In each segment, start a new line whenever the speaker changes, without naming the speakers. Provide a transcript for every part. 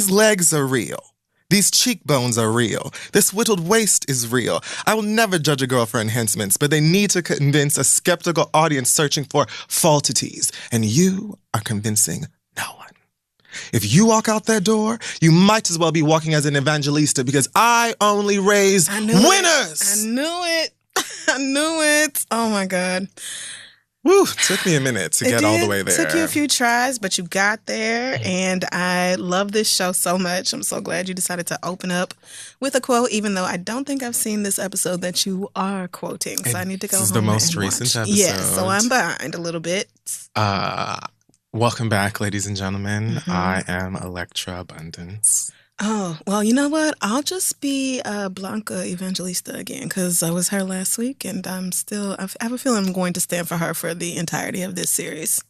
These legs are real. These cheekbones are real. This whittled waist is real. I will never judge a girl for enhancements, but they need to convince a skeptical audience searching for faultities. And you are convincing no one. If you walk out that door, you might as well be walking as an evangelista because I only raise winners.
I knew it. I knew it. Oh, my God.
Woo, took me a minute to get all the way there.
It took you a few tries, but you got there, and I love this show so much. I'm so glad you decided to open up with a quote, even though I don't think I've seen this episode that you are quoting, so I need to go home. This is the most recent episode. Yeah, so I'm behind a little bit.
Welcome back, ladies and gentlemen. I am Electra Abundance.
Oh, well, you know what? I'll just be Blanca Evangelista again because I was her last week and I have a feeling I'm going to stand for her for the entirety of this series.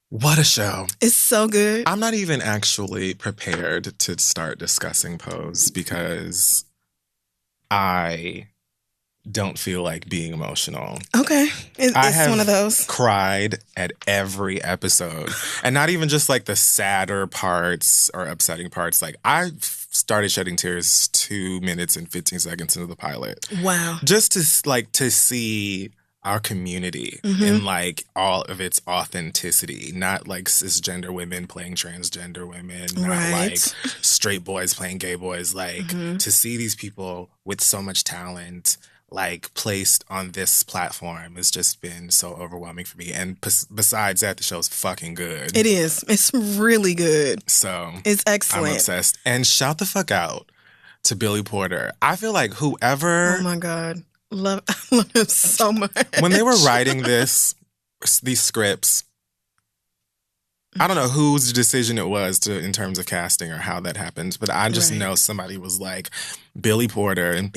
What a show.
It's so good.
I'm not even actually prepared to start discussing Pose because I don't feel like being emotional.
Okay. It's one of those.
Cried at every episode. And not even just like the sadder parts or upsetting parts. Like I started shedding tears 2 minutes and 15 seconds into the pilot.
Wow.
Just to see our community in like all of its authenticity. Not like cisgender women playing transgender women. Not like straight boys playing gay boys. Like to see these people with so much talent like placed on this platform has just been so overwhelming for me. And besides that, the show's fucking good.
It is. It's really good.
So
it's excellent.
I'm obsessed. And shout the fuck out to Billy Porter. I feel like whoever...
Oh my God. I love him so much.
When they were writing these scripts, I don't know whose decision it was in terms of casting or how that happened, but I just know somebody was like, Billy Porter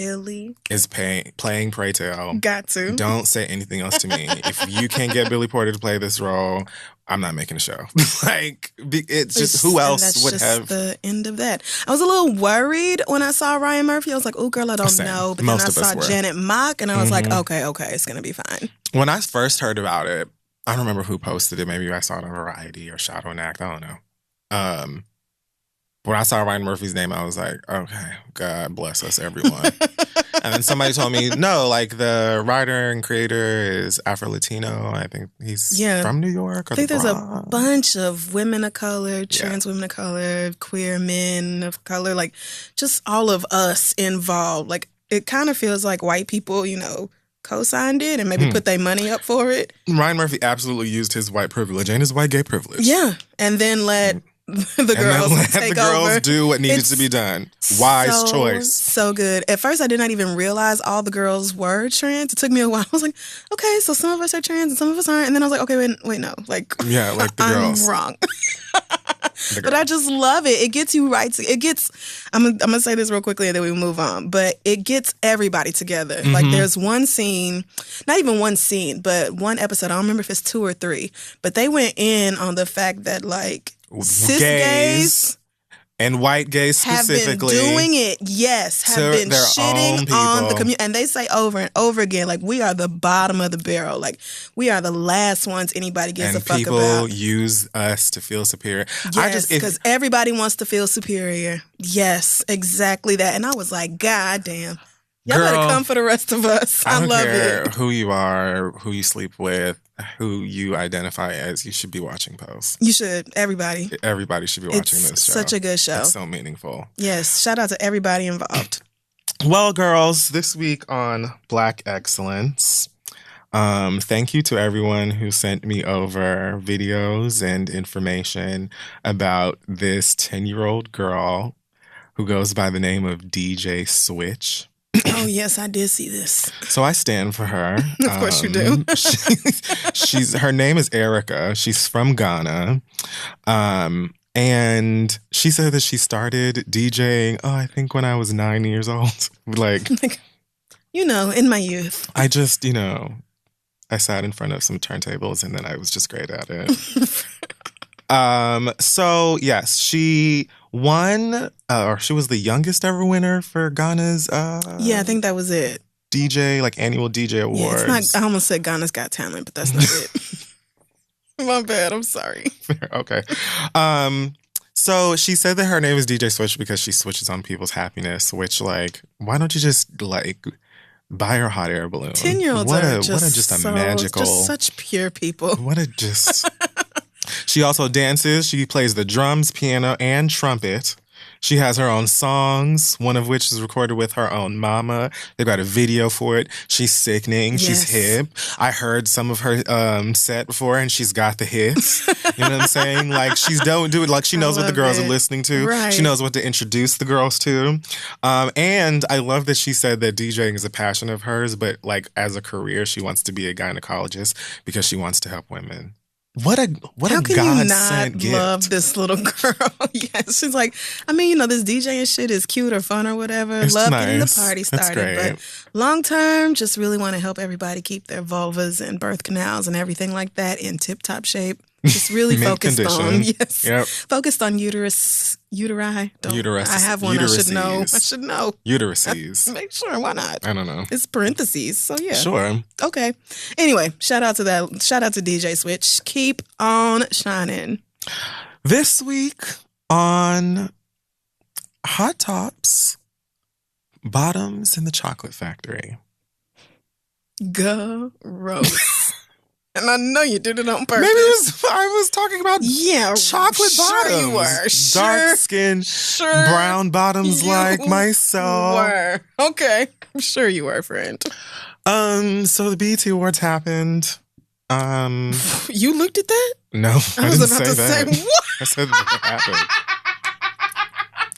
is playing Pray Tell.
Got to.
Don't say anything else to me. If you can't get Billy Porter to play this role, I'm not making a show. Like, it's just who else would have...
the end of that. I was a little worried when I saw Ryan Murphy. I was like, oh, girl, I don't know. But then I saw Janet Mock, and I was like, okay, it's going to be fine.
When I first heard about it, I don't remember who posted it. Maybe I saw it on Variety or Shadow and Act. I don't know. When I saw Ryan Murphy's name, I was like, okay, God bless us, everyone. And then somebody told me, no, like the writer and creator is Afro-Latino. I think he's from New York.
I think there's a bunch of women of color, trans women of color, queer men of color, like just all of us involved. Like it kind of feels like white people, co-signed it and maybe put their money up for it.
Ryan Murphy absolutely used his white privilege and his white gay privilege.
Yeah. And then let the girls
do what needed to be done. Wise choice.
So good. At first, I did not even realize all the girls were trans. It took me a while. I was like, okay, so some of us are trans and some of us aren't. And then I was like, okay, wait, no. Like,
yeah, like the girls.
I'm wrong. But I just love it. It gets you right. I'm going to say this real quickly and then we move on. But it gets everybody together. Like there's one scene, not even one scene, but one episode. I don't remember if it's 2 or 3. But they went in on the fact that like cis gays
and white gays specifically
have been doing it. Yes, have been shitting on the community, and they say over and over again, like we are the bottom of the barrel, like we are the last ones anybody gives a fuck about.
And people use us to feel superior.
Yes, because everybody wants to feel superior. Yes, exactly that. And I was like, God damn. Y'all better come for the rest of us. I love
care
it.
Who you are, who you sleep with, who you identify as. You should be watching Pose.
You should. Everybody.
Everybody should be watching this show.
Such a good show.
It's so meaningful.
Yes. Shout out to everybody involved.
Well, girls, this week on Black Excellence, thank you to everyone who sent me over videos and information about this 10-year-old girl who goes by the name of DJ Switch.
Oh, yes, I did see this.
So I stand for her.
Of course you do.
Her name is Erica. She's from Ghana. And she said that she started DJing, I think when I was 9 years old. Like,
in my youth.
I just, I sat in front of some turntables and then I was just great at it. So, yes, she won, or she was the youngest ever winner for Ghana's
I think that was it.
DJ, like annual DJ awards.
Yeah, it's not, I almost said Ghana's Got Talent, but that's not it. My bad, I'm sorry.
Okay. So she said that her name is DJ Switch because she switches on people's happiness, which, like, why don't you just, like, buy her a hot air balloon?
10-year-olds are just
a magical...
Just such pure people.
She also dances. She plays the drums, piano, and trumpet. She has her own songs, one of which is recorded with her own mama. They've got a video for it. She's sickening. Yes. She's hip. I heard some of her set before, and she's got the hits. You know what I'm saying? Like, she's don't do it. Like, she knows what the girls are listening to. Right. She knows what to introduce the girls to. And I love that she said that DJing is a passion of hers, but, like, as a career, she wants to be a gynecologist because she wants to help women. What a
How can you not love this little girl? Yes, she's like, I mean, you know, this DJing shit is cute or fun or whatever.
It's
love
nice.
Getting the party started. But long term, just really want to help everybody keep their vulvas and birth canals and everything like that in tip-top shape. Just really focused on, focused on uteri.
Uterus.
I have one.
Uteruses.
I should know.
Uteruses.
Make sure. Why not?
I don't know.
It's parentheses. So yeah.
Sure.
Okay. Anyway, shout out to that. Shout out to DJ Switch. Keep on shining.
This week on Hot Tops, Bottoms in the Chocolate Factory.
Gross. And I know you did it on purpose.
Maybe I was talking about chocolate bottoms.
You were.
Dark skin, brown bottoms like myself.
Were. Okay. I'm sure you were, friend.
So the BET Awards happened.
You looked at that?
No, I
was
didn't
about to say what?
I said that it happened.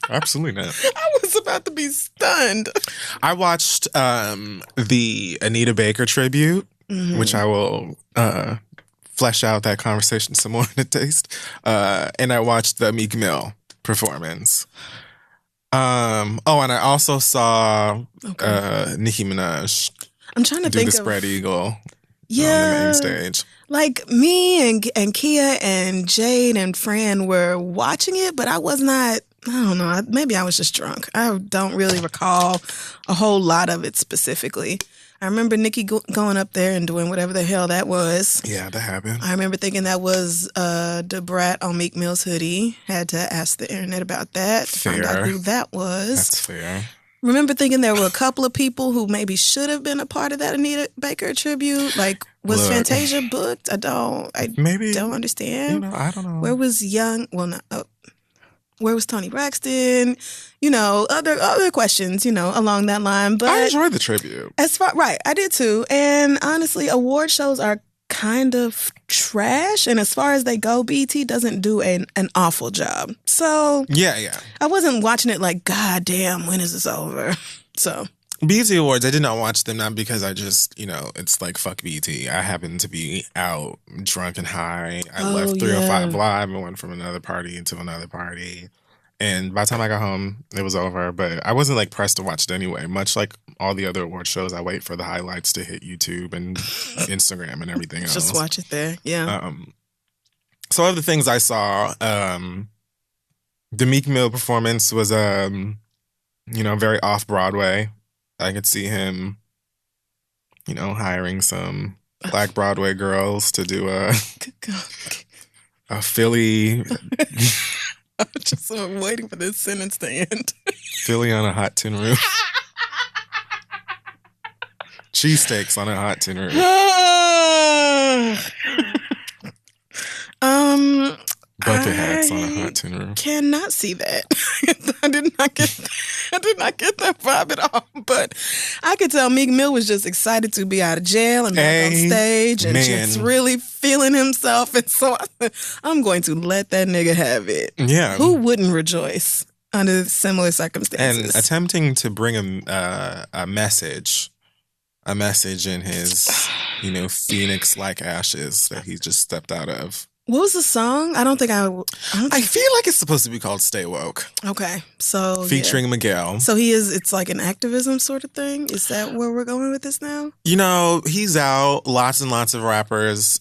Absolutely not.
I was about to be stunned.
I watched the Anita Baker tribute. Mm-hmm. Which I will flesh out that conversation some more in a taste. And I watched the Meek Mill performance. And I also saw Nicki Minaj.
I'm trying to think
the spread eagle on the main stage.
Like me and Kia and Jade and Fran were watching it, but I was not. I don't know. Maybe I was just drunk. I don't really recall a whole lot of it specifically. I remember Nicki going up there and doing whatever the hell that was.
Yeah, that happened.
I remember thinking that was the brat on Meek Mill's hoodie. Had to ask the internet about that.
Fair.
Find out who that was.
That's fair.
Remember thinking there were a couple of people who maybe should have been a part of that Anita Baker tribute. Like, was Fantasia booked? I don't understand.
I don't know.
Where was Young? Well, not. Where was Toni Braxton? You know, other questions, you know, along that line. But
I enjoyed the tribute.
I did too. And honestly, award shows are kind of trash. And as far as they go, BET doesn't do an awful job. So
yeah,
I wasn't watching it like, God damn, when is this over? So
BET Awards, I did not watch them, not because I just, you know, it's like, fuck BET. I happened to be out drunk and high. I left 305 Live and went from another party to another party. And by the time I got home, it was over. But I wasn't, like, pressed to watch it anyway. Much like all the other award shows, I wait for the highlights to hit YouTube and Instagram and everything else.
Just watch it there, yeah.
So other things I saw, the Meek Mill performance was, very off-Broadway. I could see him, you know, hiring some Black Broadway girls to do a Philly.
I'm just waiting for this sentence to end.
Philly on a hot tin roof. Cheesesteaks on a hot tin roof. Bucket hats on a hot tin roof.
Cannot see that. I did not get that vibe at all. But I could tell Meek Mill was just excited to be out of jail and back on stage and just really feeling himself. And so I'm going to let that nigga have it.
Yeah.
Who wouldn't rejoice under similar circumstances?
And attempting to bring a message in his, you know, phoenix-like ashes that he just stepped out of.
What was the song? I
feel like it's supposed to be called Stay Woke.
Okay. So
featuring Miguel.
So it's like an activism sort of thing? Is that where we're going with this now?
You know, he's out. Lots and lots of rappers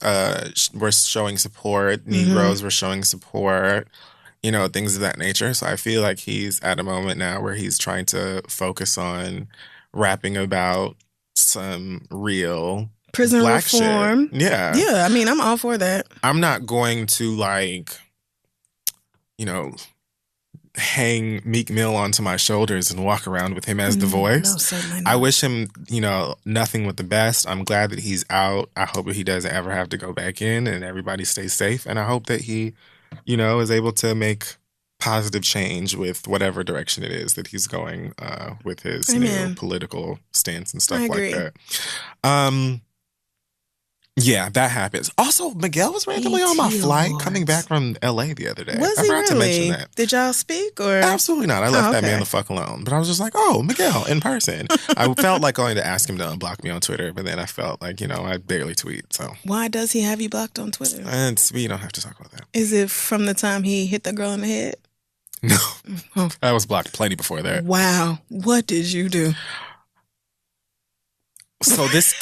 were showing support. Negroes were showing support. You know, things of that nature. So I feel like he's at a moment now where he's trying to focus on rapping about some real
prison
Black
reform.
Shit. Yeah.
Yeah, I mean, I'm all for that.
I'm not going to, like, hang Meek Mill onto my shoulders and walk around with him as the voice.
No, certainly not.
I wish him, nothing but the best. I'm glad that he's out. I hope that he doesn't ever have to go back in and everybody stays safe. And I hope that he, is able to make positive change with whatever direction it is that he's going with his new political stance and stuff like that. Yeah, that happens. Also, Miguel was randomly on my flight coming back from LA the other day.
Was he really? To mention that. Did y'all speak or?
Absolutely not. I left that man the fuck alone. But I was just like, oh, Miguel in person. I felt like going to ask him to unblock me on Twitter, but then I felt like, I barely tweet. So
why does he have you blocked on Twitter?
We don't have to talk about that.
Is it from the time he hit the girl in the head?
No. I was blocked plenty before that.
Wow. What did you do?
So this...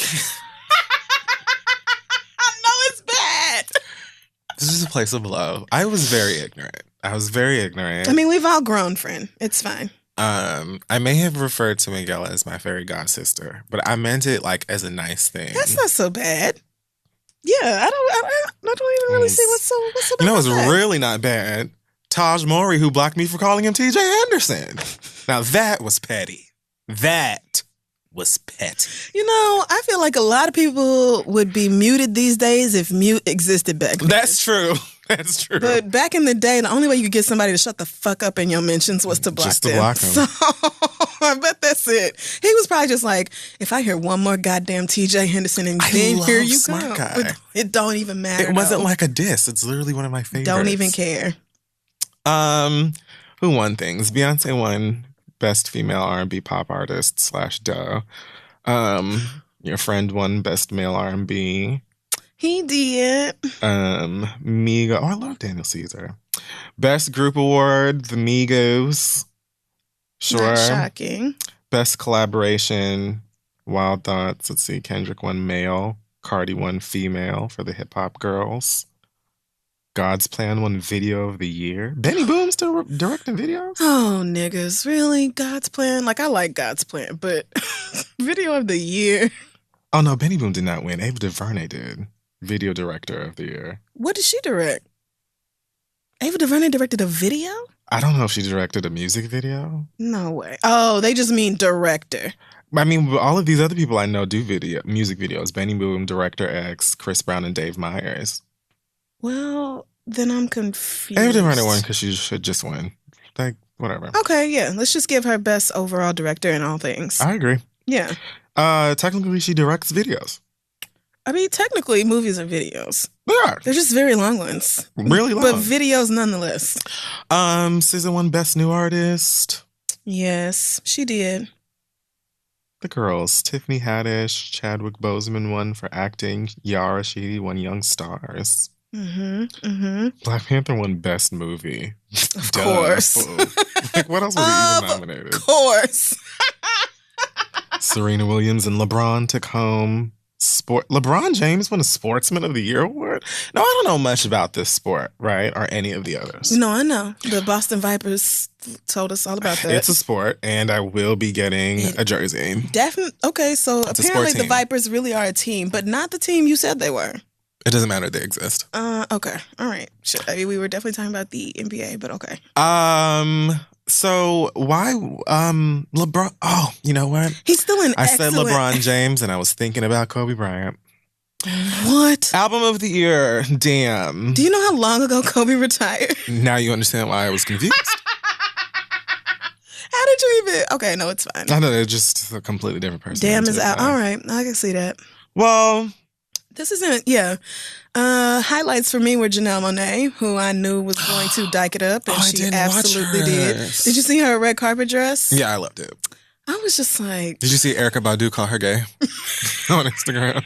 This is a place of love. I was very ignorant. I
mean, we've all grown, friend. It's fine.
I may have referred to Miguel as my fairy god sister, but I meant it like as a nice thing.
That's not so bad. Yeah, I don't even really see what's so bad.
It's really not bad. Taj Mowry, who blocked me for calling him TJ Anderson. Now that was petty. That was petty.
I feel like a lot of people would be muted these days if mute existed back then.
That's true. That's true.
But back in the day, the only way you could get somebody to shut the fuck up in your mentions was to block them.
Just to block them.
So I bet that's it. He was probably just like, if I hear one more goddamn TJ Henderson and then here you go. Guy. It don't even matter.
It wasn't like a diss. It's literally one of my favorites.
Don't even care.
Who won things? Beyonce won Best Female R&B Pop Artist / Duh. Your friend won Best Male R&B.
He did.
Migos. Oh, I love Daniel Caesar. Best Group Award, the Migos. Sure.
Not shocking.
Best Collaboration, Wild Thoughts. Let's see. Kendrick won Male. Cardi won Female for the Hip Hop Girls. God's Plan won Video of the Year. Benny Boom still directing videos?
Oh, niggas. Really? God's Plan? Like, I like God's Plan, but Video of the Year.
Oh, no. Benny Boom did not win. Ava DuVernay did. Video Director of the Year.
What did she direct? Ava DuVernay directed a video?
I don't know if she directed a music video.
No way. Oh, they just mean director.
I mean, all of these other people I know do music videos. Benny Boom, Director X, Chris Brown, and Dave Myers.
Well, then I'm confused.
Ava DuVernay won because she should just win. Like, whatever.
Okay, yeah. Let's just give her best overall director in all things.
I agree.
Yeah.
Technically, she directs videos.
I mean, technically, movies are videos.
They are.
They're just very long ones.
Really long.
But videos nonetheless.
SZA won Best New Artist.
Yes, she did.
The girls. Tiffany Haddish, Chadwick Boseman won for acting. Yara Shahidi won Young Stars. Black Panther won Best Movie.
Of course.
Like, what else was he even nominated?
Of course.
Serena Williams and LeBron took home LeBron James won a Sportsman of the Year award. No, I don't know much about this sport, right? Or any of the others.
No, I know. The Boston Vipers told us all about that.
It's a sport, and I will be getting a jersey.
Definitely. Okay, so it's apparently the Vipers really are a team, but not the team you said they were.
It doesn't matter. They exist.
Okay. All right. Sure. I mean, we were definitely talking about the NBA, but okay.
So why LeBron? Oh, you know what?
He's still an
said LeBron James, and I was thinking about Kobe Bryant.
What?
Album of the Year. Damn.
Do you know how long ago Kobe retired?
Now you understand why I was confused.
How did you even? Okay, no, it's fine.
I know they're just a completely different person.
Damn is out. All right, I can see that.
Well.
This isn't, highlights for me were Janelle Monáe, who I knew was going to dyke it up, and she absolutely did. Did you see her red carpet dress?
Yeah, I loved it.
I was just like...
Did you see Erykah Badu call her gay on Instagram?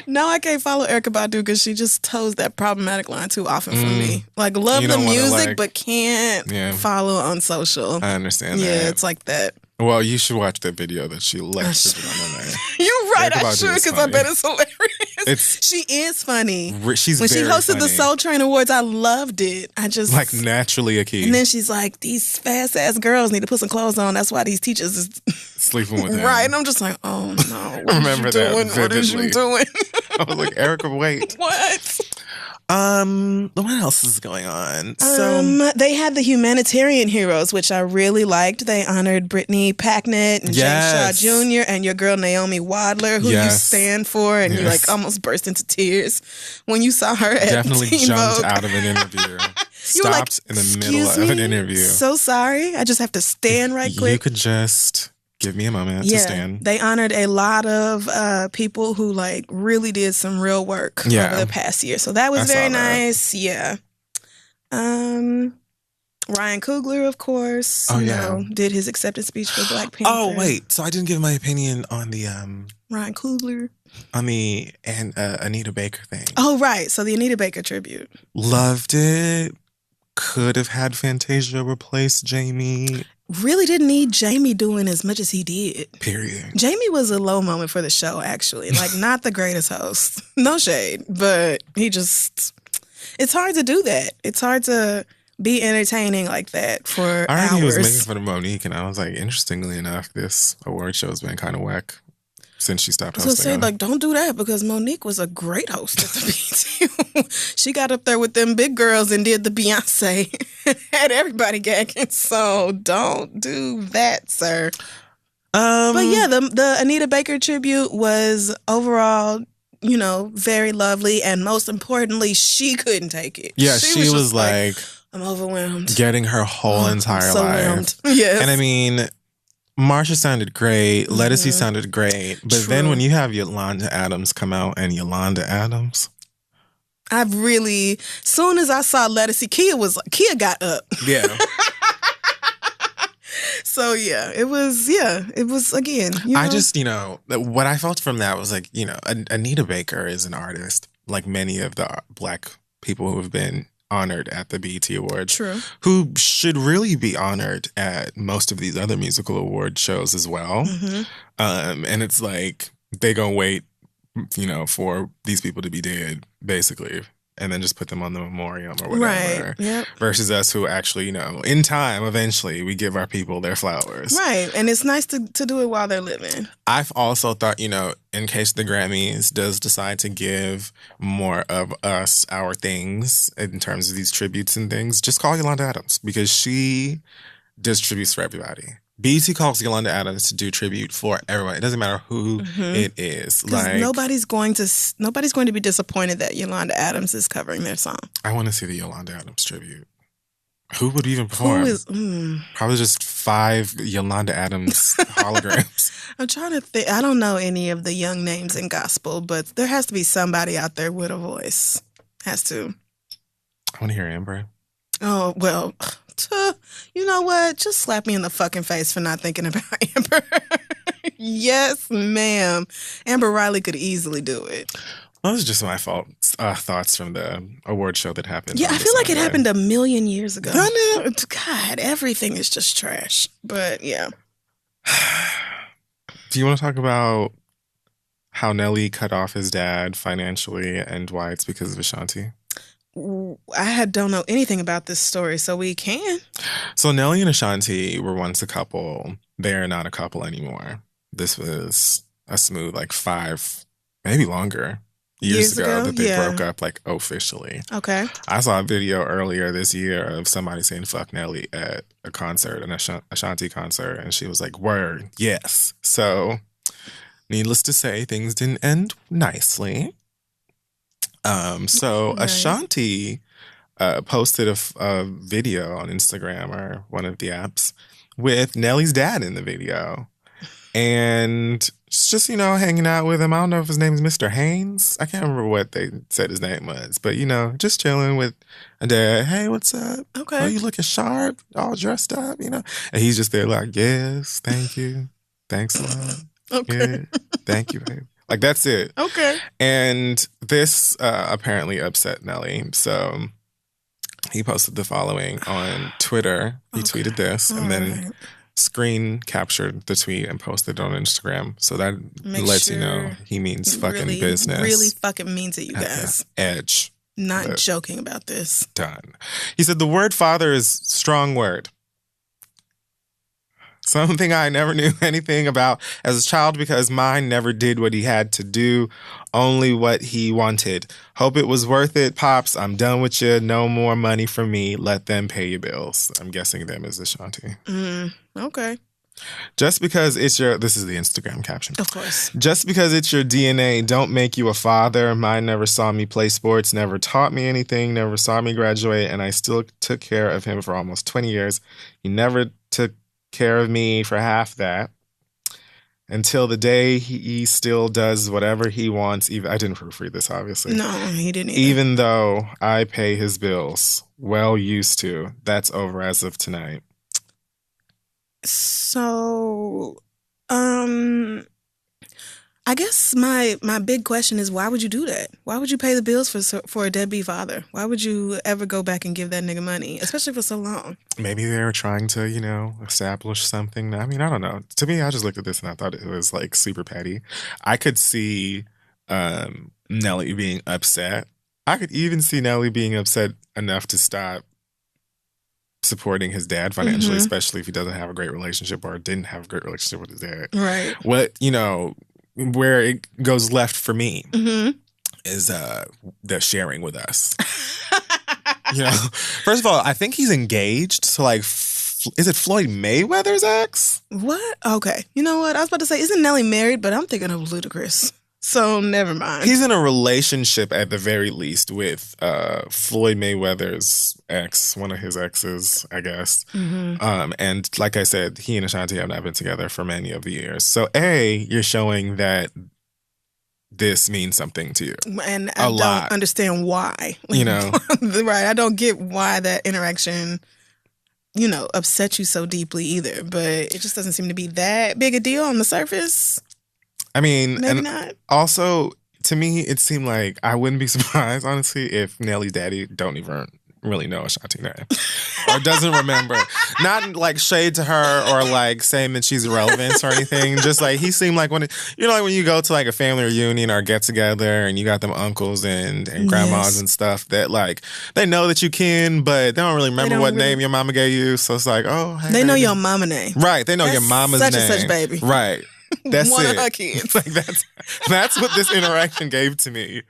No, I can't follow Erykah Badu because she just toes that problematic line too often for me. Like, love the music, but can't follow on social.
I understand that.
Yeah, it's like that.
Well, you should watch the video that she lectured on there.
You're right, I should, because I bet it's hilarious. She is funny.
She's
when
very
she hosted
funny.
the Soul Train Awards, I loved it. I just...
Like, naturally a key.
And then she's like, these fast-ass girls need to put some clothes on. That's why these teachers is...
sleeping with them.
Right, and I'm just like, oh, no.
Remember that vividly.
What is you doing?
I was like, Erykah, wait.
What?
What else is going on?
They had the Humanitarian Heroes, which I really liked. They honored Brittany Packnett and James Shaw Jr. and your girl Naomi Wadler, who you stand for, and you like almost burst into tears when you saw her at
definitely
Teen
jumped
Vogue.
out of an interview.
You were like,
stopped in the middle of an interview.
So sorry, I just have to stand right quick.
You could just give me a moment to stand.
They honored a lot of people who like really did some real work over the past year. So that was very nice. Yeah. Ryan Coogler, of course, did his acceptance speech for Black Panther.
Oh, wait. So I didn't give my opinion on the
Ryan Coogler.
On the Anita Baker thing.
Oh, right. So the Anita Baker tribute.
Loved it. Could have had Fantasia replace Jamie.
Really didn't need Jamie doing as much as he did.
Period.
Jamie was a low moment for the show, actually. Like, not the greatest host. No shade. But he just... It's hard to do that. It's hard to be entertaining like that for hours.
I heard he was making fun of Monique, and I was like, interestingly enough, this award show has been kind of whack since she stopped hosting.
So like, don't do that, because Monique was a great host at the BET. She got up there with them big girls and did the Beyonce. Had everybody gagging. So don't do that, sir. But yeah, the Anita Baker tribute was overall, very lovely, and most importantly, she couldn't take it.
Yeah, she was like,
I'm overwhelmed.
Getting her whole entire life.
Yes.
And I mean, Marsha sounded great. Lettucey sounded great. But then when you have Yolanda Adams come out and Yolanda Adams.
Soon as I saw Lettucey, Kia got up.
Yeah.
So it was again.
I just, what I felt from that was like, Anita Baker is an artist, like many of the Black people who have been honored at the BET Awards.
True.
Who should really be honored at most of these other musical award shows as well. Mm-hmm. And it's like, they gonna wait, for these people to be dead, basically, and then just put them on the memoriam or whatever.
Right. Yep.
Versus us who actually, in time, eventually, we give our people their flowers.
Right. And it's nice to do it while they're living.
I've also thought, in case the Grammys does decide to give more of us our things in terms of these tributes and things, just call Yolanda Adams, because she does tributes for everybody. BET calls Yolanda Adams to do tribute for everyone. It doesn't matter who it is. Like,
nobody's going to be disappointed that Yolanda Adams is covering their song.
I want to see the Yolanda Adams tribute. Who would even perform? Probably just 5 Yolanda Adams holograms.
I'm trying to think. I don't know any of the young names in gospel, but there has to be somebody out there with a voice. Has to.
I want to hear Amber.
Oh, well, you know what? Just slap me in the fucking face for not thinking about Amber. Yes, ma'am. Amber Riley could easily do it.
Well, those are just my thoughts from the award show that happened.
Yeah, I feel like it happened a million years ago. God, everything is just trash. But yeah.
Do you want to talk about how Nelly cut off his dad financially and why it's because of Ashanti?
I don't know anything about this story, so we can.
So Nelly and Ashanti were once a couple. They're not a couple anymore. This was a smooth 5, maybe longer, years ago that they broke up officially.
Okay.
I saw a video earlier this year of somebody saying "fuck Nelly" at a concert, an Ashanti concert, and she was like, "Word, yes." So, needless to say, things didn't end nicely. So right. Ashanti posted a video on Instagram or one of the apps with Nelly's dad in the video. And it's just, hanging out with him. I don't know if his name is Mr. Haynes. I can't remember what they said his name was. But, just chilling with a dad. Hey, what's up?
Okay.
Oh, you looking sharp, all dressed up, And he's just there like, yes, thank you. Thanks a lot.
Okay.
Yeah, thank you, babe. That's it.
Okay.
And this apparently upset Nelly. So he posted the following on Twitter. He tweeted this and then screen captured the tweet and posted it on Instagram. So that lets you know he means fucking business.
Really fucking means it, you guys.
Edge.
Not joking about this.
Done. He said the word father is strong word. Something I never knew anything about as a child because mine never did what he had to do, only what he wanted. Hope it was worth it, Pops. I'm done with you. No more money from me. Let them pay your bills. I'm guessing them is Ashanti.
Okay.
Just because it's your... This is the Instagram caption.
Of course.
Just because it's your DNA don't make you a father. Mine never saw me play sports, never taught me anything, never saw me graduate, and I still took care of him for almost 20 years. He never took care of me for half that until the day he still does whatever he wants. Even I didn't proofread this, obviously.
No, he didn't either.
Even though I pay his bills. Well, used to. That's over as of tonight.
So, I guess my big question is, why would you do that? Why would you pay the bills for a deadbeat father? Why would you ever go back and give that nigga money, especially for so long?
Maybe they were trying to, establish something. I mean, I don't know. To me, I just looked at this and I thought it was like super petty. I could see Nelly being upset. I could even see Nelly being upset enough to stop supporting his dad financially, especially if he doesn't have a great relationship or didn't have a great relationship with his dad.
Right.
Where it goes left for me is the sharing with us. First of all, I think he's engaged. So, is it Floyd Mayweather's ex?
What? Okay. You know what? I was about to say, isn't Nelly married? But I'm thinking of Ludacris. So, never mind.
He's in a relationship at the very least with Floyd Mayweather's ex, one of his exes, I guess. And like I said, he and Ashanti have not been together for many of the years. So, you're showing that this means something to you.
And I don't understand why. Right. I don't get why that interaction, upset you so deeply either. But it just doesn't seem to be that big a deal on the surface.
I mean,
maybe
and
not.
Also, to me, it seemed like I wouldn't be surprised, honestly, if Nelly's daddy don't even really know Ashanti name or doesn't remember. Not like shade to her or like saying that she's irrelevant or anything. Just like he seemed like when you go to like a family reunion or get together and you got them uncles and grandmas and stuff that like they know that you can, but they don't really remember what name your mama gave you. So it's like, oh, hey,
they know your mama name,
right? They know your mama's name,
such and such baby,
right? That's
one
it.
of her kids.
Like that's what this interaction gave to me.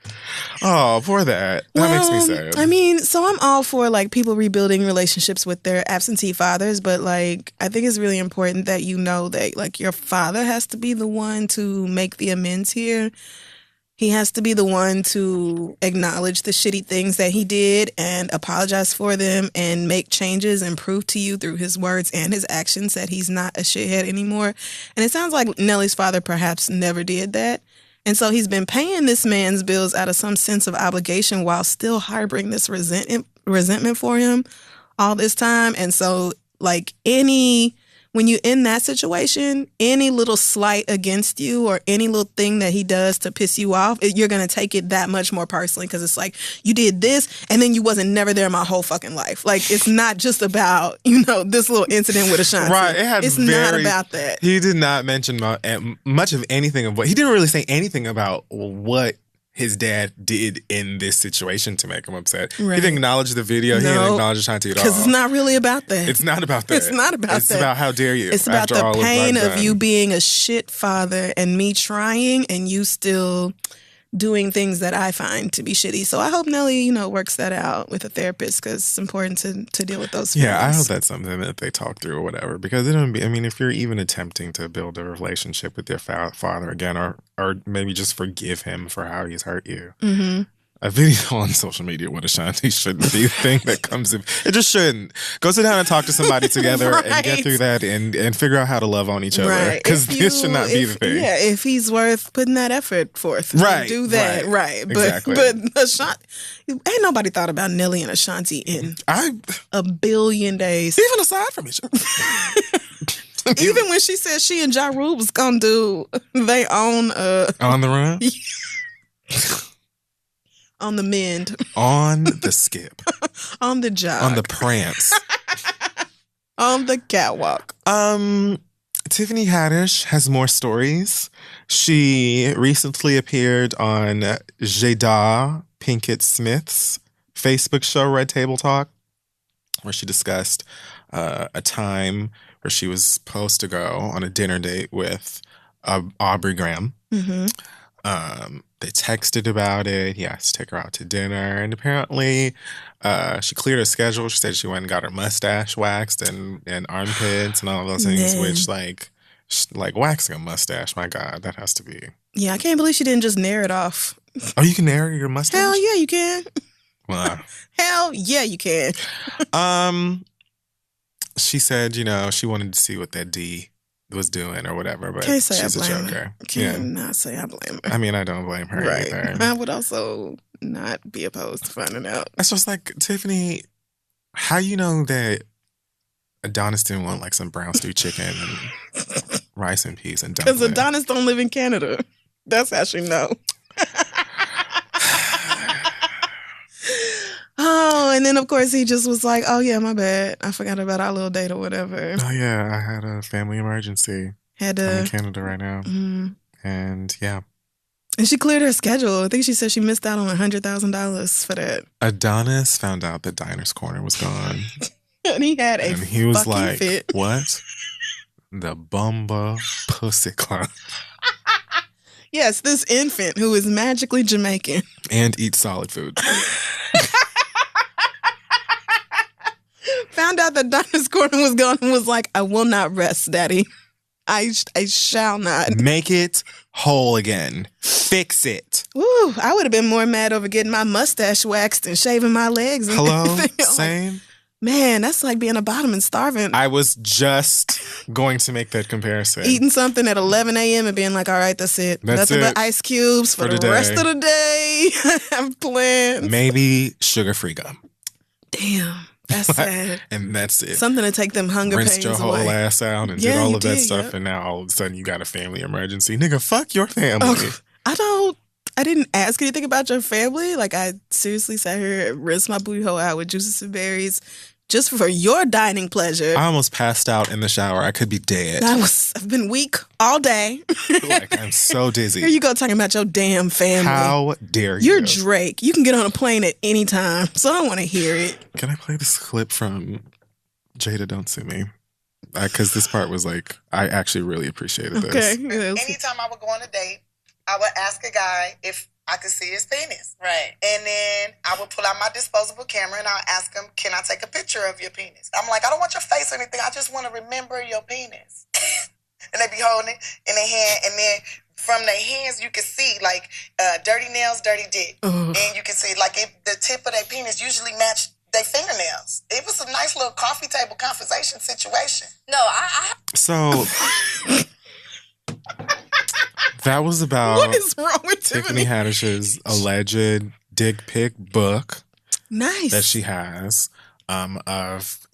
Oh, poor that. That makes me sad.
I mean, so I'm all for like people rebuilding relationships with their absentee fathers, but like I think it's really important that you know that like your father has to be the one to make the amends here. He has to be the one to acknowledge the shitty things that he did and apologize for them and make changes and prove to you through his words and his actions that he's not a shithead anymore. And it sounds like Nelly's father perhaps never did that. And so he's been paying this man's bills out of some sense of obligation while still harboring this resentment for him all this time. And so like when you're in that situation, any little slight against you or any little thing that he does to piss you off, you're going to take it that much more personally because it's like, you did this and then you wasn't never there my whole fucking life. Like, it's not just about, this little incident with Ashanti.
Right.
It's not about that.
He did not mention much of anything of what... He didn't really say anything about what his dad did in this situation to make him upset. Right. He didn't acknowledge the video. He didn't acknowledge Ashanti at all.
Because it's not really about that.
It's not about that.
It's not about that.
It's about how dare you.
It's about the pain of you being a shit father and me trying and you still doing things that I find to be shitty. So I hope Nelly, works that out with a therapist because it's important to deal with those feelings.
Yeah, I hope that's something that they talk through or whatever. Because it don't be... I mean, if you're even attempting to build a relationship with your father again, or maybe just forgive him for how he's hurt you. A video on social media with Ashanti shouldn't be the thing that comes in. It just shouldn't. Go sit down and talk to somebody together and get through that and figure out how to love on each other. Because this should not be the thing.
Yeah, if he's worth putting that effort forth.
Right.
Do that. Right.
Exactly.
But Ashanti, ain't nobody thought about Nelly and Ashanti in a billion days.
Even aside from each other.
Even when she said she and Ja Rule was going to do they own...
On the run?
On the mend.
On the skip.
On the jog.
On the prance.
On the catwalk.
Tiffany Haddish has more stories. She recently appeared on Jada Pinkett Smith's Facebook show, Red Table Talk, where she discussed a time where she was supposed to go on a dinner date with Aubrey Graham.
Mm-hmm.
They texted about it. He asked to take her out to dinner. And apparently she cleared her schedule. She said she went and got her mustache waxed and armpits and all those things, which like waxing a mustache, my God, that has to be.
Yeah, I can't believe she didn't just nair it off.
Oh, you can nair your mustache?
Hell yeah, you can.
Wow.
Hell yeah, you can.
She said, she wanted to see what that D was doing or whatever, but
can't say
she's
I blame
a joker.
Her. Cannot say I blame her.
I mean, I don't blame her either.
I would also not be opposed to finding out.
It's just like, Tiffany, how you know that Adonis didn't want like some brown stew chicken and rice and peas and dumplings?
Because Adonis don't live in Canada. That's how she know. Oh, and then of course he just was like, "Oh yeah, my bad. I forgot about our little date or whatever."
Oh yeah, I had a family emergency. I'm in Canada right now, and yeah.
And she cleared her schedule. I think she said she missed out on $100,000 for that.
Adonis found out that Diner's Corner was gone,
and he had
and he was like,
fit.
"What? The Bumba Pussy Club."
Yes, this infant who is magically Jamaican
and eats solid food.
Found out that Diner's Corner was gone and was like, "I will not rest, Daddy. I shall not.
Make it whole again. Fix it."
Woo, I would have been more mad over getting my mustache waxed and shaving my legs. And
Hello?
everything.
Same?
Like, man, that's like being a bottom and starving.
I was just going to make that comparison.
Eating something at 11 a.m. and being like, all right, that's it.
That's
Nothing
it
but ice cubes for the rest of the day. I have plans.
Maybe sugar-free gum.
Damn. That's sad.
And that's it.
Something to take them hunger pains away.
Rinsed your whole ass out and did all of that stuff, and now all of a sudden you got a family emergency. Nigga, fuck your family.
I didn't ask anything about your family. Like, I seriously sat here and rinsed my booty hole out with juices and berries just for your dining pleasure.
I almost passed out in the shower. I could be dead.
I've been weak all day.
Like, I'm so dizzy.
Here you go talking about your damn family.
How dare you?
You're Drake. You can get on a plane at any time, so I don't want to hear it.
Can I play this clip from Jada Don't Sue Me? Because this part was like, I actually really appreciated this.
Okay. Anytime I would go on a date, I would ask a guy if I could see his penis. Right. And then I would pull out my disposable camera and I'll ask him, can I take a picture of your penis? I'm like, I don't want your face or anything. I just want to remember your penis. And they be holding it in their hand. And then from their hands, you can see like dirty nails, dirty dick. And you can see like the tip of their penis usually match their fingernails. It was a nice little coffee table conversation situation. No,
So... That was about
what is wrong with
Tiffany Haddish's alleged dick pic book.
Nice.
That she has of,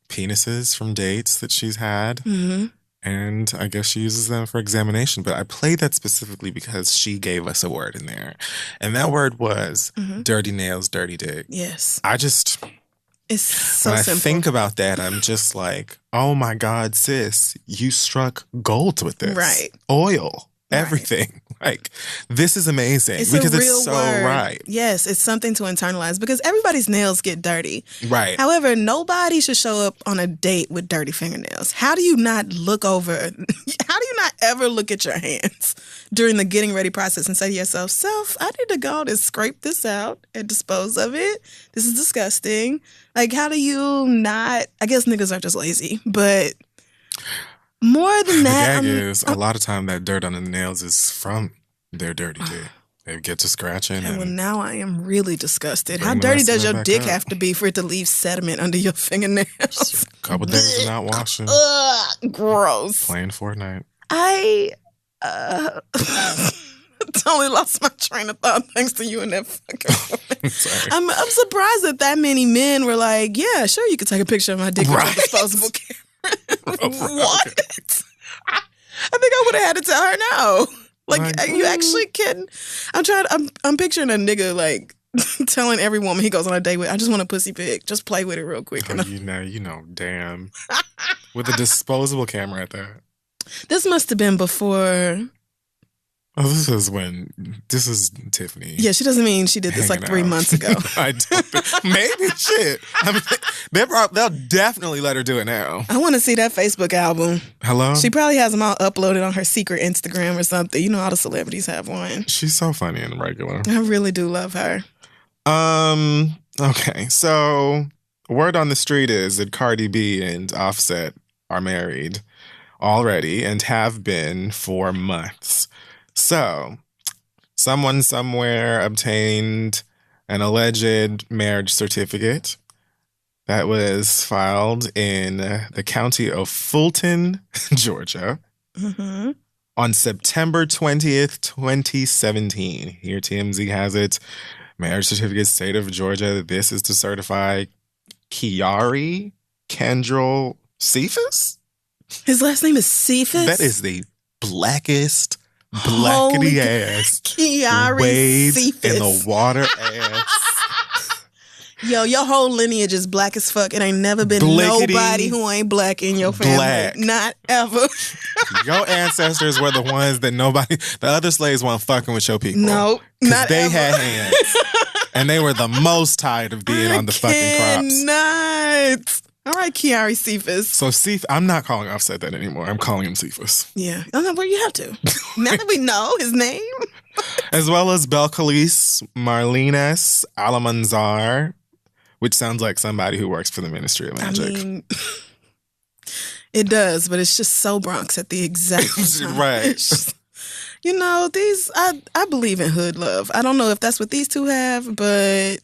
penises from dates that she's had.
Mm-hmm.
And I guess she uses them for examination. But I played that specifically because she gave us a word in there. And that word was dirty nails, dirty dick.
Yes.
It's so simple. When I think about that, I'm just like, oh my God, sis, you struck gold with this.
Right.
Oil. Everything. Like, this is amazing because it's so
word.
Right.
Yes, it's something to internalize because everybody's nails get dirty.
Right.
However, nobody should show up on a date with dirty fingernails. How do you not ever look at your hands during the getting ready process and say to yourself, self, I need to go and scrape this out and dispose of it. This is disgusting. Like, how do you not? I guess niggas are just lazy, but... More than that,
the gag is a lot of time that dirt on the nails is from their dirty dick. They get to scratching.
Okay, well, now I am really disgusted. How dirty does your dick have to be for it to leave sediment under your fingernails?
Just a couple days of not washing.
Gross.
Playing Fortnite.
I totally lost my train of thought thanks to you and that fucking
Sorry.
I'm surprised that many men were like, yeah, sure, you could take a picture of my dick with a disposable camera. What? I think I would have had to tell her no. Like, you actually kidding? I'm picturing a nigga like telling every woman he goes on a date with, I just want a pussy pic. Just play with it real quick.
Damn. With a disposable camera at that.
This must have been before.
Oh, this is Tiffany.
Yeah, she doesn't mean she did this like 3 months ago.
I don't. Maybe shit. I mean, They'll definitely let her do it now.
I want to see that Facebook album.
Hello?
She probably has them all uploaded on her secret Instagram or something. You know, all the celebrities have one.
She's so funny and regular.
I really do love her.
Okay, so word on the street is that Cardi B and Offset are married already and have been for months. So, someone somewhere obtained an alleged marriage certificate that was filed in the county of Fulton, Georgia, on September 20th, 2017. Here TMZ has it. Marriage certificate, state of Georgia. This is to certify Kiari Kendrell Cephas.
His last name is Cephas?
That is the blackest, blackety ass
Kiari
wade
Cephas.
in the water ass.
Yo, your whole lineage is black as fuck. It ain't never been nobody who ain't black in your family.
Black.
Not ever.
Your ancestors were the ones that the other slaves weren't fucking with your people.
No, not
they
ever.
had hands. And they were the most tired of being on the fucking crops.
Not. All right, Kiari Cephas.
So I'm not calling Offset that anymore. I'm calling him Cephas.
Yeah. Well, you have to. Now that we know his name.
As well as Belcalis Marlines Alamanzar, which sounds like somebody who works for the Ministry of Magic.
I mean, it does, but it's just so Bronx at the exact time.
Right.
Just, you know, I believe in hood love. I don't know if that's what these two have, but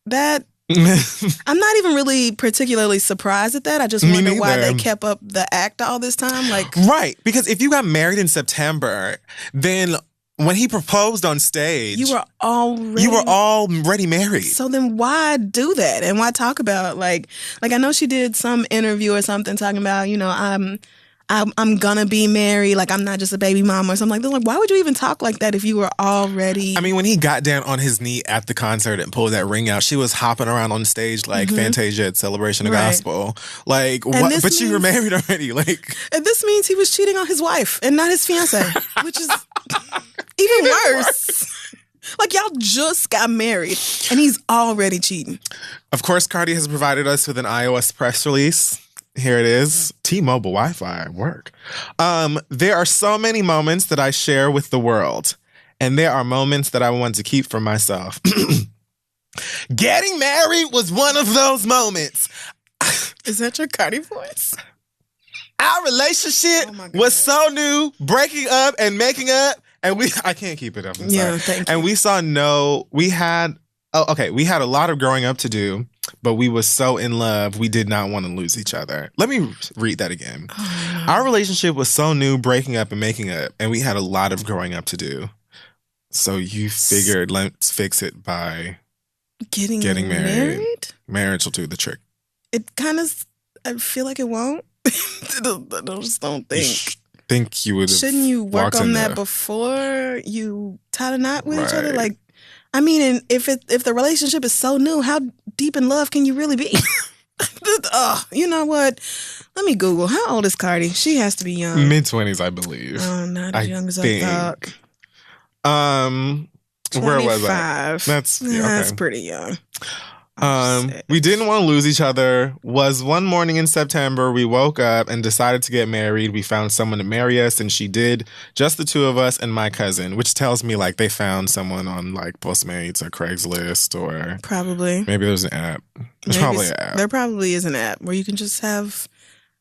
that... I'm not even really particularly surprised at that. I just wonder why they kept up the act all this time.
Right, because if you got married in September, then when he proposed on stage, you were already married.
So then why do that? And why talk about like I know she did some interview or something talking about, you know, I'm gonna be married, like I'm not just a baby mama or something like that. Like, why would you even talk like that if you were already...
I mean, when he got down on his knee at the concert and pulled that ring out, she was hopping around on stage like Fantasia at Celebration of Gospel. Like, what? But you were married already. Like,
and this means he was cheating on his wife and not his fiance, which is even worse. Like, y'all just got married and he's already cheating.
Of course, Cardi has provided us with an iOS press release. Here it is. T-Mobile Wi-Fi work. There are so many moments that I share with the world, and there are moments that I want to keep for myself. Getting married was one of those moments.
Is that your Cardi voice?
Our relationship was so new, breaking up and making up, and I can't keep it up. I'm sorry.
Yeah, thank you.
And we had a lot of growing up to do, but we were so in love, we did not want to lose each other. Let me read that again. Oh, our relationship was so new, breaking up and making up, and we had a lot of growing up to do. So you figured, let's fix it by getting married? Marriage will do the trick.
It kind of, I feel like it won't. I just don't think.
Think you would have.
Shouldn't you work on that before you tie a knot with each other? Like, I mean, and if the relationship is so new, how deep in love can you really be? You know what? Let me Google. How old is Cardi? She has to be young.
Mid-20s, I believe.
Oh, not as young as I thought.
Where was I?
25.
That's
pretty young.
We didn't want to lose each other. Was one morning in September, we woke up and decided to get married. We found someone to marry us, and she did. Just the two of us and my cousin, which tells me like they found someone on like Postmates or Craigslist or
probably.
Maybe there's an app. There's probably an app.
There probably is an app where you can just have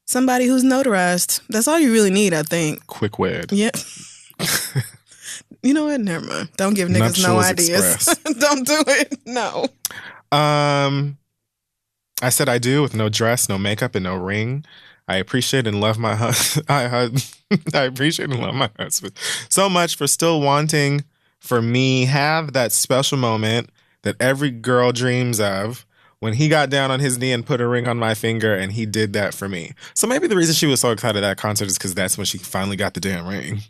somebody who's notarized. That's all you really need, I think.
Quick wed.
Yeah. You know what? Never mind. Don't give niggas no ideas. Don't do it. No.
I said I do with no dress, no makeup, and no ring. I appreciate and love my husband. I appreciate and love my husband so much for still wanting for me have that special moment that every girl dreams of when he got down on his knee and put a ring on my finger, and he did that for me. So maybe the reason she was so excited at that concert is because that's when she finally got the damn ring.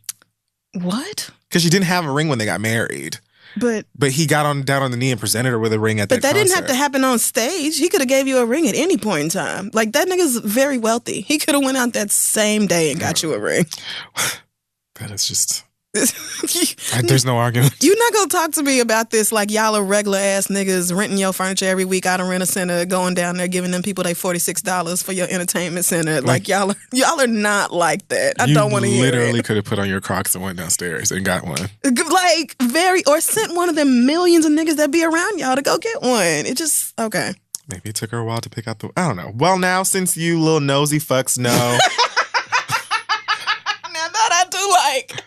What?
Because she didn't have a ring when they got married. But he got down on the knee and presented her with a ring at that concert. But that
didn't have to happen on stage. He could have gave you a ring at any point in time. Like, that nigga's very wealthy. He could have went out that same day and got you a ring.
That is just... There's no argument.
You're not going to talk to me about this like y'all are regular ass niggas renting your furniture every week out of Rent-A-Center, going down there giving them people they $46 for your entertainment center. Like y'all are not like that. I don't want to hear it.
You literally could have put on your Crocs and went downstairs and got one.
Like or sent one of them millions of niggas that be around y'all to go get one. It just, okay.
Maybe it took her a while to pick out I don't know. Well, now since you little nosy fucks know.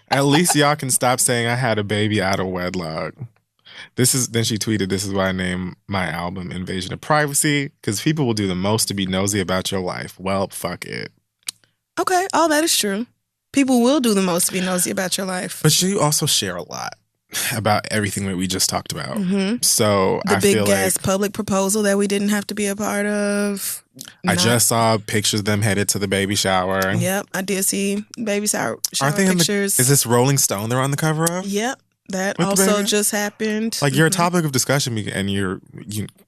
At least y'all can stop saying I had a baby out of wedlock. Then she tweeted, "This is why I named my album Invasion of Privacy, because people will do the most to be nosy about your life." Well, fuck it.
Okay, all that is true. People will do the most to be nosy about your life.
But you also share a lot about everything that we just talked about. Mm-hmm. So
I feel like the big gas public proposal that we didn't have to be a part of.
I just saw pictures of them headed to the baby shower.
Yep, I did see baby shower pictures.
Is this Rolling Stone they're on the cover of?
Yep, that also just happened.
Like, you're a topic of discussion and you're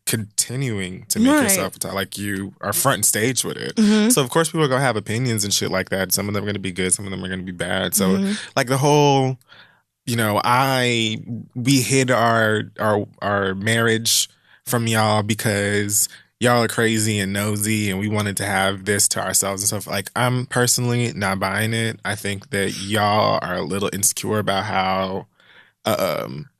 continuing to make yourself a topic. Like, you are front and stage with it. Mm-hmm. So, of course, people are going to have opinions and shit like that. Some of them are going to be good. Some of them are going to be bad. So, like, the whole... we hid our marriage from y'all because y'all are crazy and nosy and we wanted to have this to ourselves and stuff. Like, I'm personally not buying it. I think that y'all are a little insecure about how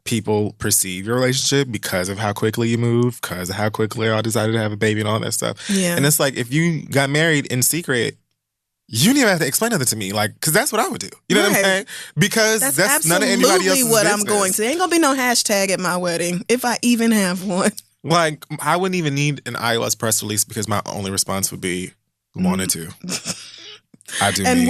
people perceive your relationship because of how quickly you move, because of how quickly y'all decided to have a baby and all that stuff. Yeah. And it's like, if you got married in secret, you didn't even have to explain nothing to me, like, because that's what I would do. You know what I'm saying? Because that's none of anybody else's
what
business.
I'm going to. There ain't going to be no hashtag at my wedding, if I even have one.
Like, I wouldn't even need an iOS press release because my only response would be, wanted to. I do.
And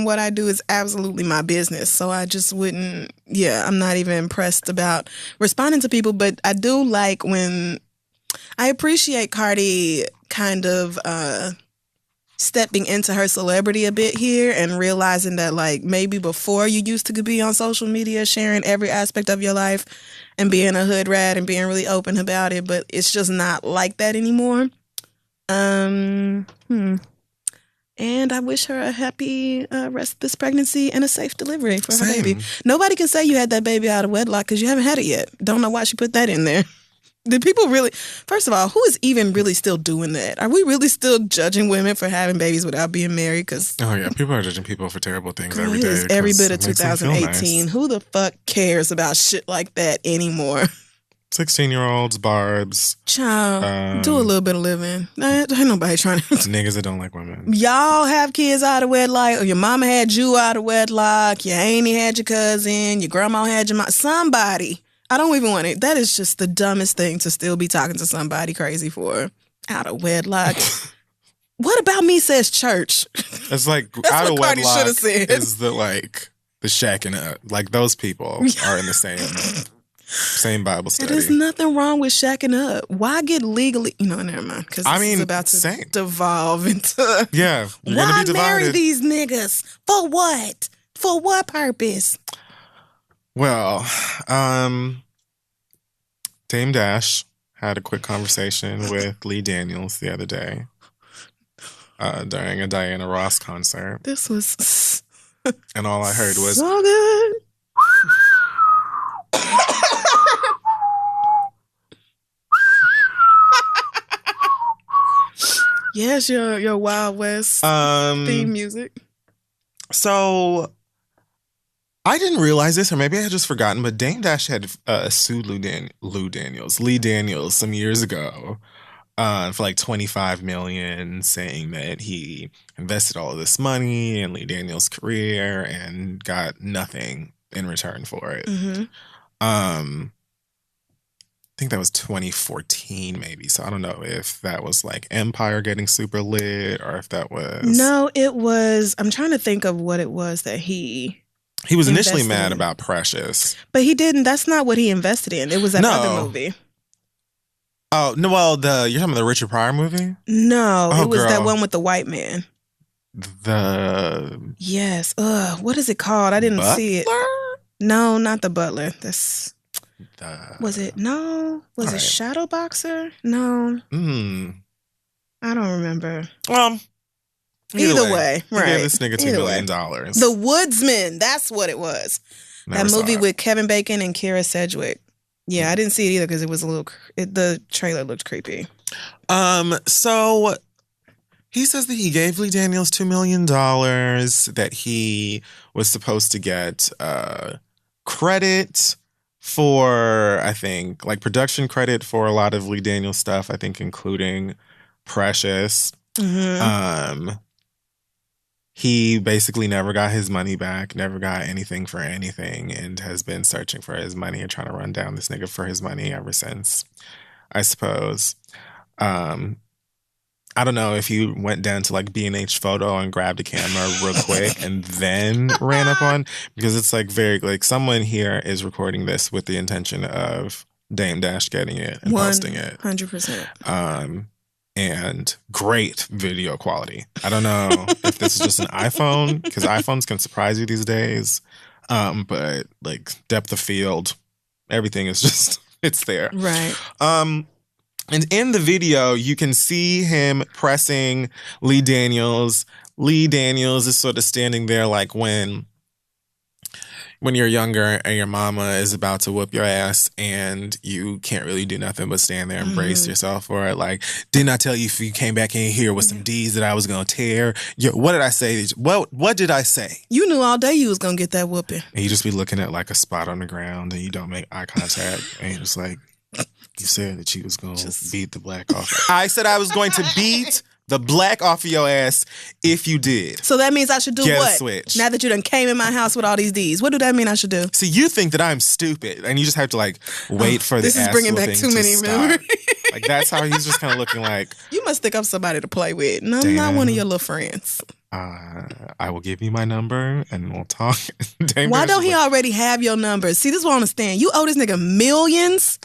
what I do is absolutely my business. So I just wouldn't, I'm not even impressed about responding to people. But I do like when, I appreciate Cardi kind of stepping into her celebrity a bit here and realizing that, like, maybe before you used to be on social media sharing every aspect of your life and being a hood rat and being really open about it, but it's just not like that anymore. And I wish her a happy rest of this pregnancy and a safe delivery for her baby. Nobody can say you had that baby out of wedlock because you haven't had it yet. Don't know why she put that in there. Did people really... First of all, who is even really still doing that? Are we really still judging women for having babies without being married?
Oh, yeah. People are judging people for terrible things every day.
Every bit of 2018. Nice. Who the fuck cares about shit like that anymore?
16-year-olds, barbs.
Child, do a little bit of living. Ain't nobody trying to...
Niggas that don't like women.
Y'all have kids out of wedlock, or your mama had you out of wedlock, your auntie had your cousin, your grandma had your mom. Somebody... I don't even want it. That is just the dumbest thing to still be talking to somebody crazy for. Out of wedlock. What about me says church?
It's like, out of wedlock is the shacking up. Like, those people are in the same Bible study.
There's nothing wrong with shacking up. Why get legally... never mind. Because it's about to devolve into...
Yeah.
Why marry these niggas? For what? For what purpose?
Well, Dame Dash had a quick conversation with Lee Daniels the other day during a Diana Ross concert.
This was...
And all I heard was...
So good. Yes, your Wild West theme music.
So... I didn't realize this, or maybe I had just forgotten, but Dame Dash had sued Lee Daniels some years ago for like $25 million, saying that he invested all of this money in Lee Daniels' career and got nothing in return for it. Mm-hmm. I think that was 2014 maybe, so I don't know if that was like Empire getting super lit or if that was...
No, it was... I'm trying to think of what it was that he
was initially mad about Precious.
But he didn't. That's not what he invested in. It was that other movie.
Oh, no, well, you're talking about the Richard Pryor movie?
No, it was that one with the white man. Yes. What is it called? I didn't see it. No, not The Butler. Was it? No. Was it Shadow Boxer? No. I don't remember. Either way, right.
He gave this nigga $2 million.
The Woodsman, that's what it was. That movie with Kevin Bacon and Kira Sedgwick. Yeah, I didn't see it either because it was the trailer looked creepy.
So he says that he gave Lee Daniels $2 million, that he was supposed to get credit for, I think, like production credit for a lot of Lee Daniels stuff, I think including Precious. He basically never got his money back, never got anything for anything, and has been searching for his money and trying to run down this nigga for his money ever since, I suppose. I don't know if he went down to like B&H Photo and grabbed a camera real quick and then ran up on, because it's like very, like someone here is recording this with the intention of Dame Dash getting it and posting it.
100%.
And great video quality. I don't know if this is just an iPhone, because iPhones can surprise you these days. But like depth of field, everything is just, it's there.
Right.
And in the video, you can see him pressing Lee Daniels. Lee Daniels is sort of standing there like when you're younger and your mama is about to whoop your ass and you can't really do nothing but stand there and brace yourself for it. Like, didn't I tell you if you came back in here with some D's that I was going to tear? What did I say? What did I say?
You knew all day you was going to get that whooping.
And you just be looking at like a spot on the ground and you don't make eye contact. And you're just like, you said that you was going to beat the black off. I said I was going to beat the black off of your ass if you did.
So that means I should do
Get
what?
A switch.
Now that you done came in my house with all these D's, what do that mean I should do?
See, you think that I'm stupid, and you just have to like wait for the ass. This is bringing back too many memories. Like that's how he's just kind of looking like.
You must think I'm somebody to play with. No, I'm not one of your little friends.
I will give you my number and we'll talk.
Why don't he already have your number? See, this is what I understand. You owe this nigga millions.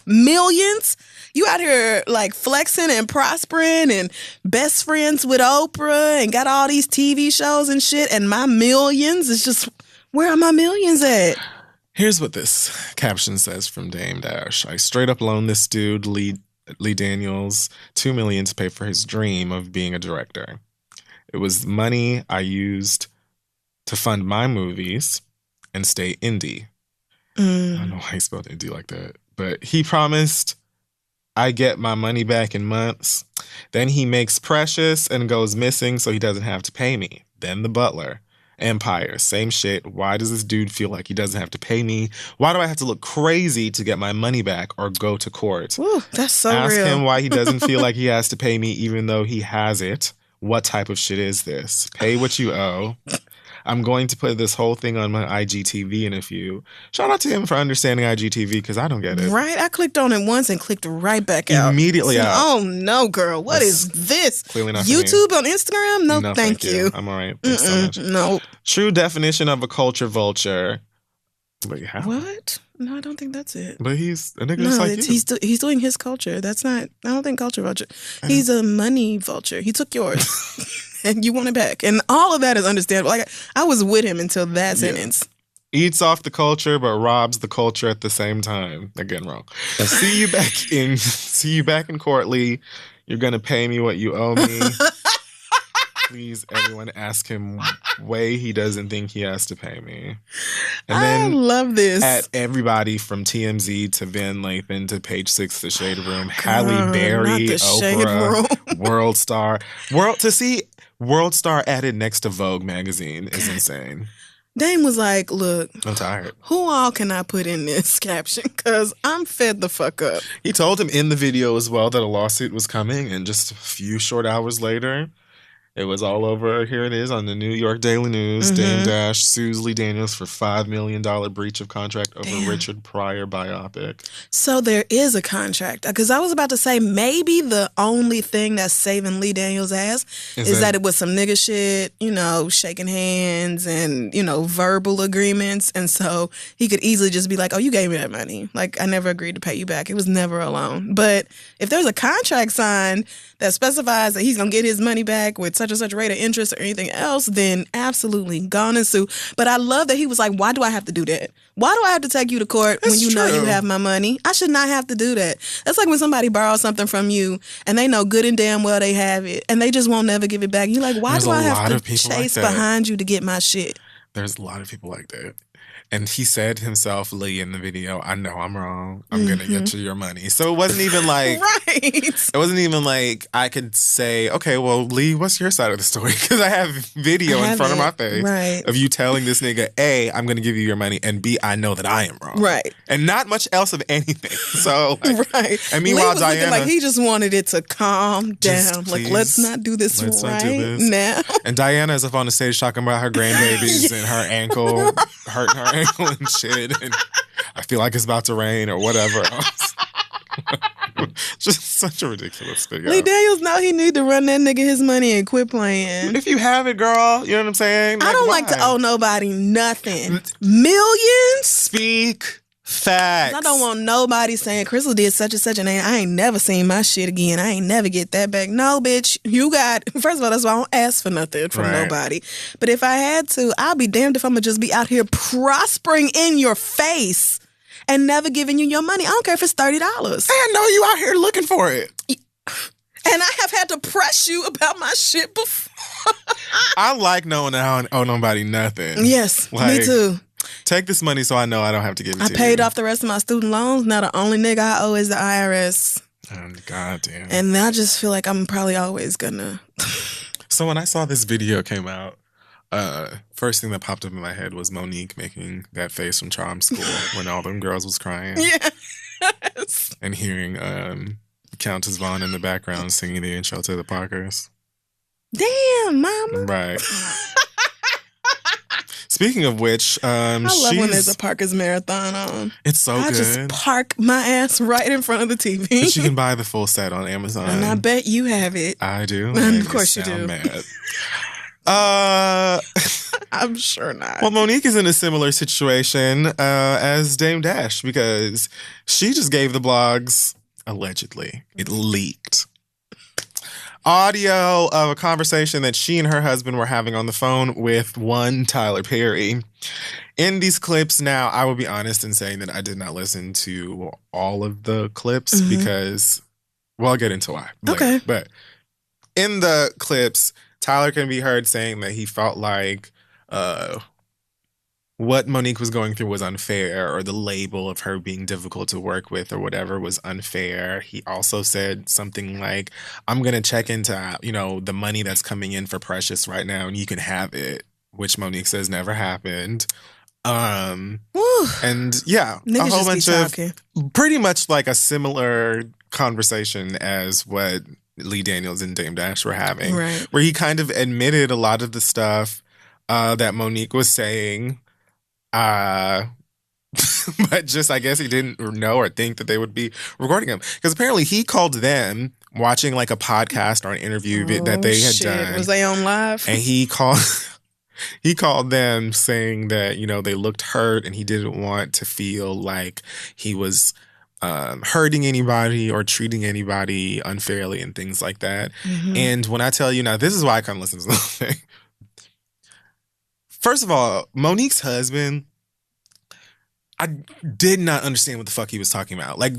You out here like flexing and prospering and best friends with Oprah and got all these TV shows and shit. And my millions is just, where are my millions at?
Here's what this caption says from Dame Dash. I straight up loaned this dude, Lee Daniels, $2 million to pay for his dream of being a director. It was money I used to fund my movies and stay indie. I don't know why he spelled indie like that. But he promised I get my money back in months. Then he makes Precious and goes missing so he doesn't have to pay me. Then The Butler. Empire. Same shit. Why does this dude feel like he doesn't have to pay me? Why do I have to look crazy to get my money back or go to court?
Ooh, that's so
Ask
real.
him why he doesn't feel like he has to pay me even though he has it. What type of shit is this? Pay what you owe. I'm going to put this whole thing on my IGTV in a few. Shout out to him for understanding IGTV because I don't get it.
Right? I clicked on it once and clicked right back out.
Immediately out.
Oh, no, girl. What is this?
Clearly not
YouTube on Instagram? No, thank you.
I'm all right. Thanks so much.
No.
True definition of a culture vulture. Wait, how?
What? No, I don't think that's it.
But he's a nigga just like you.
He's doing his culture. That's not, I don't think culture vulture. He's a money vulture. He took yours. And you want it back. And all of that is understandable. Like, I was with him until that sentence.
Eats off the culture, but robs the culture at the same time. Again, wrong. See you back in court, Lee. You're going to pay me what you owe me. Please, everyone, ask him why he doesn't think he has to pay me. And then
I love this.
At everybody from TMZ to Van Lathan to Page Six, The Shade Room, Halle Berry, Oprah, World Star. To see World Star added next to Vogue magazine is insane.
Dame was like, look,
I'm tired.
Who all can I put in this caption? Because I'm fed the fuck up.
He told him in the video as well that a lawsuit was coming, and just a few short hours later, it was all over. Here it is on the New York Daily News. Dame Dash sues Lee Daniels for $5 million breach of contract over Richard Pryor biopic.
So there is a contract. Because I was about to say maybe the only thing that's saving Lee Daniels' ass is that it was some nigga shit, shaking hands and, verbal agreements. And so he could easily just be like, oh, you gave me that money. Like, I never agreed to pay you back. It was never a loan. But if there's a contract signed that specifies that he's going to get his money back with such and such rate of interest or anything else, then absolutely gone and sue. But I love that he was like, why do I have to do that? Why do I have to take you to court when you know you have my money? I should not have to do that. That's like when somebody borrows something from you and they know good and damn well they have it and they just won't never give it back. You're like, why do I have to chase behind you to get my shit?
There's a lot of people like that. And he said himself, Lee, in the video, I know I'm wrong. I'm going to get you your money. So it wasn't even like...
Right.
It wasn't even like I could say, okay, well, Lee, what's your side of the story? Because I have video in front of my face of you telling this nigga, A, I'm going to give you your money, and B, I know that I am wrong.
Right.
And not much else of anything. So, like,
right.
And meanwhile,
Lee was
Diana...
like he just wanted it to calm down. Like, let's not do this now.
And Diana is up on the stage talking about her grandbabies and her ankle, hurting her ankle and shit. And I feel like it's about to rain or whatever else. Just such a ridiculous video.
Lee Daniels know he need to run that nigga his money and quit playing.
If you have it, girl, you know what I'm saying?
Like, I don't like to owe nobody nothing. Millions?
Speak facts.
I don't want nobody saying Crystal did such and such and I ain't never seen my shit again. I ain't never get that back. No, bitch. You got... First of all, that's why I don't ask for nothing from nobody. But if I had to, I'll be damned if I'm going to just be out here prospering in your face and never giving you your money. I don't care if it's $30.
I know you out here looking for it.
And I have had to press you about my shit before.
I like knowing that I don't owe nobody nothing.
Yes, like, me too.
Take this money so I know I don't have to give it to you.
I paid off the rest of my student loans. Now the only nigga I owe is the IRS.
Oh, goddamn.
And I just feel like I'm probably always gonna.
So when I saw this video came out, first thing that popped up in my head was Monique making that face from Charm School when all them girls was crying.
Yes.
And hearing Countess Vaughn in the background singing the intro to the Parkers.
Damn, mama.
Right. Speaking of which,
I love when there's a Parkers marathon on.
It's so good. I
just park my ass right in front of the TV.
But you can buy the full set on Amazon.
And I bet you have it.
I do.
And of course you do.
Mad.
I'm sure not.
Well, Monique is in a similar situation as Dame Dash because she just gave the blogs, allegedly, it leaked, audio of a conversation that she and her husband were having on the phone with one Tyler Perry. In these clips now, I will be honest in saying that I did not listen to all of the clips because, well, I'll get into why later.
Okay.
But in the clips, Tyler can be heard saying that he felt like what Monique was going through was unfair, or the label of her being difficult to work with or whatever was unfair. He also said something like, I'm going to check into, the money that's coming in for Precious right now and you can have it, which Monique says never happened. And yeah,
niggas
a whole bunch of
talking.
Pretty much like a similar conversation as what Lee Daniels and Dame Dash were having,
right,
where he kind of admitted a lot of the stuff that Monique was saying. But just, I guess he didn't know or think that they would be recording him. Because apparently he called them watching like a podcast or an interview that they had done.
Was they on live?
And he called them saying that, they looked hurt and he didn't want to feel like he was hurting anybody or treating anybody unfairly and things like that. Mm-hmm. And when I tell you, now this is why I kind of listen to the thing. First of all, Monique's husband, I did not understand what the fuck he was talking about. Like,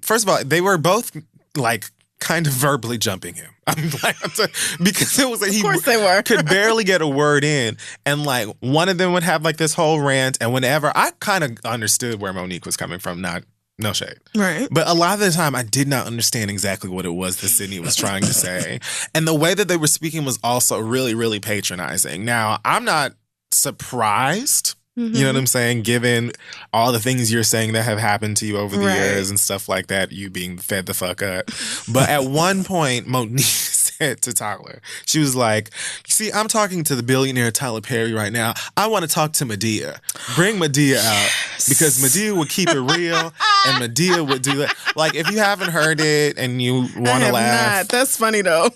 first of all, they were both like kind of verbally jumping him. Because it was like he could barely get a word in. And like one of them would have like this whole rant. And whenever I kind of understood where Monique was coming from, no shade.
Right.
But a lot of the time, I did not understand exactly what it was that Sydney was trying to say. And the way that they were speaking was also really, really patronizing. Now, I'm not surprised, you know what I'm saying, given all the things you're saying that have happened to you over the years and stuff like that, you being fed the fuck up. But at one point, Monique said to Tyler, she was like, see, I'm talking to the billionaire Tyler Perry right now. I want to talk to Medea. Bring Medea out because Medea would keep it real and Medea would do that. Like, if you haven't heard it and you want to laugh.
Not. That's funny though.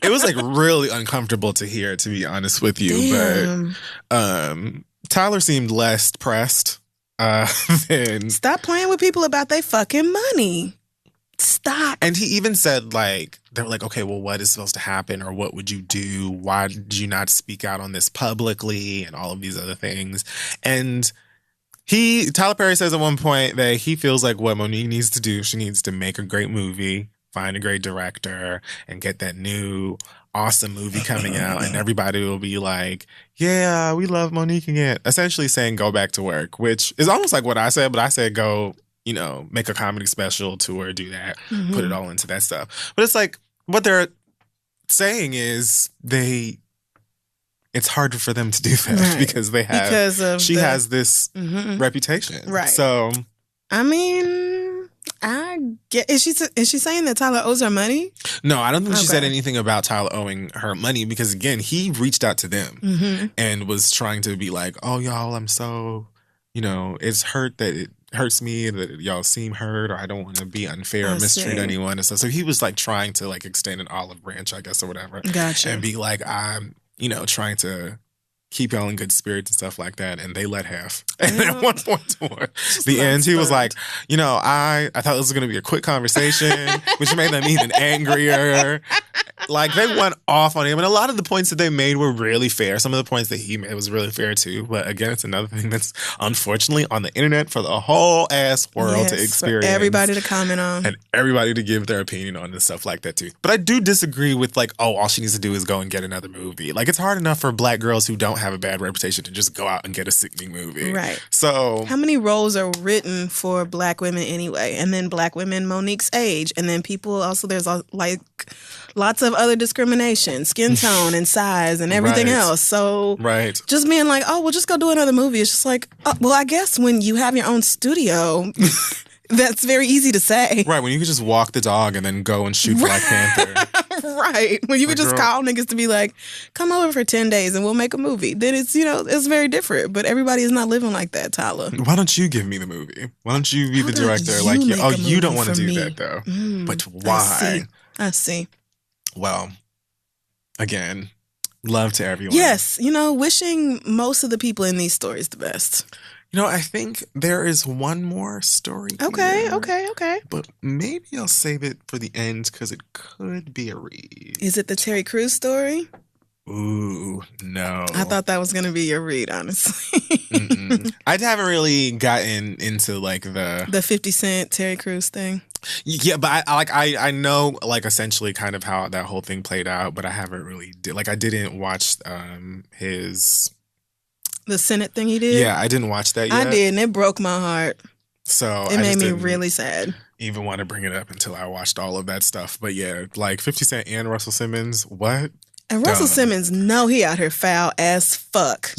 It was like really uncomfortable to hear, to be honest with you.
Damn.
But Tyler seemed less pressed than...
Stop playing with people about their fucking money. Stop.
And he even said, like, they were like, okay, well, what is supposed to happen, or what would you do? Why did you not speak out on this publicly, and all of these other things? And Tyler Perry says at one point that he feels like what Monique needs to do, she needs to make a great movie, find a great director, and get that new awesome movie coming out, and everybody will be like, yeah, we love Monique again. Essentially saying go back to work, which is almost like what I said, but I said go, make a comedy special, tour, do that, put it all into that stuff. But it's like, what they're saying is it's harder for them to do that because she has this reputation.
Right.
So,
I mean, I get. Is she saying that Tyler owes her money?
No, I don't think she said anything about Tyler owing her money because, again, he reached out to them and was trying to be like, oh, y'all, I'm so, it's it hurts me that y'all seem hurt, or I don't want to be unfair or mistreat anyone and stuff. So he was like trying to like extend an olive branch, I guess, or whatever.
Gotcha.
And be like, I'm, trying to keep y'all in good spirits and stuff like that. And they let half. And at one point towards the end, he was like, I thought this was going to be a quick conversation, which made them even angrier. Like, they went off on him. And a lot of the points that they made were really fair. Some of the points that he made was really fair, too. But again, it's another thing that's unfortunately on the internet for the whole ass world to experience.
For everybody to comment on.
And everybody to give their opinion on and stuff like that, too. But I do disagree with, like, all she needs to do is go and get another movie. Like, it's hard enough for black girls who don't have a bad reputation to just go out and get a sickening movie.
Right.
So,
how many roles are written for black women anyway? And then black women Monique's age. And then people also, there's like lots of other discrimination, skin tone and size and everything else. So just being like, oh, well, just go do another movie. It's just like, well, I guess when you have your own studio, that's very easy to say.
Right, when you could just walk the dog and then go and shoot Black Panther.
Right, when you could just call niggas to be like, come over for 10 days and we'll make a movie. Then it's, it's very different. But everybody is not living like that, Tyler.
Why don't you give me the movie? Why don't you be the director? You don't want to do that, though. But why?
I see.
Well, again, love to everyone.
Yes, wishing most of the people in these stories the best.
I think there is one more story.
Okay.
But maybe I'll save it for the end because it could be a read.
Is it the Terry Crews story?
Ooh, no.
I thought that was going to be your read, honestly.
I haven't really gotten into like the
50 Cent Terry Crews thing.
Yeah, but I know like essentially kind of how that whole thing played out, but I haven't really I didn't watch
the Senate thing he did.
Yeah, I didn't watch that yet.
I did, and it broke my heart.
So
it made me really sad.
Even want to bring it up until I watched all of that stuff. But yeah, like 50 Cent and Russell Simmons, what?
And Russell Simmons, he out here foul as fuck.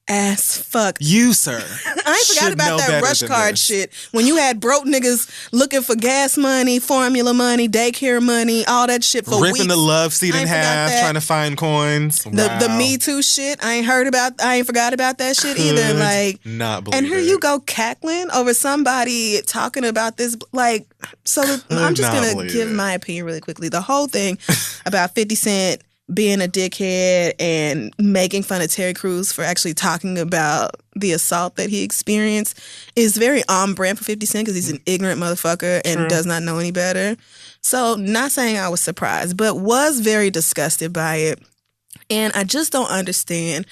As fuck.
You, sir.
I ain't forgot about that rush card shit. When you had broke niggas looking for gas money, formula money, daycare money, all that shit for
ripping the love seat in half, trying to find coins.
The Me Too shit. I ain't forgot about that shit either. Like,
not believe
and here you go cackling over somebody talking about this. Like, so I'm just gonna give my opinion really quickly. The whole thing about 50 Cent being a dickhead and making fun of Terry Crews for actually talking about the assault that he experienced is very on brand for 50 Cent because he's an ignorant motherfucker and does not know any better. So not saying I was surprised, but was very disgusted by it. And I just don't understand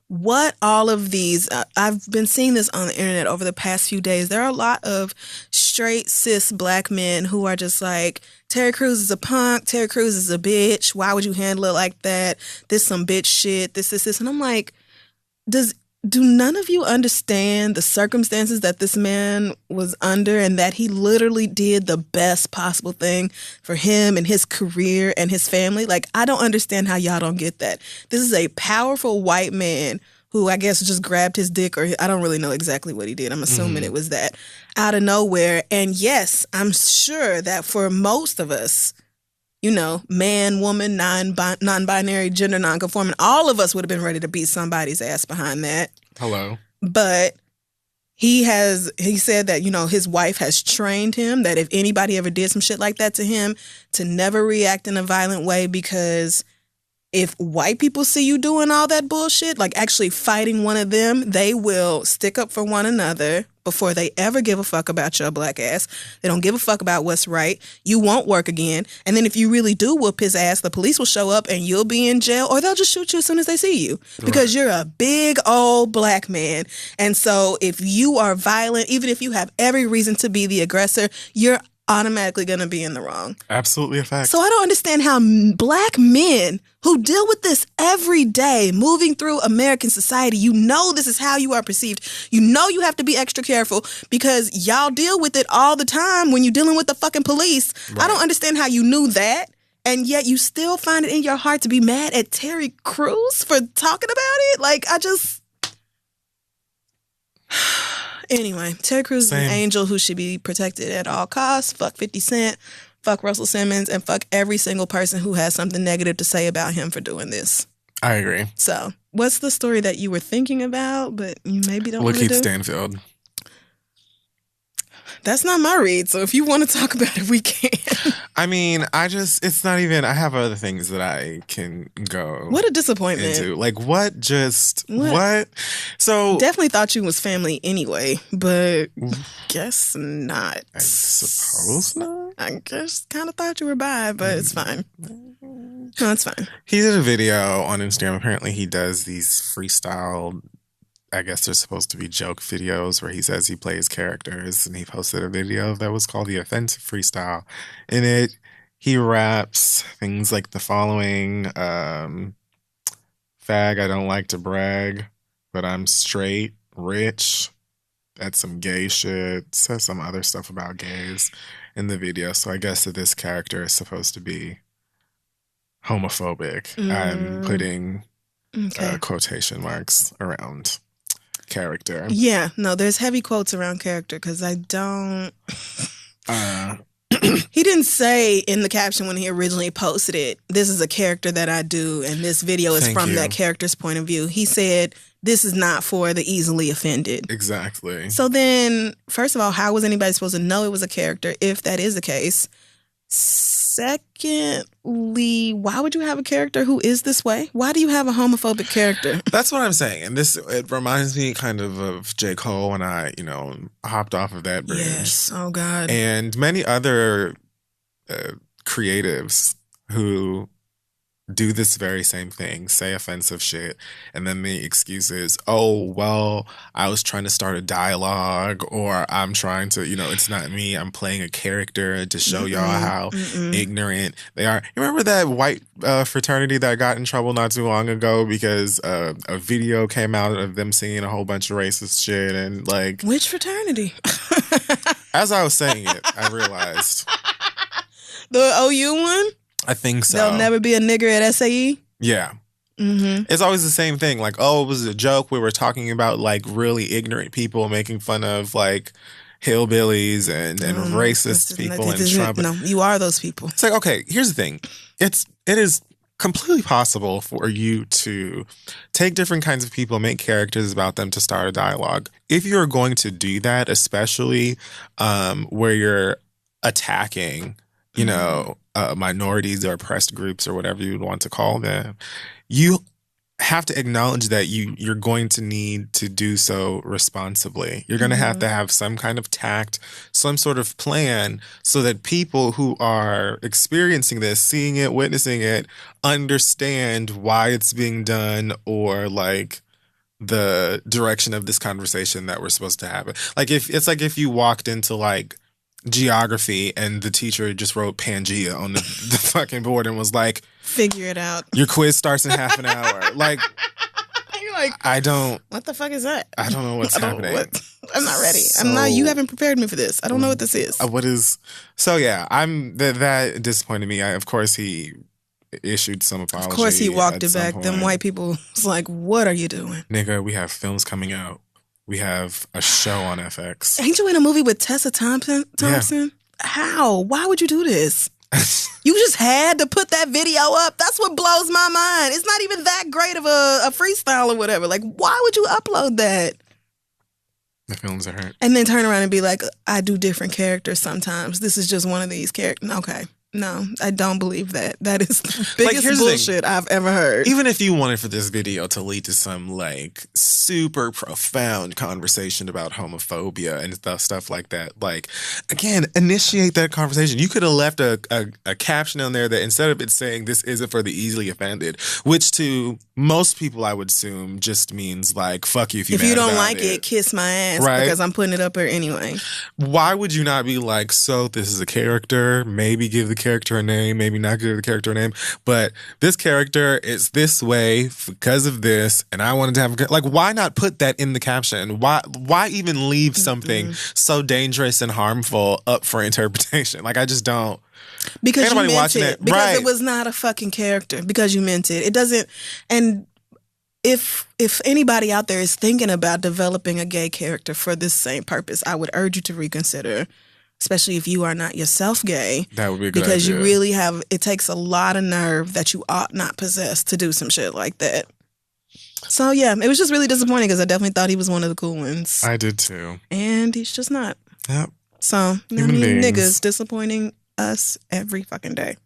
what all of these, I've been seeing this on the internet over the past few days. There are a lot of straight cis black men who are just like, Terry Crews is a punk, Terry Crews is a bitch, why would you handle it like that? This some bitch shit, this. And I'm like, do none of you understand the circumstances that this man was under and that he literally did the best possible thing for him and his career and his family? Like, I don't understand how y'all don't get that. This is a powerful white man who I guess just grabbed his dick, or I don't really know exactly what he did. I'm assuming it was that out of nowhere. And yes, I'm sure that for most of us, man, woman, non-binary, gender non-conforming, all of us would have been ready to beat somebody's ass behind that.
Hello.
But he said that, his wife has trained him that if anybody ever did some shit like that to him, to never react in a violent way because if white people see you doing all that bullshit, like actually fighting one of them, they will stick up for one another before they ever give a fuck about your black ass. They don't give a fuck about what's right. You won't work again. And then if you really do whoop his ass, the police will show up and you'll be in jail, or they'll just shoot you as soon as they see you because you're a big old black man. And so if you are violent, even if you have every reason to be the aggressor, you're automatically going to be in the wrong.
Absolutely a fact.
So I don't understand how black men who deal with this every day, moving through American society, you know this is how you are perceived. You know you have to be extra careful because y'all deal with it all the time when you're dealing with the fucking police. Right. I don't understand how you knew that, and yet you still find it in your heart to be mad at Terry Crews for talking about it. Like, I just... Anyway, Terry Crews is an angel who should be protected at all costs. Fuck 50 Cent, fuck Russell Simmons, and fuck every single person who has something negative to say about him for doing this.
I agree.
So, what's the story that you were thinking about, but you maybe don't want to do?
Lakeith Stanfield.
That's not my read, so if you want to talk about it, we can.
I mean, it's not even, I have other things that I can go.
What a disappointment.
Into. Like, what? So.
Definitely thought you was family anyway, but guess not.
I suppose not.
I just kind of thought you were bi, but it's fine. No, it's fine.
He did a video on Instagram. Apparently, he does these freestyle, I guess they're supposed to be joke videos where he says he plays characters, and he posted a video that was called The Offensive Freestyle. In it, he raps things like the following: fag, I don't like to brag, but I'm straight, rich. That's some gay shit. Says some other stuff about gays in the video. So I guess that this character is supposed to be homophobic. I'm putting quotation marks around character.
Yeah, no, there's heavy quotes around character because I don't... He didn't say in the caption when he originally posted it, this is a character that I do and this video is from that character's point of view. He said, this is not for the easily offended.
Exactly.
So then, first of all, how was anybody supposed to know it was a character if that is the case? Secondly, why would you have a character who is this way? Why do you have a homophobic character?
That's what I'm saying. And it reminds me kind of J. Cole when I, hopped off of that bridge.
Yes. Oh, God.
And many other creatives who do this very same thing, say offensive shit, and then the excuse is, oh, well, I was trying to start a dialogue, or I'm trying to, it's not me, I'm playing a character to show y'all how ignorant they are. You remember that white fraternity that got in trouble not too long ago because a video came out of them singing a whole bunch of racist shit and like...
Which fraternity?
As I was saying it, I realized.
The OU one?
I think so.
There'll never be a nigger at SAE?
Yeah.
Mm-hmm.
It's always the same thing. Like, oh, it was a joke. We were talking about like really ignorant people making fun of like hillbillies and racist people and Trump.
No, you are those people.
It's like, okay, here's the thing. It is completely possible for you to take different kinds of people, make characters about them to start a dialogue. If you're going to do that, especially where you're attacking, minorities or oppressed groups or whatever you would want to call them, you have to acknowledge that you're going to need to do so responsibly. You're going to have some kind of tact, some sort of plan so that people who are experiencing this, seeing it, witnessing it, understand why it's being done or like the direction of this conversation that we're supposed to have. Like if you walked into like geography and the teacher just wrote Pangea on the fucking board and was like,
figure it out.
Your quiz starts in half an hour. Like,
you're like,
what
the fuck is that?
I don't know what's happening.
I'm not ready. You haven't prepared me for this. I don't know what this is.
So yeah, that disappointed me. Of course he issued some apology.
Of course he walked it back. Them white people was like, what are you doing?
Nigga, we have films coming out. We have a show on FX.
Ain't you in a movie with Tessa Thompson?
Yeah.
How? Why would you do this? You just had to put that video up. That's what blows my mind. It's not even that great of a freestyle or whatever. Like, why would you upload that?
The feelings are hurt.
And then turn around and be like, I do different characters sometimes. This is just one of these characters. Okay. No, I don't believe that. That is the biggest bullshit I've ever heard.
Even if you wanted for this video to lead to some like super profound conversation about homophobia and stuff like that, like, again, initiate that conversation. You could have left a caption on there that instead of it saying this isn't for the easily offended, which to most people I would assume just means like, fuck you if you
don't like it, kiss my ass, right? Because I'm putting it up here anyway.
Why would you not be like, so this is a character, maybe give the character a name, maybe not give the character a name, but this character is this way because of this, and I wanted to have like, why not put that in the caption? Why even leave something so dangerous and harmful up for interpretation? Like, I just don't.
Because you meant it. Because it was not a fucking character. Because you meant it. It doesn't. And if anybody out there is thinking about developing a gay character for this same purpose, I would urge you to reconsider. Especially if you are not yourself gay.
That would be a good
because
idea.
You really have, it takes a lot of nerve that you ought not possess to do some shit like that. So yeah, it was just really disappointing because I definitely thought he was one of the cool ones.
I did too.
And he's just not.
Yep.
So, niggas disappointing us every fucking day.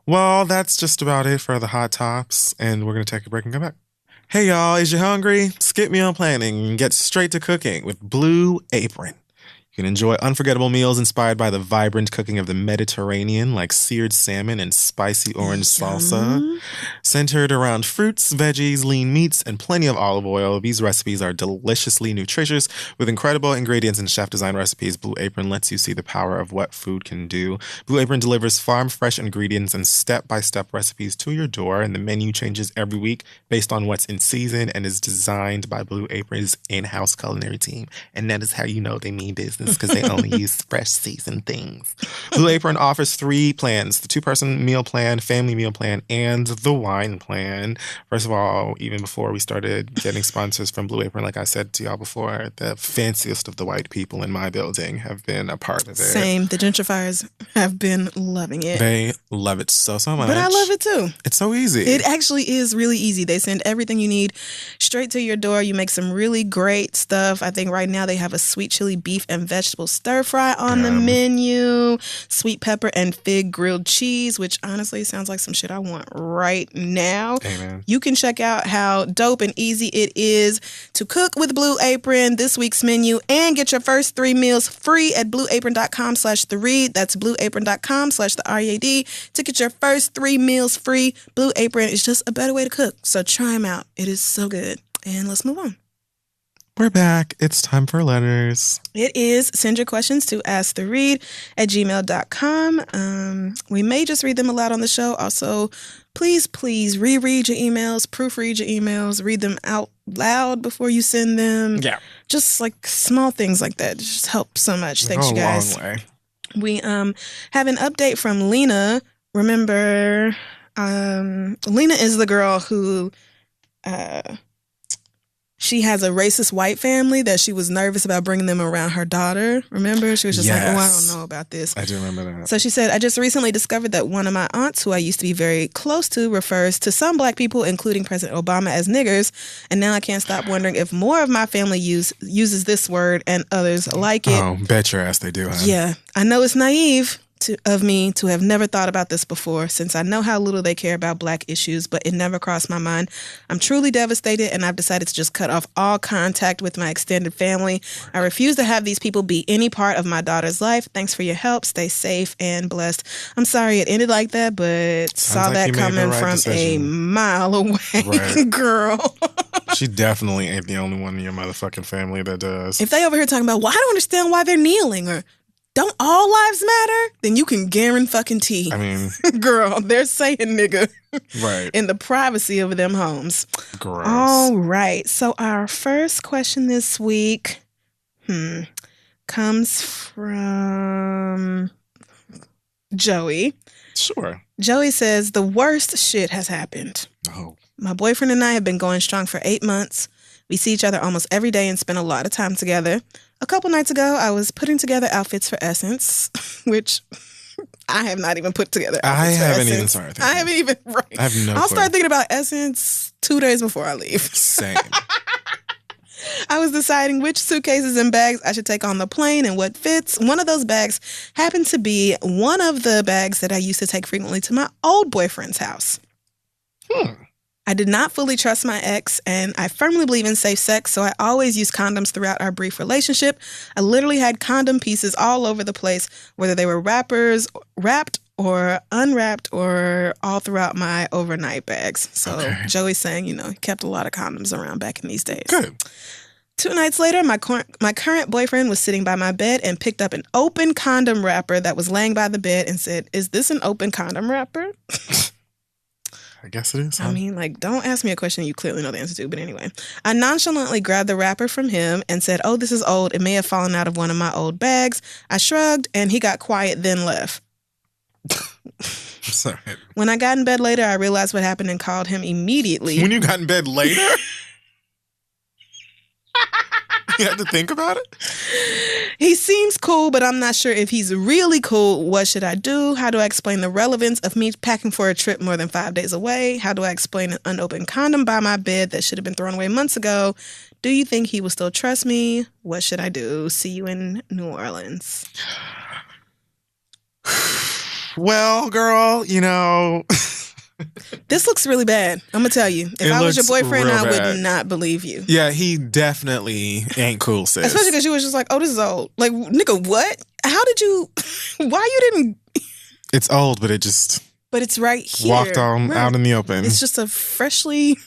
Well, that's just about it for the hot tops, and we're going to take a break and come back. Hey y'all, is you hungry? Skip meal planning and get straight to cooking with Blue Apron. You can enjoy unforgettable meals inspired by the vibrant cooking of the Mediterranean, like seared salmon and spicy orange salsa. Centered around fruits, veggies, lean meats, and plenty of olive oil, these recipes are deliciously nutritious with incredible ingredients and chef-design recipes. Blue Apron lets you see the power of what food can do. Blue Apron delivers farm-fresh ingredients and step-by-step recipes to your door, and the menu changes every week based on what's in season and is designed by Blue Apron's in-house culinary team. And that is how you know they mean business. Because they only use fresh seasoned things. Blue Apron offers 3 plans: the 2-person meal plan, family meal plan, and the wine plan. First of all, even before we started getting sponsors from Blue Apron, like I said to y'all before, the fanciest of the white people in my building have been a part of it.
Same. The gentrifiers have been loving it.
They love it so much.
But I love it too.
It's so easy.
It actually is really easy. They send everything you need straight to your door. You make some really great stuff. I think right now they have a sweet chili beef and vegetable stir fry on the menu, sweet pepper and fig grilled cheese, which honestly sounds like some shit I want right now.
Amen.
You can check out how dope and easy it is to cook with Blue Apron, this week's menu, and get your first 3 meals free at blueapron.com/theread. That's blueapron.com/theread to get your first 3 meals free. Blue Apron is just a better way to cook, so try them out. It is so good. And let's move on.
We're back. It's time for letters.
It is. Send your questions to asktheread@gmail.com. We may just read them aloud on the show. Also, please reread your emails, proofread your emails, read them out loud before you send them.
Yeah.
Just like small things like that. Just help so much. Thanks, you guys.
A long way.
We have an update from Lena. Remember, Lena is the girl who... she has a racist white family that she was nervous about bringing them around her daughter. Remember? She was just like, oh, I don't know about this.
I do remember that.
So she said, I just recently discovered that one of my aunts, who I used to be very close to, refers to some black people, including President Obama, as niggers. And now I can't stop wondering if more of my family uses this word and others like it.
Oh, bet your ass they do, huh?
Yeah. I know it's naive of me to have never thought about this before, since I know how little they care about black issues, but it never crossed my mind. I'm truly devastated, and I've decided to just cut off all contact with my extended family. I refuse to have these people be any part of my daughter's life. Thanks for your help. Stay safe and blessed. I'm sorry it ended like that, but saw that coming from a mile away, right. Girl.
She definitely ain't the only one in your motherfucking family that does.
If they over here talking about, well, I don't understand why they're kneeling, or don't all lives matter? Then you can guarantee.
I mean,
girl, they're saying nigga.
Right.
In the privacy of them homes.
Gross.
All right. So our first question this week comes from Joey.
Sure.
Joey says, the worst shit has happened.
Oh.
My boyfriend and I have been going strong for 8 months. We see each other almost every day and spend a lot of time together. A couple nights ago, I was putting together outfits for Essence, which I have not even put together outfits for Essence. I haven't even, right.
I have no
I'll
clue.
start thinking about Essence 2 days before I leave.
Same.
I was deciding which suitcases and bags I should take on the plane and what fits. One of those bags happened to be one of the bags that I used to take frequently to my old boyfriend's house. I did not fully trust my ex, and I firmly believe in safe sex, so I always used condoms throughout our brief relationship. I literally had condom pieces all over the place, whether they were wrapped or unwrapped or all throughout my overnight bags. So Joey's saying, he kept a lot of condoms around back in these days.
Good.
2 nights later, my current boyfriend was sitting by my bed and picked up an open condom wrapper that was laying by the bed and said, "Is this an open condom wrapper?"
I guess it is. Huh?
I mean, don't ask me a question you clearly know the answer to, but anyway. I nonchalantly grabbed the wrapper from him and said, "Oh, this is old. It may have fallen out of one of my old bags." I shrugged and he got quiet, then left.
I'm sorry.
When I got in bed later, I realized what happened and called him immediately.
When you got in bed later? You had to think about it?
He seems cool, but I'm not sure if he's really cool. What should I do? How do I explain the relevance of me packing for a trip more than 5 days away? How do I explain an unopened condom by my bed that should have been thrown away months ago? Do you think he will still trust me? What should I do? See you in New Orleans.
Well, girl,
This looks really bad. I'm going to tell you. If I was your boyfriend, I would not believe you.
Yeah, he definitely ain't cool, sis.
Especially because you was just like, "Oh, this is old." Like, nigga, what? How did you... Why you didn't...
It's old, but it just...
But it's right here.
Walked on out in the open.
It's just a freshly...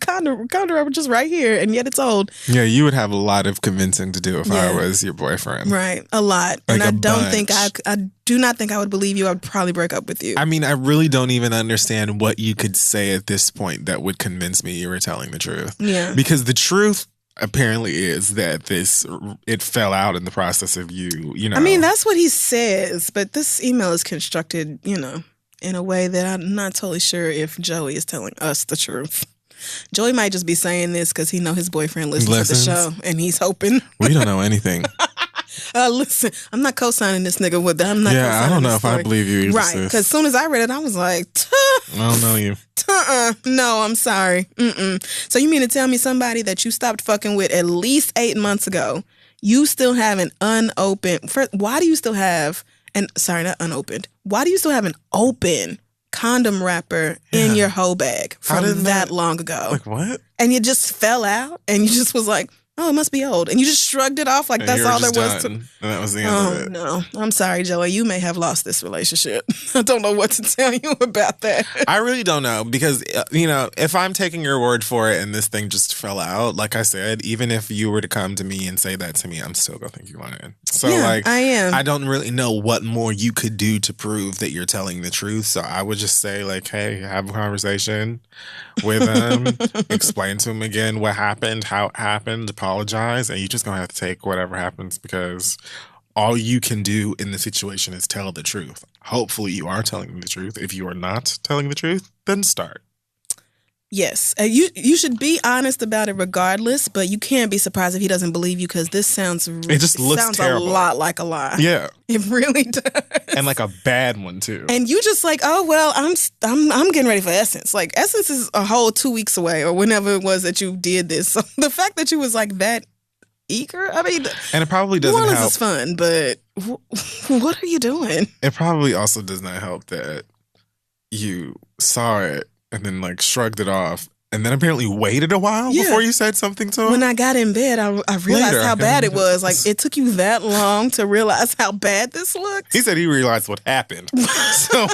condom wrapper just right here, and yet it's old.
Yeah, you would have a lot of convincing to do if I was your boyfriend.
Right, a lot.
Like
and I do not think I would believe you. I would probably break up with you.
I mean, I really don't even understand what you could say at this point that would convince me you were telling the truth.
Yeah.
Because the truth apparently is that it fell out in the process of you know.
I mean, that's what he says, but this email is constructed, in a way that I'm not totally sure if Joey is telling us the truth. Joey might just be saying this because he know his boyfriend listens to the show, and he's hoping.
We don't know anything.
Listen, I'm not co-signing this nigga with that. I'm not.
Yeah, I don't know if I believe you either.
Right, because as soon as I read it, I was like,
I don't know you.
No, I'm sorry. So you mean to tell me somebody that you stopped fucking with at least 8 months ago, you still have an unopened? Why do you still have not unopened? Why do you still have an open condom wrapper in your hoe bag from that long ago?
Like what?
And you just fell out and you just was like, "Oh, it must be old." And you just shrugged it off like that's all there was to.
And that was the end of it.
No. I'm sorry, Joey. You may have lost this relationship. I don't know what to tell you about that.
I really don't know because, if I'm taking your word for it and this thing just fell out, like I said, even if you were to come to me and say that to me, I'm still going to think you're lying. So,
I am.
I don't really know what more you could do to prove that you're telling the truth. So I would just say, hey, have a conversation with him, explain to him again what happened, how it happened, apologize, and you're just going to have to take whatever happens because all you can do in the situation is tell the truth. Hopefully you are telling the truth. If you are not telling the truth, then start.
Yes. You should be honest about it regardless, but you can't be surprised if he doesn't believe you because this sounds
terrible.
A lot like a lie.
Yeah.
It really does.
And like a bad one too.
And you just like, "Oh, well, I'm getting ready for Essence." Like Essence is a whole 2 weeks away or whenever it was that you did this. So the fact that you was like that eager, I mean,
and it probably doesn't help.
New Orleans is fun, but what are you doing?
It probably also does not help that you saw it and then shrugged it off and then apparently waited a while before you said something to him.
When I got in bed, I realized how bad it was. Like, it took you that long to realize how bad this looked?
He said he realized what happened. So,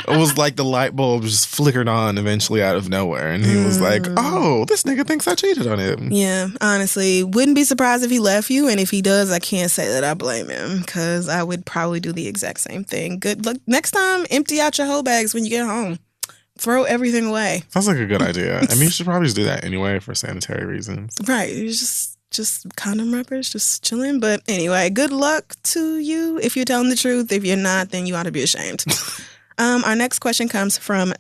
it was like the light bulb just flickered on eventually out of nowhere. And he was like, "Oh, this nigga thinks I cheated on him."
Yeah, honestly. Wouldn't be surprised if he left you. And if he does, I can't say that I blame him because I would probably do the exact same thing. Good luck. Next time, empty out your hoe bags when you get home. Throw everything away.
Sounds like a good idea. I mean, you should probably just do that anyway for sanitary reasons.
Right. It's just condom wrappers, just chilling. But anyway, good luck to you if you're telling the truth. If you're not, then you ought to be ashamed. Our next question comes from,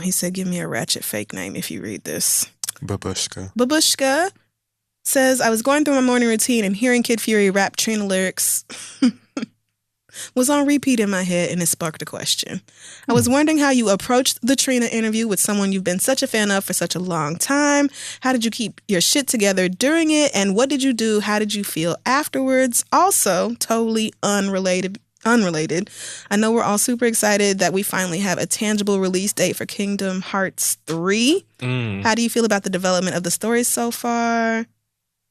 he said, "Give me a ratchet fake name if you read this." Babushka says, "I was going through my morning routine and hearing Kid Fury rap Trina lyrics was on repeat in my head, and it sparked a question. I was wondering how you approached the Trina interview with someone you've been such a fan of for such a long time. How did you keep your shit together during it, and what did you do? How did you feel afterwards? Also, totally unrelated. I know we're all super excited that we finally have a tangible release date for Kingdom Hearts 3. How do you feel about the development of the story so far?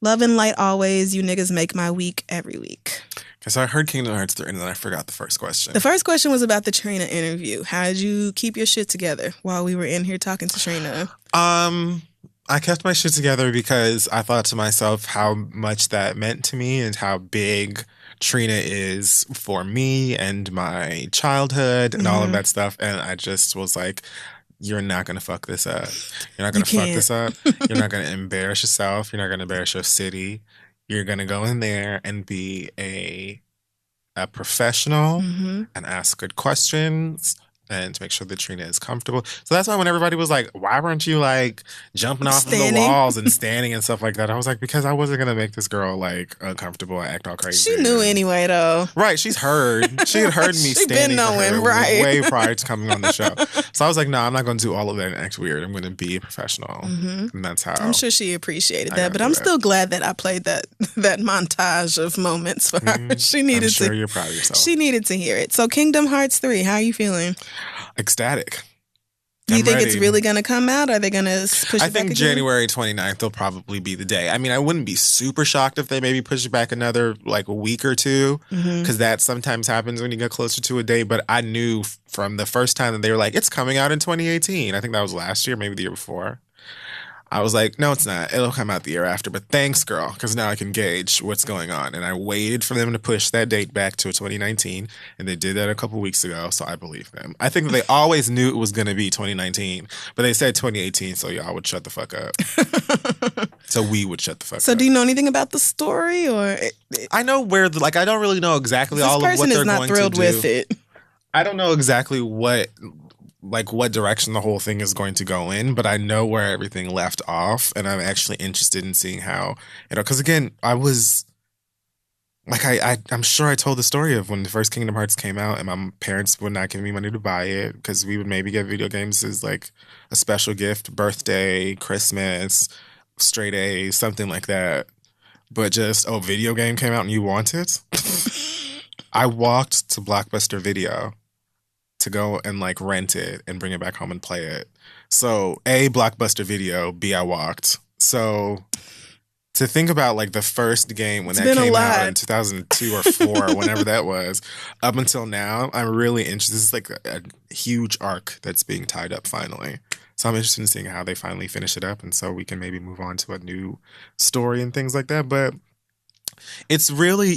Love and light always. You niggas make my week every week.
So I heard Kingdom Hearts 3 and then I forgot the first question.
The first question was about the Trina interview. How did you keep your shit together while we were in here talking to Trina?
I kept my shit together because I thought to myself how much that meant to me and how big Trina is for me and my childhood and all of that stuff. And I just was like, you're not going to fuck this up. You're not going to fuck this up. You're not going to embarrass yourself. You're not going to embarrass your city. You're going to go in there and be a professional and ask good questions and to make sure that Trina is comfortable. So that's why when everybody was like, why weren't you like jumping off of the walls and standing and stuff like that? I was like, because I wasn't going to make this girl like uncomfortable and act all crazy.
She knew anyway though.
Right. She had heard me standing for her way prior to coming on the show. So I was like, no, I'm not going to do all of that and act weird. I'm going to be a professional. And that's how.
I'm sure she appreciated that, but I'm still glad that I played that montage of moments for her. She needed
I'm sure you're proud of yourself.
She needed to hear it. So Kingdom Hearts 3, how are you feeling?
Ecstatic.
Do you think it's really going to come out? Are they going to push it back
I think
again?
January 29th will probably be the day. I mean, I wouldn't be super shocked if they maybe push it back another like a week or two because that sometimes happens when you get closer to a day. But I knew from the first time that they were like, it's coming out in 2018. I think that was last year, maybe the year before. I was like, no, it's not. It'll come out the year after. But thanks, girl, because now I can gauge what's going on. And I waited for them to push that date back to 2019. And they did that a couple weeks ago, so I believe them. I think that they always knew it was going to be 2019. But they said 2018, so y'all would shut the fuck up. So we would shut the fuck up.
So do you know anything about the story? Or
I know where, I don't really know exactly all of what they're going to do.
This person is not thrilled with it.
I don't know exactly what direction the whole thing is going to go in, but I know where everything left off, and I'm actually interested in seeing how, because again, I was, I'm sure I told the story of when the first Kingdom Hearts came out, and my parents would not give me money to buy it, because we would maybe get video games as, like, a special gift, birthday, Christmas, straight A's, something like that, but just, video game came out and you want it? I walked to Blockbuster Video to go and like rent it and bring it back home and play it. So A, Blockbuster Video, B, I walked. So to think about like the first game when that came out in 2002 or 4 or whenever that was, up until now, I'm really interested. This is like a huge arc that's being tied up finally. So I'm interested in seeing how they finally finish it up, and so we can maybe move on to a new story and things like that. But it's really,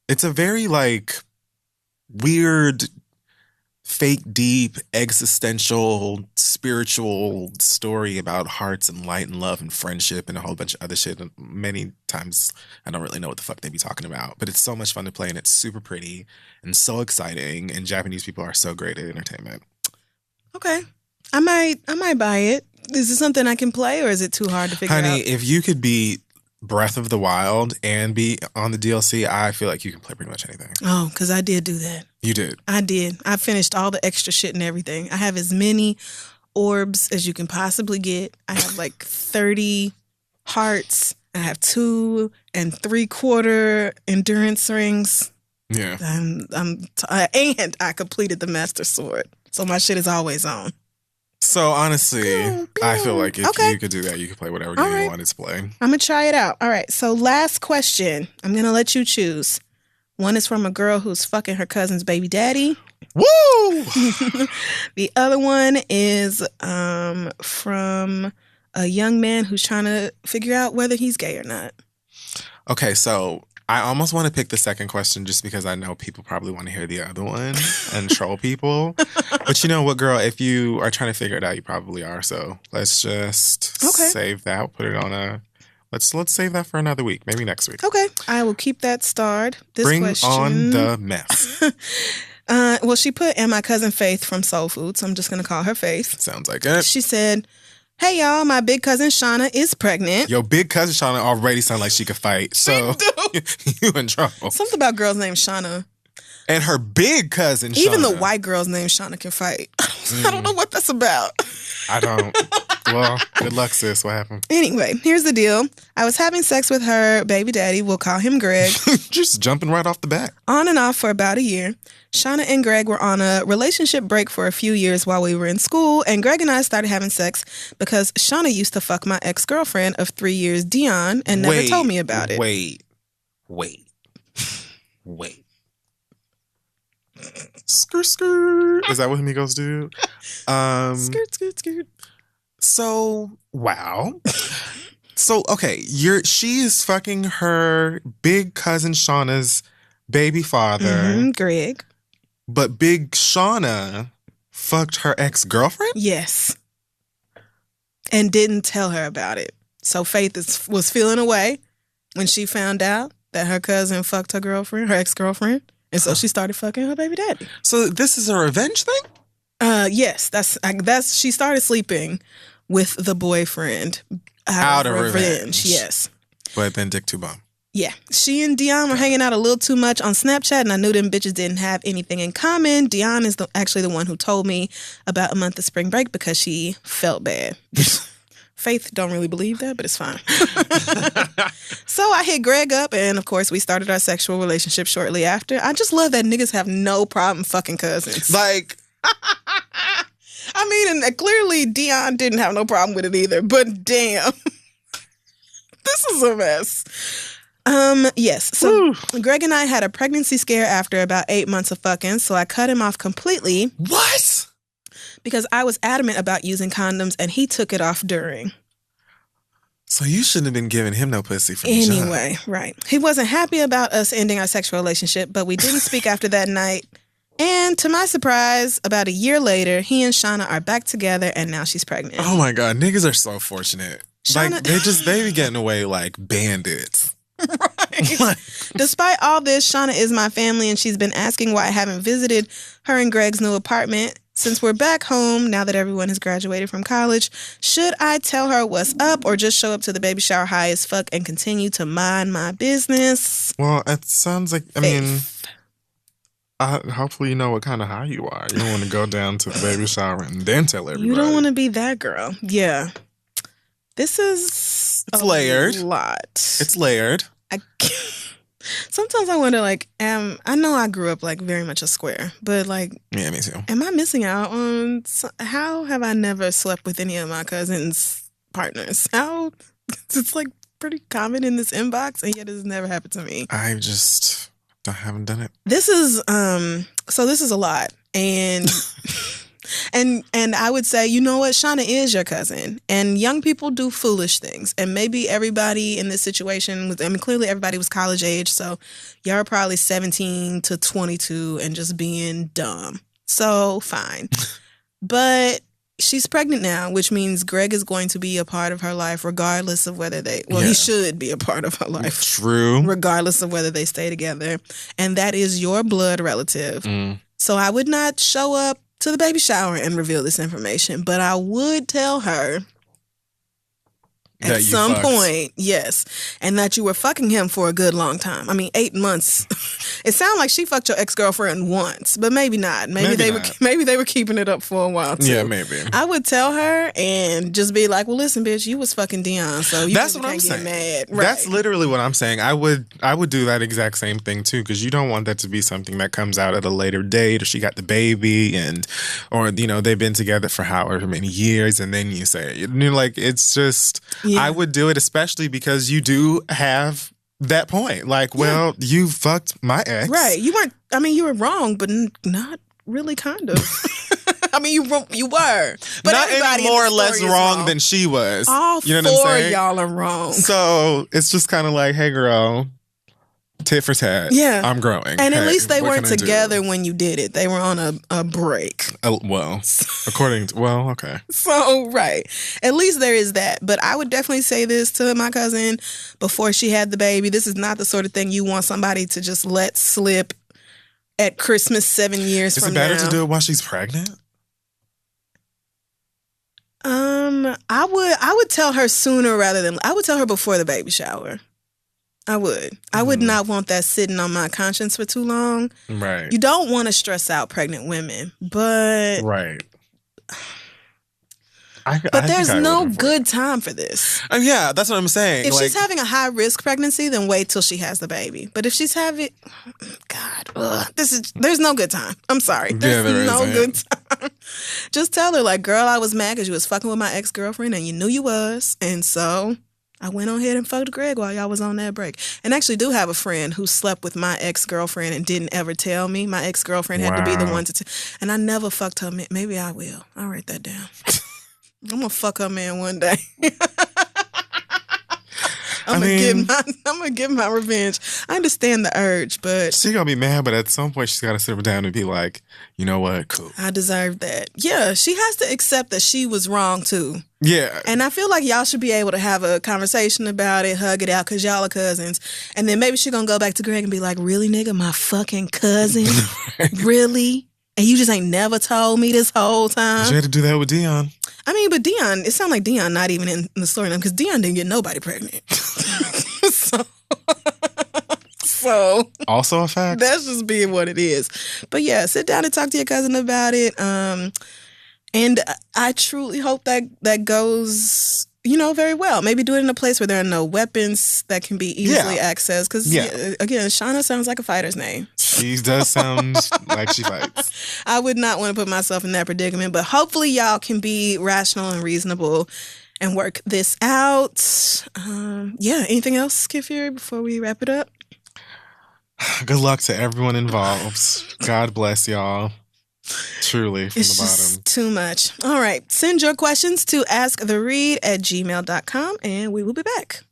it's a very like weird, fake, deep, existential, spiritual story about hearts and light and love and friendship and a whole bunch of other shit. And many times I don't really know what the fuck they be talking about, but it's so much fun to play and it's super pretty and so exciting. And Japanese people are so great at entertainment.
Okay, I might buy it. Is it something I can play, or is it too hard to figure out?
Honey, if you could be Breath of the Wild and be on the DLC, I feel like you can play pretty much anything.
Oh, because I did do that.
You did?
I did. I finished all the extra shit and everything. I have as many orbs as you can possibly get. I have like 30 hearts. I have 2 3/4 endurance rings.
Yeah.
And I completed the Master Sword. So my shit is always on.
So honestly, I feel like if you could do that, you could play whatever game you wanted to play.
I'm going to try it out. All right. So last question. I'm going to let you choose. One is from a girl who's fucking her cousin's baby daddy.
Woo!
The other one is from a young man who's trying to figure out whether he's gay or not.
Okay, so I almost want to pick the second question just because I know people probably want to hear the other one and troll people. But you know what, girl? If you are trying to figure it out, you probably are. So let's just save that. Put it on a... Let's save that for another week. Maybe next week.
Okay. I will keep that starred.
Bring on the mess.
Well, she put, and my cousin Faith from Soul Food, so I'm just going to call her Faith.
Sounds like it.
She said, hey, y'all, my big cousin Shauna is pregnant.
Your big cousin Shauna already sounds like she could fight. So you in trouble.
Something about girls named Shauna.
And her big cousin, Shauna.
Even the white girl's named Shauna can fight. I don't know what that's about.
I don't. Well, good luck, sis. What happened?
Anyway, here's the deal. I was having sex with her baby daddy. We'll call him Greg.
Just jumping right off the bat.
On and off for about a year. Shauna and Greg were on a relationship break for a few years while we were in school, and Greg and I started having sex because Shauna used to fuck my ex-girlfriend of 3 years, Dion, and never told me about it.
Wait. Skirt. Is that what amigos do?
Skirt.
So, wow. So, okay, she's fucking her big cousin Shauna's baby father.
Greg.
But big Shauna fucked her ex-girlfriend?
Yes. And didn't tell her about it. So Faith was feeling away when she found out that her cousin fucked her girlfriend, her ex-girlfriend. And so she started fucking her baby daddy.
So this is a revenge thing?
Yes, that's she started sleeping with the boyfriend
out of revenge.
Yes.
But then dick too bomb.
Yeah. She and Dion were hanging out a little too much on Snapchat, and I knew them bitches didn't have anything in common. Dion is actually the one who told me about a month of spring break because she felt bad. Faith don't really believe that, but it's fine. So I hit Greg up, and of course, we started our sexual relationship shortly after. I just love that niggas have no problem fucking cousins.
Like,
I mean, and clearly Dion didn't have no problem with it either, but damn. This is a mess. Yes. So Greg and I had a pregnancy scare after about 8 months of fucking, so I cut him off completely.
What?
Because I was adamant about using condoms, and he took it off during.
So you shouldn't have been giving him no pussy from
Anyway, right. He wasn't happy about us ending our sexual relationship, but we didn't speak after that night. And to my surprise, about a year later, he and Shauna are back together, and now she's pregnant.
Oh my God, niggas are so fortunate. Shauna, like they be getting away like bandits.
Right. Despite all this, Shauna is my family, and she's been asking why I haven't visited her and Greg's new apartment. Since we're back home, now that everyone has graduated from college, should I tell her what's up or just show up to the baby shower high as fuck and continue to mind my business?
Well, it sounds like, I mean, hopefully you know what kind of high you are. You don't want to go down to the baby shower and then tell everybody.
You don't want to be that girl. Yeah. This is
layered.
Lot.
It's layered.
Sometimes I wonder, like, I know I grew up, like, very much a square, but, like...
Yeah, me too.
Am I missing out on... How have I never slept with any of my cousins' partners? How... It's, like, pretty common in this inbox, and yet it's never happened to me.
I just haven't done it.
This is... So this is a lot, and... And I would say, you know what? Shauna is your cousin. And young people do foolish things. And maybe everybody in this situation was, I mean, clearly everybody was college age. So y'all are probably 17 to 22 and just being dumb. So fine. But she's pregnant now, which means Greg is going to be a part of her life regardless of whether they, he should be a part of her life.
True.
Regardless of whether they stay together. And that is your blood relative. So I would not show up to the baby shower and reveal this information, but I would tell her at some point, yes, and that you were fucking him for a good long time. I mean, 8 months. It sounded like she fucked your ex-girlfriend once, but maybe not. Maybe they were keeping it up for a while too.
Yeah, maybe.
I would tell her and just be like, "Well, listen, bitch, you was fucking Dion, so you
that's
really
what I'm
can't
saying.
Get mad." Right.
That's literally what I'm saying. I would do that exact same thing too, because you don't want that to be something that comes out at a later date, or she got the baby, or they've been together for however many years, and then you say, like, it's just. Yeah. I would do it, especially because you do have that point. Like, well, you fucked my ex.
Right. You were wrong, but not really, kind of. I mean, you were. But
not any more or less wrong than she was.
All
you know
four
what I'm saying?
Y'all are wrong.
So it's just kind of like, hey, girl, tit for tat.
Yeah.
I'm growing.
And at least they weren't together when you did it. They were on a break.
Well, okay.
So, right. At least there is that. But I would definitely say this to my cousin before she had the baby. This is not the sort of thing you want somebody to just let slip at Christmas 7 years from now.
Is it better to do it while she's pregnant?
I would tell her sooner rather than... I would tell her before the baby shower. I would. I would not want that sitting on my conscience for too long.
Right.
You don't want to stress out pregnant women, but...
Right.
But there's no good time for this.
Yeah, that's what I'm saying.
If she's having a high-risk pregnancy, then wait till she has the baby. But if she's having... God, there's no good time. I'm sorry. There's no good time. Just tell her, like, girl, I was mad because you was fucking with my ex-girlfriend and you knew you was. And so I went on ahead and fucked Greg while y'all was on that break. And I actually do have a friend who slept with my ex-girlfriend and didn't ever tell me. My ex-girlfriend had to be the one to tell. And I never fucked her. Maybe I will. I'll write that down. I'm gonna fuck her man one day. I'm gonna get my revenge. I understand the urge, but
she's gonna be mad. But at some point, she's gotta sit her down and be like, you know what, cool.
I deserve that. Yeah, she has to accept that she was wrong too.
Yeah, and
I feel like y'all should be able to have a conversation about it, hug it out, because y'all are cousins. And then maybe she's gonna go back to Greg and be like, "Really, nigga, my fucking cousin, really? And you just ain't never told me this whole time."
You had to do that with Dion.
I mean, but Dion, it sounds like Dion not even in the story now, because Dion didn't get nobody pregnant. So
also a fact.
That's just being what it is. But yeah, sit down and talk to your cousin about it. And I truly hope that goes, very well. Maybe do it in a place where there are no weapons that can be easily accessed. Because, again, Shauna sounds like a fighter's name.
She does sound like she fights.
I would not want to put myself in that predicament. But hopefully y'all can be rational and reasonable and work this out. Anything else, Kid Fury, before we wrap it up?
Good luck to everyone involved. God bless y'all. Truly, from the bottom.
Just too much. All right. Send your questions to asktheread@gmail.com and we will be back.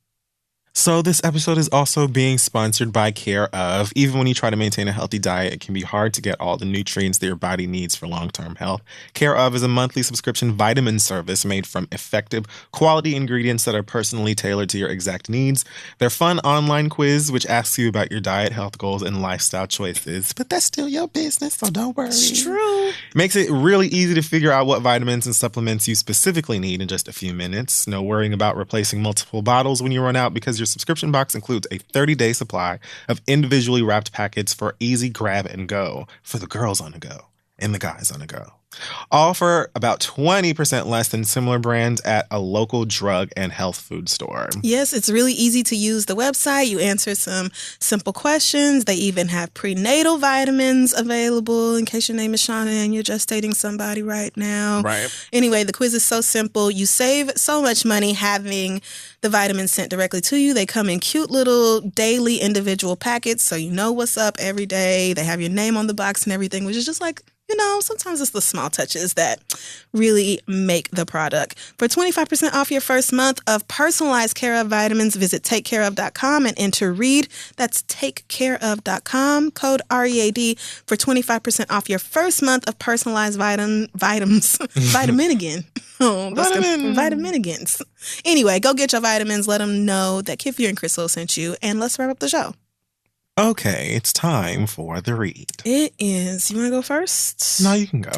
So this episode is also being sponsored by Care Of. Even when you try to maintain a healthy diet, it can be hard to get all the nutrients that your body needs for long-term health. Care Of is a monthly subscription vitamin service made from effective, quality ingredients that are personally tailored to your exact needs. Their fun online quiz, which asks you about your diet, health goals, and lifestyle choices. But that's still your business, so don't worry.
It's true.
Makes it really easy to figure out what vitamins and supplements you specifically need in just a few minutes. No worrying about replacing multiple bottles when you run out, because your subscription box includes a 30-day supply of individually wrapped packets for easy grab and go for the girls on the go and the guys on the go. All for about 20% less than similar brands at a local drug and health food store.
Yes, it's really easy to use the website. You answer some simple questions. They even have prenatal vitamins available in case your name is Shauna and you're gestating somebody right now.
Right.
Anyway, the quiz is so simple. You save so much money having the vitamins sent directly to you. They come in cute little daily individual packets, so you know what's up every day. They have your name on the box and everything, which is just like, sometimes it's the small touches that really make the product. For 25% off your first month of personalized Care Of vitamins, visit takecareof.com and enter READ. That's takecareof.com, code READ for 25% off your first month of personalized vitamins. Vitaminigans. Vitaminigans. Anyway, go get your vitamins. Let them know that Kid Fury and Crystal sent you, and let's wrap up the show.
Okay, it's time for the read.
It is. You want to go first?
No, you can go.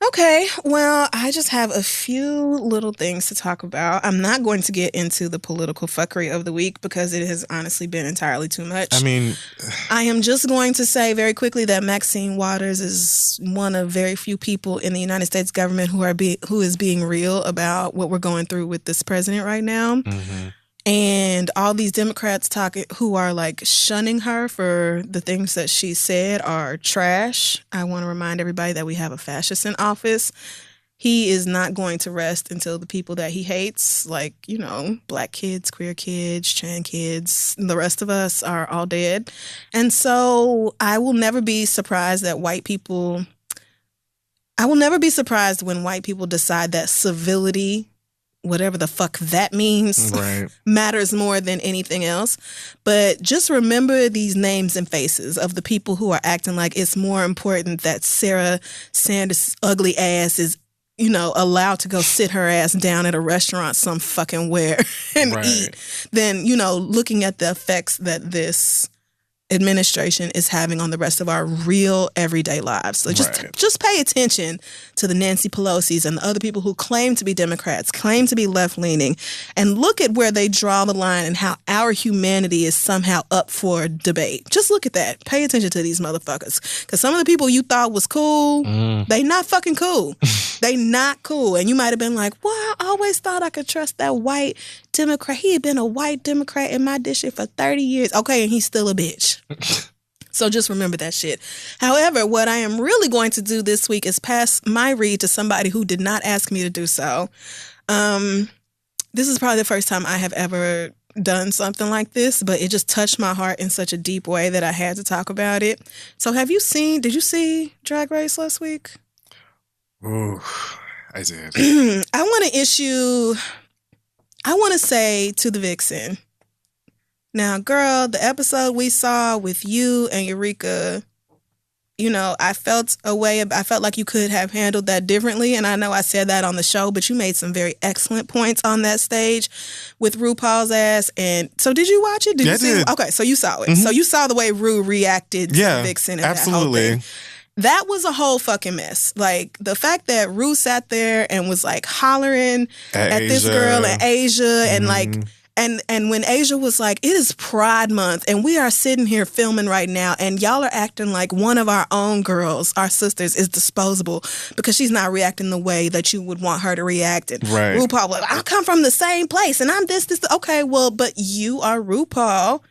Okay, well, I just have a few little things to talk about. I'm not going to get into the political fuckery of the week because it has honestly been entirely too much.
I mean,
I am just going to say very quickly that Maxine Waters is one of very few people in the United States government who is being real about what we're going through with this president right now. Mm-hmm. And all these Democrats who are like shunning her for the things that she said are trash. I want to remind everybody that we have a fascist in office. He is not going to rest until the people that he hates, like, black kids, queer kids, trans kids, the rest of us are all dead. And so I will never be surprised when white people decide that civility, whatever the fuck that means,
right,
matters more than anything else. But just remember these names and faces of the people who are acting like it's more important that Sarah Sanders' ugly ass is, allowed to go sit her ass down at a restaurant some fucking where and eat than, looking at the effects that this administration is having on the rest of our real everyday lives. So just pay attention to the Nancy Pelosi's and the other people who claim to be Democrats, claim to be left-leaning, and look at where they draw the line and how our humanity is somehow up for debate. Just look at that. Pay attention to these motherfuckers. Because some of the people you thought was cool, they not fucking cool. They not cool. And you might have been like, well, I always thought I could trust that white Democrat. He had been a white Democrat in my district for 30 years. Okay, and he's still a bitch. So just remember that shit. However, what I am really going to do this week is pass my read to somebody who did not ask me to do so. This is probably the first time I have ever done something like this, but it just touched my heart in such a deep way that I had to talk about it. So did you see Drag Race last week?
Ooh, I did.
I want to say to the Vixen, now, girl, the episode we saw with you and Eureka, I felt like you could have handled that differently. And I know I said that on the show, but you made some very excellent points on that stage with RuPaul's ass. And so did you watch it?
I did.
Okay, so you saw it. Mm-hmm. So you saw the way Ru reacted to Vixen and
absolutely.
That whole thing. That was a whole fucking mess. Like, the fact that Ru sat there and was like hollering at this girl and Asia and like... And when Asia was like, it is Pride Month, and we are sitting here filming right now, and y'all are acting like one of our own girls, our sisters, is disposable because she's not reacting the way that you would want her to react. And RuPaul was like, I come from the same place, and I'm this. Okay, well, but you are RuPaul,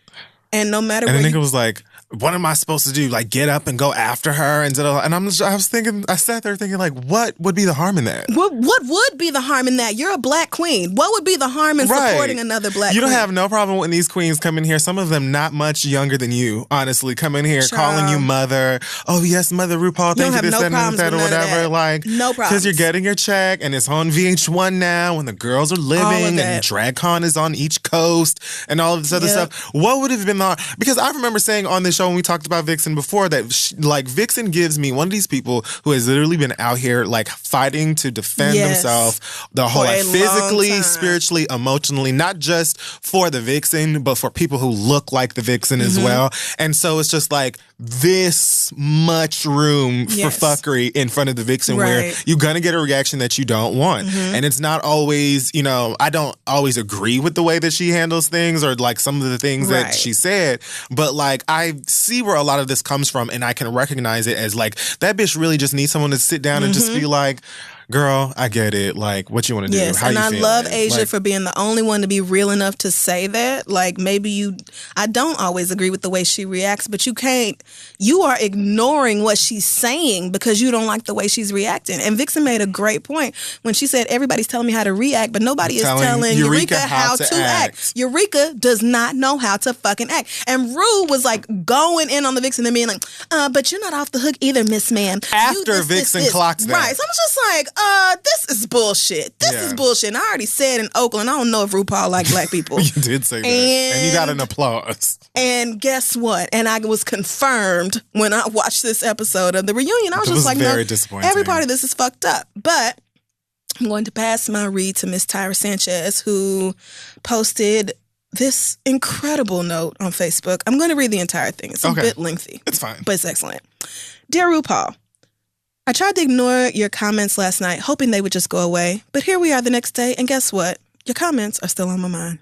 and no matter what.
And the nigga was like, what am I supposed to do? Like, get up and go after her? And I sat there thinking, like, what would be the harm in that?
What would be the harm in that? You're a black queen. What would be the harm in supporting another black queen?
You don't have no problem when these queens come in here, some of them not much younger than you, honestly, come in here calling you mother. Oh, yes, Mother RuPaul, thank you, this, that, and that, or whatever. Like,
no problem.
Because you're getting your check, and it's on VH1 now, and the girls are living, and DragCon is on each coast, and all of this other stuff. What would have been the... Because I remember saying on this show when we talked about Vixen before that, Vixen gives me one of these people who has literally been out here, like, fighting to defend themselves the whole, like, physically, spiritually, emotionally, not just for the Vixen, but for people who look like the Vixen as well. And so it's just like this much room for fuckery in front of the Vixen where you're going to get a reaction that you don't want. And it's not always, I don't always agree with the way that she handles things or, like, some of the things that she said, but, like, I see where a lot of this comes from, and I can recognize it as, like, that bitch really just needs someone to sit down and just be like, girl, I get it. Like, what you want to do?
Yes,
how
and
you
I
feeling?
love Asia for being the only one to be real enough to say that. Like, I don't always agree with the way she reacts, but you are ignoring what she's saying because you don't like the way she's reacting. And Vixen made a great point when she said, everybody's telling me how to react, but nobody is telling Eureka how to act. Eureka does not know how to fucking act. And Ru was like going in on the Vixen and being like, but you're not off the hook either, Miss Ma'am.
After Vixen clocks that.
Right. So I'm just like, this is bullshit. This is bullshit. And I already said in Oakland, I don't know if RuPaul like black people.
You did say that. And you got an applause.
And guess what? And I was confirmed when I watched this episode of the reunion. I was just like,
very disappointing.
Every part of this is fucked up. But I'm going to pass my read to Miss Tyra Sanchez, who posted this incredible note on Facebook. I'm going to read the entire thing. It's a bit lengthy.
It's fine.
But it's excellent. Dear RuPaul, I tried to ignore your comments last night, hoping they would just go away. But here we are the next day, and guess what? Your comments are still on my mind.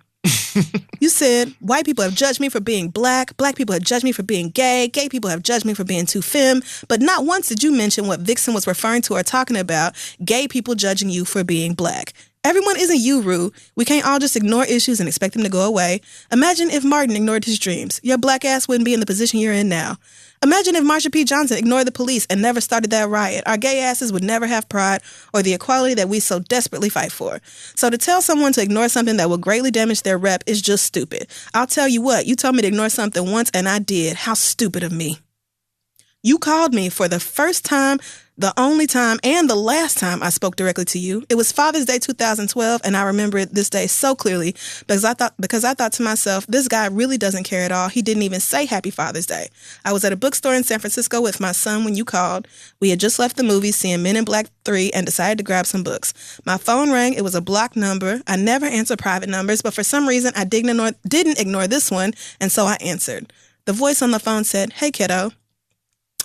You said, white people have judged me for being black people have judged me for being gay people have judged me for being too femme, but not once did you mention what Vixen was referring to or talking about, gay people judging you for being black. Everyone isn't you, Ru. We can't all just ignore issues and expect them to go away. Imagine if Martin ignored his dreams. Your black ass wouldn't be in the position you're in now. Imagine if Marsha P. Johnson ignored the police and never started that riot. Our gay asses would never have pride or the equality that we so desperately fight for. So to tell someone to ignore something that will greatly damage their rep is just stupid. I'll tell you what, you told me to ignore something once and I did. How stupid of me. You called me for the first time, the only time, and the last time I spoke directly to you. It was Father's Day 2012, and I remember this day so clearly because I thought to myself, this guy really doesn't care at all. He didn't even say Happy Father's Day. I was at a bookstore in San Francisco with my son when you called. We had just left the movie, seeing Men in Black 3, and decided to grab some books. My phone rang. It was a blocked number. I never answer private numbers, but for some reason, I didn't ignore this one, and so I answered. The voice on the phone said, "Hey, kiddo."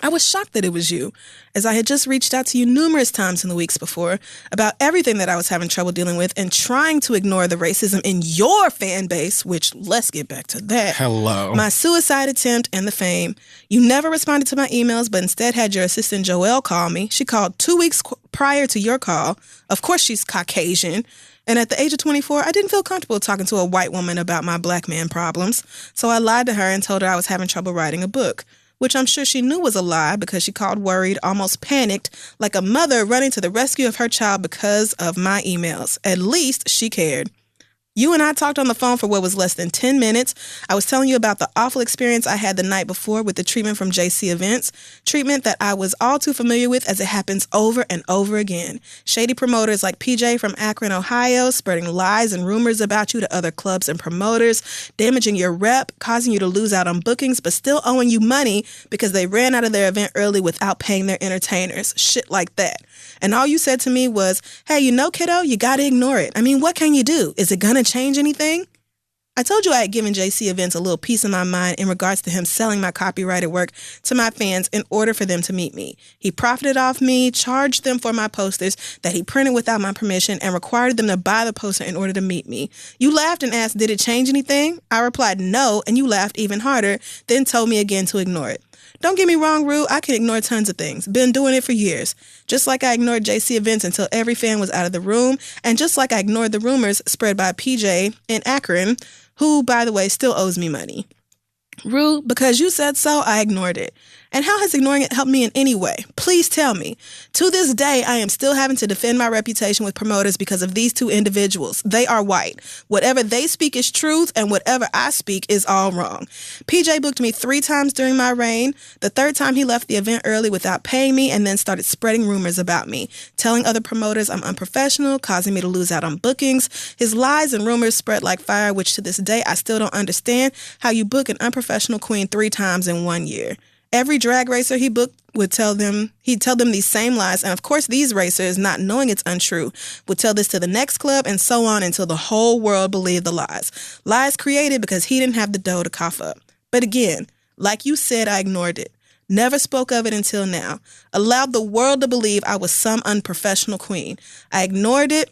I was shocked that it was you, as I had just reached out to you numerous times in the weeks before about everything that I was having trouble dealing with and trying to ignore the racism in your fan base, which, let's get back to that.
Hello.
My suicide attempt and the fame. You never responded to my emails, but instead had your assistant Joelle call me. She called 2 weeks prior to your call. Of course, she's Caucasian. And at the age of 24, I didn't feel comfortable talking to a white woman about my black man problems. So I lied to her and told her I was having trouble writing a book, which I'm sure she knew was a lie because she called worried, almost panicked, like a mother running to the rescue of her child because of my emails. At least she cared. You and I talked on the phone for what was less than 10 minutes. I was telling you about the awful experience I had the night before with the treatment from JC Events, treatment that I was all too familiar with as it happens over and over again. Shady promoters like PJ from Akron, Ohio, spreading lies and rumors about you to other clubs and promoters, damaging your rep, causing you to lose out on bookings, but still owing you money because they ran out of their event early without paying their entertainers. Shit like that. And all you said to me was, "Hey, you know, kiddo, you gotta ignore it. I mean, what can you do? Is it gonna change anything?" I told you I had given JC Events a little piece of my mind in regards to him selling my copyrighted work to my fans in order for them to meet me. He profited off me, charged them for my posters that he printed without my permission, and required them to buy the poster in order to meet me. You laughed and asked, "Did it change anything?" I replied, "No," and you laughed even harder, then told me again to ignore it. Don't get me wrong, Rue, I can ignore tons of things. Been doing it for years. Just like I ignored JC Events until every fan was out of the room, and just like I ignored the rumors spread by PJ in Akron, who, by the way, still owes me money. Rue, because you said so, I ignored it. And how has ignoring it helped me in any way? Please tell me. To this day, I am still having to defend my reputation with promoters because of these two individuals. They are white. Whatever they speak is truth, and whatever I speak is all wrong. PJ booked me 3 times during my reign. The 3rd time he left the event early without paying me and then started spreading rumors about me, telling other promoters I'm unprofessional, causing me to lose out on bookings. His lies and rumors spread like fire, which to this day I still don't understand how you book an unprofessional queen 3 times in 1 year. Every drag racer he booked he'd tell them these same lies. And of course, these racers, not knowing it's untrue, would tell this to the next club and so on until the whole world believed the lies. Lies created because he didn't have the dough to cough up. But again, like you said, I ignored it. Never spoke of it until now. Allowed the world to believe I was some unprofessional queen. I ignored it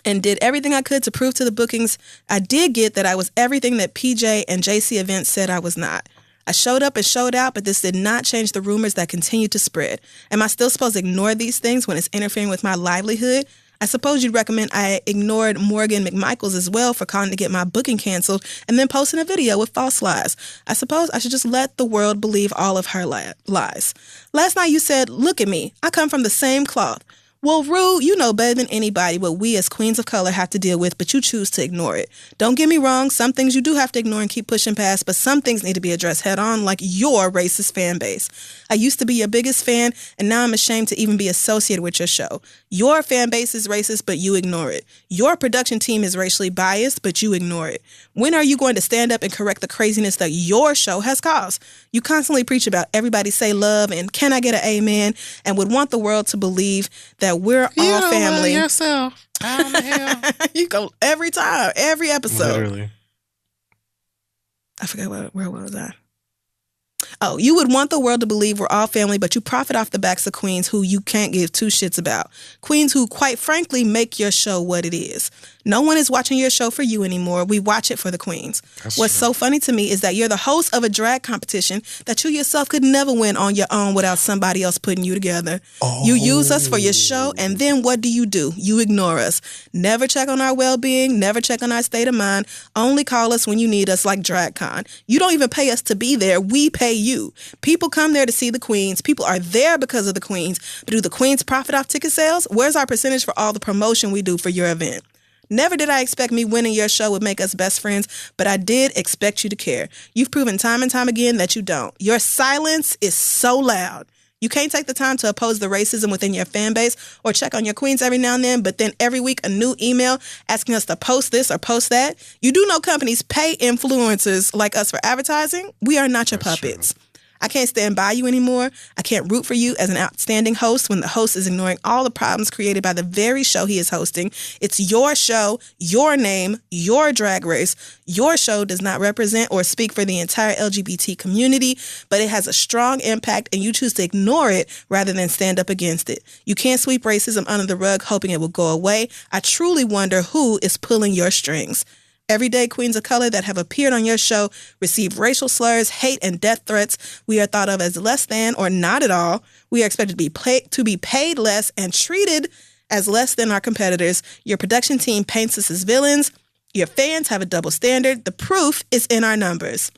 and did everything I could to prove to the bookings I did get that I was everything that PJ and JC Events said I was not. I showed up and showed out, but this did not change the rumors that continued to spread. Am I still supposed to ignore these things when it's interfering with my livelihood? I suppose you'd recommend I ignored Morgan McMichaels as well for calling to get my booking canceled and then posting a video with false lies. I suppose I should just let the world believe all of her lies. Last night you said, "Look at me. I come from the same cloth." Well, Rue, you know better than anybody what we as queens of color have to deal with, but you choose to ignore it. Don't get me wrong, some things you do have to ignore and keep pushing past, but some things need to be addressed head on, like your racist fan base. I used to be your biggest fan, and now I'm ashamed to even be associated with your show. Your fan base is racist, but you ignore it. Your production team is racially biased, but you ignore it. When are you going to stand up and correct the craziness that your show has caused? You constantly preach about everybody say love and can I get an amen, and would want the world to believe that we're all family.
You yourself. How the hell?
You go every time, every episode.
Literally.
I forgot where was I? Oh, you would want the world to believe we're all family, but you profit off the backs of queens who you can't give 2 shits about. Queens who, quite frankly, make your show what it is. No one is watching your show for you anymore. We watch it for the queens. What's so funny to me is that you're the host of a drag competition that you yourself could never win on your own without somebody else putting you together. Oh. You use us for your show, and then what do? You ignore us. Never check on our well-being, never check on our state of mind. Only call us when you need us like DragCon. You don't even pay us to be there. We pay you. People come there to see the queens. People are there because of the queens. But do the queens profit off ticket sales? Where's our percentage for all the promotion we do for your event? Never did I expect me winning your show would make us best friends, but I did expect you to care. You've proven time and time again that you don't. Your silence is so loud. You can't take the time to oppose the racism within your fan base or check on your queens every now and then, but then every week a new email asking us to post this or post that. You do know companies pay influencers like us for advertising? We are not your puppets.
True.
I can't stand by you anymore. I can't root for you as an outstanding host when the host is ignoring all the problems created by the very show he is hosting. It's your show, your name, your drag race. Your show does not represent or speak for the entire LGBT community, but it has a strong impact and you choose to ignore it rather than stand up against it. You can't sweep racism under the rug hoping it will go away. I truly wonder who is pulling your strings. Everyday queens of color that have appeared on your show receive racial slurs, hate, and death threats. We are thought of as less than or not at all. We are expected to be paid less and treated as less than our competitors. Your production team paints us as villains. Your fans have a double standard. The proof is in our numbers.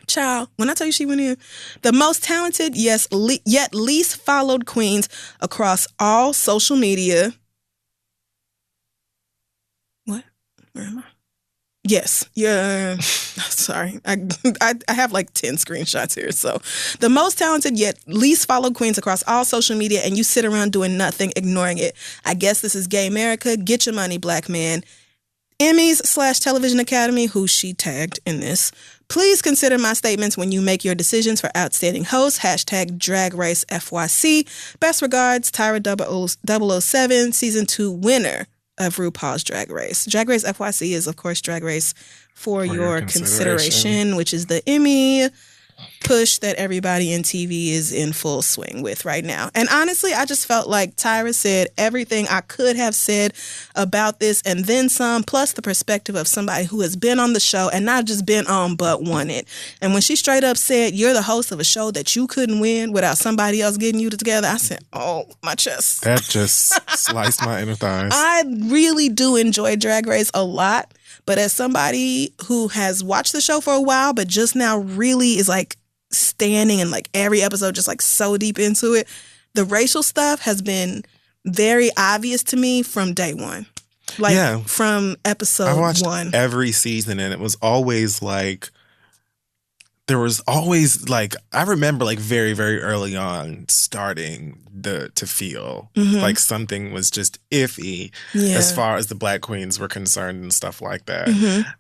Child, when I tell you she went in, the most talented, yes, yet least followed queens across all social media. What? Where am I? Yes, yeah. Sorry, I have like 10 screenshots here. So, the most talented yet least followed queens across all social media, and you sit around doing nothing, ignoring it. I guess this is gay America. Get your money, black man. Emmys/Television Academy, who she tagged in this. Please consider my statements when you make your decisions for outstanding hosts. #Drag Race FYC. Best regards, Tyra 007, Season 2 winner of RuPaul's Drag Race. Drag Race FYC is, of course, Drag Race for your consideration, which is the Emmy push that everybody in TV is in full swing with right now. And honestly, I just felt like Tyra said everything I could have said about this and then some, plus the perspective of somebody who has been on the show and not just been on, but won it. And when she straight up said, you're the host of a show that you couldn't win without somebody else getting you together, I said, oh, my chest.
That just sliced my inner thighs.
I really do enjoy Drag Race a lot. But as somebody who has watched the show for a while, but just now really is like standing in like every episode, just like so deep into it, the racial stuff has been very obvious to me from day one. Like from episode
I watched
1.
Every season, and it was always like, there was always like, I remember like very, very early on starting to feel like something was just iffy as far as the black queens were concerned and stuff like that.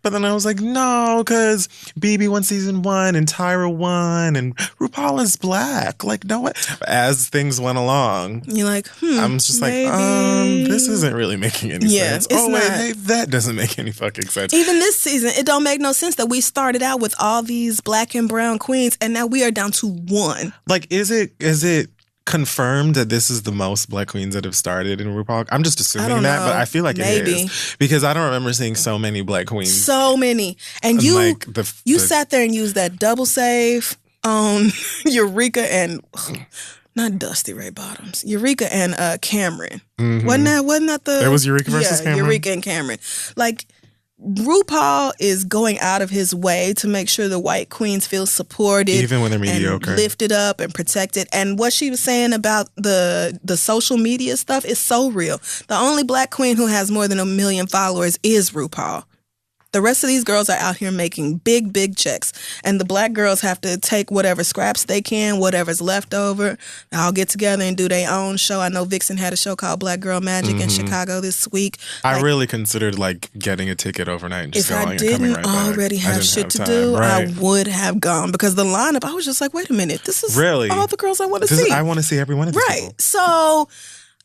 But then I was like, no, because BB won season 1 and Tyra won and RuPaul is black. Like, no, as things went along,
you're like,
I'm just
maybe.
like, this isn't really making any sense.
It's
wait,
not.
hey, that doesn't make any fucking sense.
Even this season, it don't make no sense that we started out with all these black and brown queens and now we are down to 1.
Like, is it confirmed that this is the most black queens that have started in RuPaul? I'm just assuming that, but I feel like it is. Because I don't remember seeing so many black queens.
So many. And you like you sat there and used that double save on Eureka and not Dusty Ray Bottoms. Eureka and Cameron. Wasn't that the...
It was Eureka versus Cameron?
Eureka and Cameron. Like, RuPaul is going out of his way to make sure the white queens feel supported,
even when they're mediocre,
and lifted up and protected. And what she was saying about the social media stuff is so real. The only black queen who has more than 1 million followers is RuPaul. The rest of these girls are out here making big, big checks. And the black girls have to take whatever scraps they can, whatever's left over. I'll get together and do their own show. I know Vixen had a show called Black Girl Magic in Chicago this week.
I really considered like getting a ticket overnight and just going and coming right back.
If I didn't already have shit to do, right. I would have gone. Because the lineup, I was just like, wait a minute. This is really all the girls I want to see.
I want to see every one of these people.
So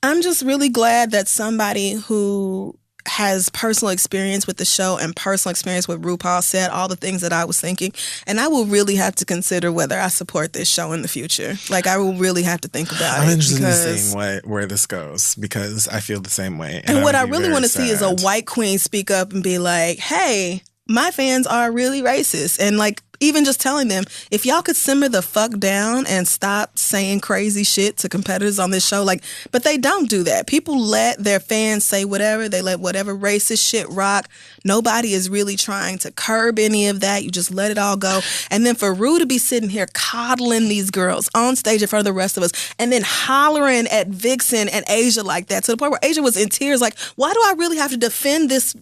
I'm just really glad that somebody who has personal experience with the show and personal experience with RuPaul said all the things that I was thinking. And I will really have to consider whether I support this show in the future. Like, I will really have to think about it.
I'm interested in seeing where this goes because I feel the same way.
And what I really want to see is a white queen speak up and be like, hey, my fans are really racist. And like, even just telling them, if y'all could simmer the fuck down and stop saying crazy shit to competitors on this show, like, but they don't do that. People let their fans say whatever. They let whatever racist shit rock. Nobody is really trying to curb any of that. You just let it all go. And then for Ru to be sitting here coddling these girls on stage in front of the rest of us and then hollering at Vixen and Asia like that to the point where Asia was in tears like, why do I really have to defend this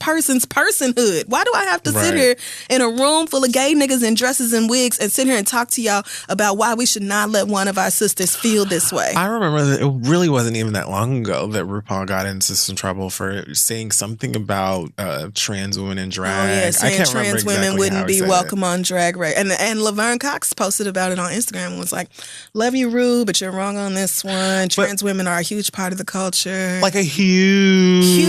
person's personhood? Why do I have to sit here in a room full of gay niggas niggas in dresses and wigs and sit here and talk to y'all about why we should not let one of our sisters feel this way.
I remember that it really wasn't even that long ago that RuPaul got into some trouble for saying something about trans women in drag.
Oh yeah, saying trans women wouldn't be welcome on Drag Race. And Laverne Cox posted about it on Instagram and was like, love you, Ru, but you're wrong on this one. Trans women are a huge part of the culture.
Like a huge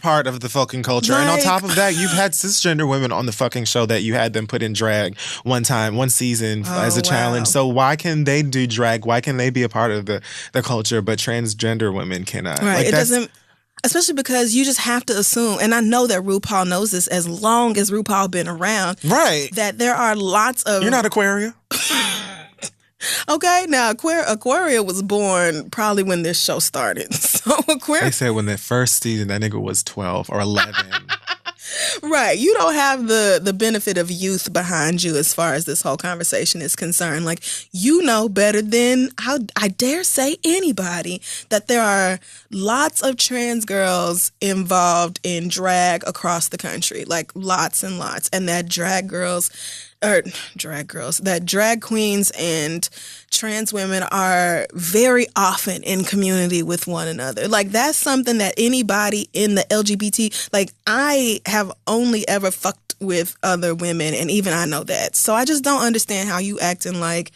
part of the fucking culture.
Like,
and on top of that, you've had cisgender women on the fucking show that you had them put in drag one season as a challenge. So why can they do drag? Why can they be a part of the culture, but transgender women cannot?
Right.
Like,
it doesn't... Especially because you just have to assume, and I know that RuPaul knows this as long as RuPaul been around,
right?
That there are lots of...
You're not Aquaria.
Okay, now Aquaria was born probably when this show started. So Aquaria...
They said when the first season, that nigga was 12 or 11.
Right. You don't have the benefit of youth behind you as far as this whole conversation is concerned. Like, you know better than, I dare say, anybody that there are lots of trans girls involved in drag across the country. Like, lots and lots. And that drag queens and trans women are very often in community with one another. Like, that's something that anybody in the LGBT, like, I have only ever fucked with other women, and even I know that. So I just don't understand how you acting like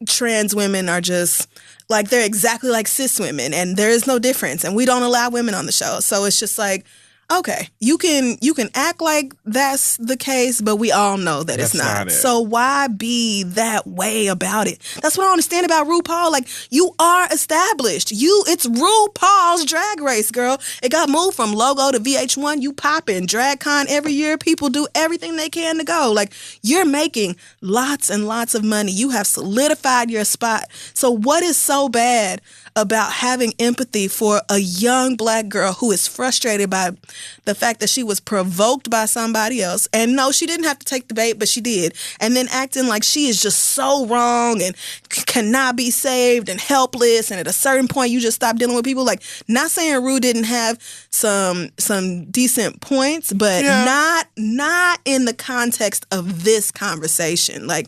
trans women are just, like, they're exactly like cis women, and there is no difference, and we don't allow women on the show. So it's just like, okay, you can act like that's the case, but we all know that it's not. So why be that way about it? That's what I don't understand about RuPaul. Like, you are established. It's RuPaul's Drag Race, girl. It got moved from Logo to VH1. You poppin'. DragCon every year. People do everything they can to go. Like, you're making lots and lots of money. You have solidified your spot. So what is so bad about having empathy for a young Black girl who is frustrated by the fact that she was provoked by somebody else? And no, she didn't have to take the bait, but she did. And then acting like she is just so wrong and cannot be saved and helpless. And at a certain point, you just stop dealing with people. Like, not saying Ru didn't have some decent points, but not in the context of this conversation. Like,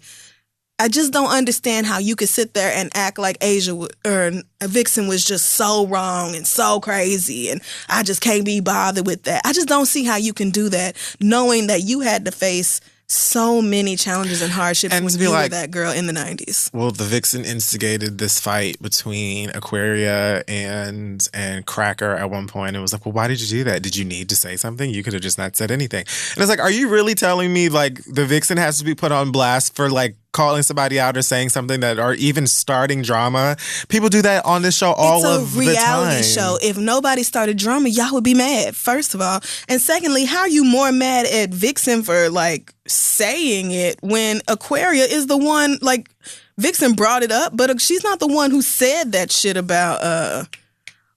I just don't understand how you could sit there and act like Vixen was just so wrong and so crazy, and I just can't be bothered with that. I just don't see how you can do that, knowing that you had to face so many challenges and hardships when you were that girl in the 90s.
Well, the Vixen instigated this fight between Aquaria and Cracker at one point. It was like, well, why did you do that? Did you need to say something? You could have just not said anything. And it's like, are you really telling me, like, the Vixen has to be put on blast for, like, calling somebody out or saying something that, or even starting drama? People do that on this show all of the time. It's a reality show.
If nobody started drama, y'all would be mad, first of all. And secondly, how are you more mad at Vixen for, like, saying it when Aquaria is the one, like, Vixen brought it up, but she's not the one who said that shit about,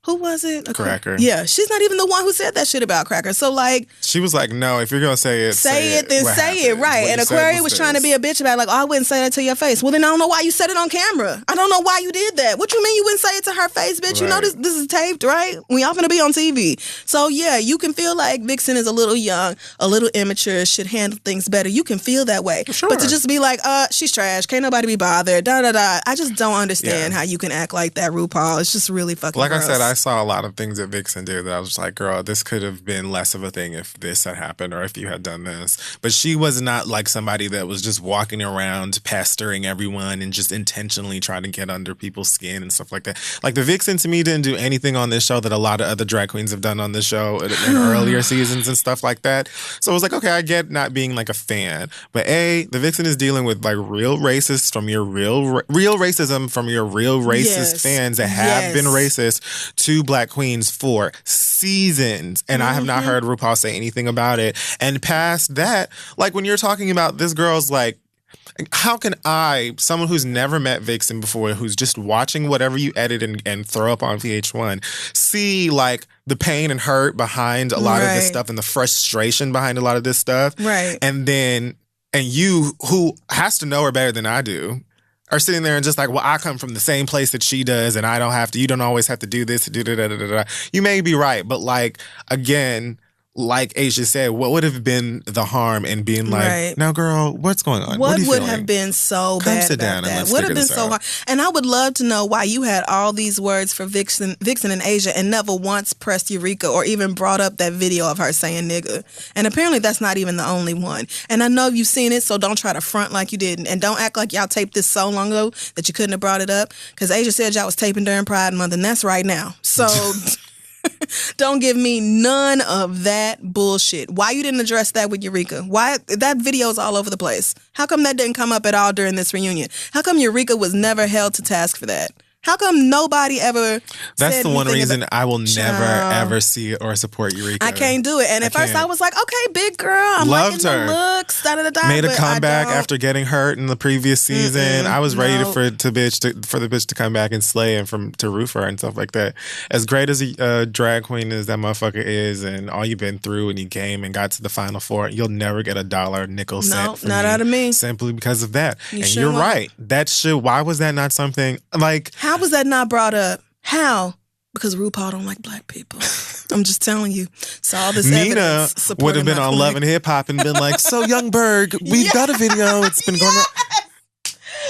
who was it?
Cracker.
Yeah, she's not even the one who said that shit about Cracker. So, like...
She was like, no, if you're going to say it,
say it, then say it, right. And Aquaria was trying to be a bitch about it, like, oh, I wouldn't say that to your face. Well, then I don't know why you said it on camera. I don't know why you did that. What you mean you wouldn't say it to her face, bitch? Right. You know this is taped, right? We all finna be on TV. So, yeah, you can feel like Vixen is a little young, a little immature, should handle things better. You can feel that way.
Sure.
But to just be like, she's trash, can't nobody be bothered, da-da-da. I just don't understand how you can act like that, RuPaul. It's just really fucking
Like
gross.
I said, I saw a lot of things that Vixen did that I was just like, girl, this could have been less of a thing if this had happened or if you had done this. But she was not like somebody that was just walking around pestering everyone and just intentionally trying to get under people's skin and stuff like that. Like, the Vixen to me didn't do anything on this show that a lot of other drag queens have done on this show in earlier seasons and stuff like that. So I was like, okay, I get not being like a fan. But the Vixen is dealing with, like, real racists from your real racism from your real racist fans that have been racist to Black queens for seasons, and I have not heard RuPaul say anything about it. And past that, like, when you're talking about this girl's, like, how can I, someone who's never met Vixen before, who's just watching whatever you edit and throw up on VH1, see, like, the pain and hurt behind a lot of this stuff and the frustration behind a lot of this stuff,
right? And
you, who has to know her better than I do, are sitting there and just like, well, I come from the same place that she does, and I don't have to, you don't always have to do this, do da da da da da. You may be right, but, like, again, like Asia said, what would have been the harm in being like, now, girl, what's going on?
What
would
feeling? Have been so
Come
bad
sit
about
down
that?
and let's
Would have
figure
been
this
so
out.
hard. And I would love to know why you had all these words for Vixen and Asia and never once pressed Eureka or even brought up that video of her saying nigga. And apparently that's not even the only one. And I know you've seen it, so don't try to front like you didn't. And don't act like y'all taped this so long ago that you couldn't have brought it up. Because Asia said y'all was taping during Pride Month, and that's right now. So... Don't give me none of that bullshit. Why you didn't address that with Eureka? Why that video's all over the place? How come that didn't come up at all during this reunion? How come Eureka was never held to task for that? How come nobody ever
That's
said
the one reason I will never,
Child.
ever see or support Eureka.
I can't do it. And at first I was like, okay, big girl. I'm
Loved
liking
her.
the looks. Da-da-da-da,
Made a
but
comeback
I don't.
after getting hurt in the previous season. I was ready
no.
for the bitch to come back and slay and to root for her and stuff like that. As great as a drag queen as that motherfucker is, and all you've been through, and you came and got to the Final Four, you'll never get a dollar, nickel, cent from
not
me
out of me.
simply because of that.
You
and
sure
you're
won't.
right. That shit. Why was that not something like?
How was that not brought up? How? Because RuPaul don't like black people. I'm just telling you. So all this
Nina
evidence
would have been
supporting my
on
point.
Love and Hip Hop and been like, "So Young Berg, we've got a video. It's been going on."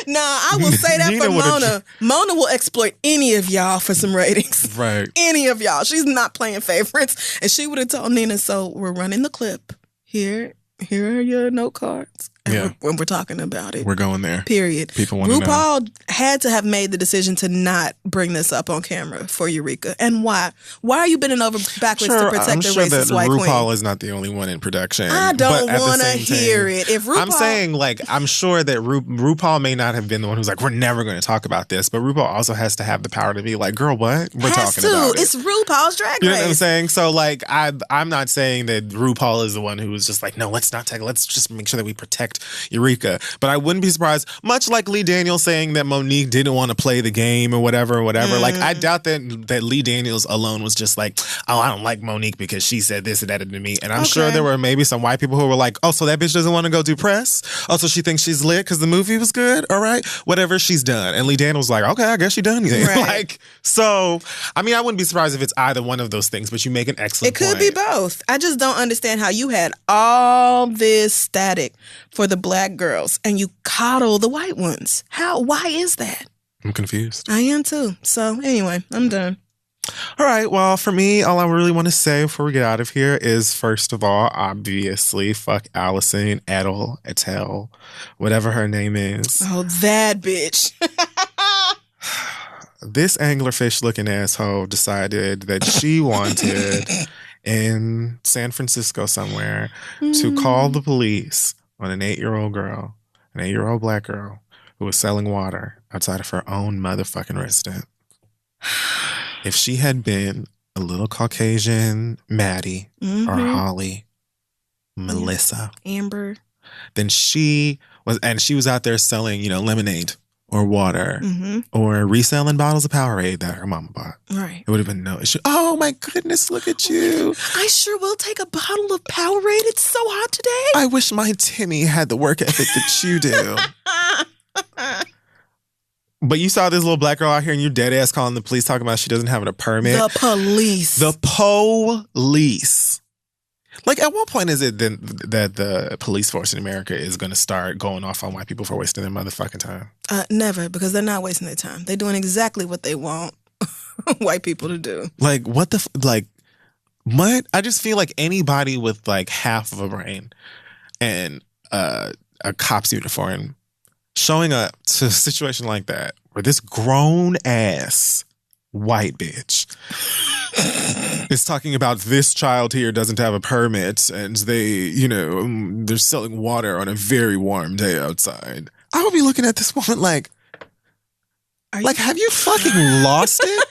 Nah, I will say that
Nina
for
would've
Mona. Mona will exploit any of y'all for some ratings.
Right.
Any of y'all. She's not playing favorites. And she would have told Nina, so we're running the clip. Here are your note cards. And when we're talking about it.
We're going there.
Period.
People want to know.
RuPaul had to have made the decision to not bring this up on camera for Eureka. And why? Why are you bending over backwards to protect
I'm
a
sure
racist
that
white
RuPaul
queen?
is not the only one in production.
I don't
but at the
want to
same
hear
time,
it. If RuPaul,
I'm saying, like, I'm sure that RuPaul may not have been the one who's like, we're never going to talk about this, but RuPaul also has to have the power to be like, girl, what? We're talking about it.
It's RuPaul's Drag Race.
You know what I'm saying? So, like, I'm not saying that RuPaul is the one who was just like, no, let's not take. Let's just make sure that we protect Eureka. But I wouldn't be surprised, much like Lee Daniels saying that Monique didn't want to play the game or whatever. Like, I doubt that Lee Daniels alone was just like, oh, I don't like Monique because she said this and that to me. And I'm sure there were maybe some white people who were like, oh, so that bitch doesn't want to go do press? Oh, so she thinks she's lit because the movie was good? All right. Whatever, she's done. And Lee Daniels was like, okay, I guess she done anything.
Right.
Like, so, I mean, I wouldn't be surprised if it's either one of those things, but you make an excellent
It could
point.
be both. I just don't understand how you had all this static for the black girls and you coddle the white ones. How? Why is that?
I'm confused.
I am too. So anyway, I'm done.
All right. Well, for me, all I really want to say before we get out of here is, first of all, obviously, fuck Allison, Etel, whatever her name is.
Oh, that bitch.
This anglerfish-looking asshole decided that she wanted in San Francisco somewhere to call the police on an 8-year-old girl, an 8-year-old black girl who was selling water outside of her own motherfucking residence. If she had been a little Caucasian Maddie or Holly, Melissa,
Amber,
then she was out there selling, lemonade or water or reselling bottles of Powerade that her mama bought.
Right.
It would have been no issue. Oh my goodness, look at you.
I sure will take a bottle of Powerade. It's so hot today.
I wish my Timmy had the work ethic that you do. But you saw this little black girl out here and you dead ass calling the police talking about she doesn't have a permit.
The police.
The police. Like, at what point is it then that the police force in America is going to start going off on white people for wasting their motherfucking time?
Never, because they're not wasting their time. They're doing exactly what they want white people to do.
Like, what the what? I just feel like anybody with like half of a brain and a cop's uniform showing up to a situation like that where this grown ass white bitch is talking about this child here doesn't have a permit and they're selling water on a very warm day outside. I would be looking at this woman like, have you fucking lost it?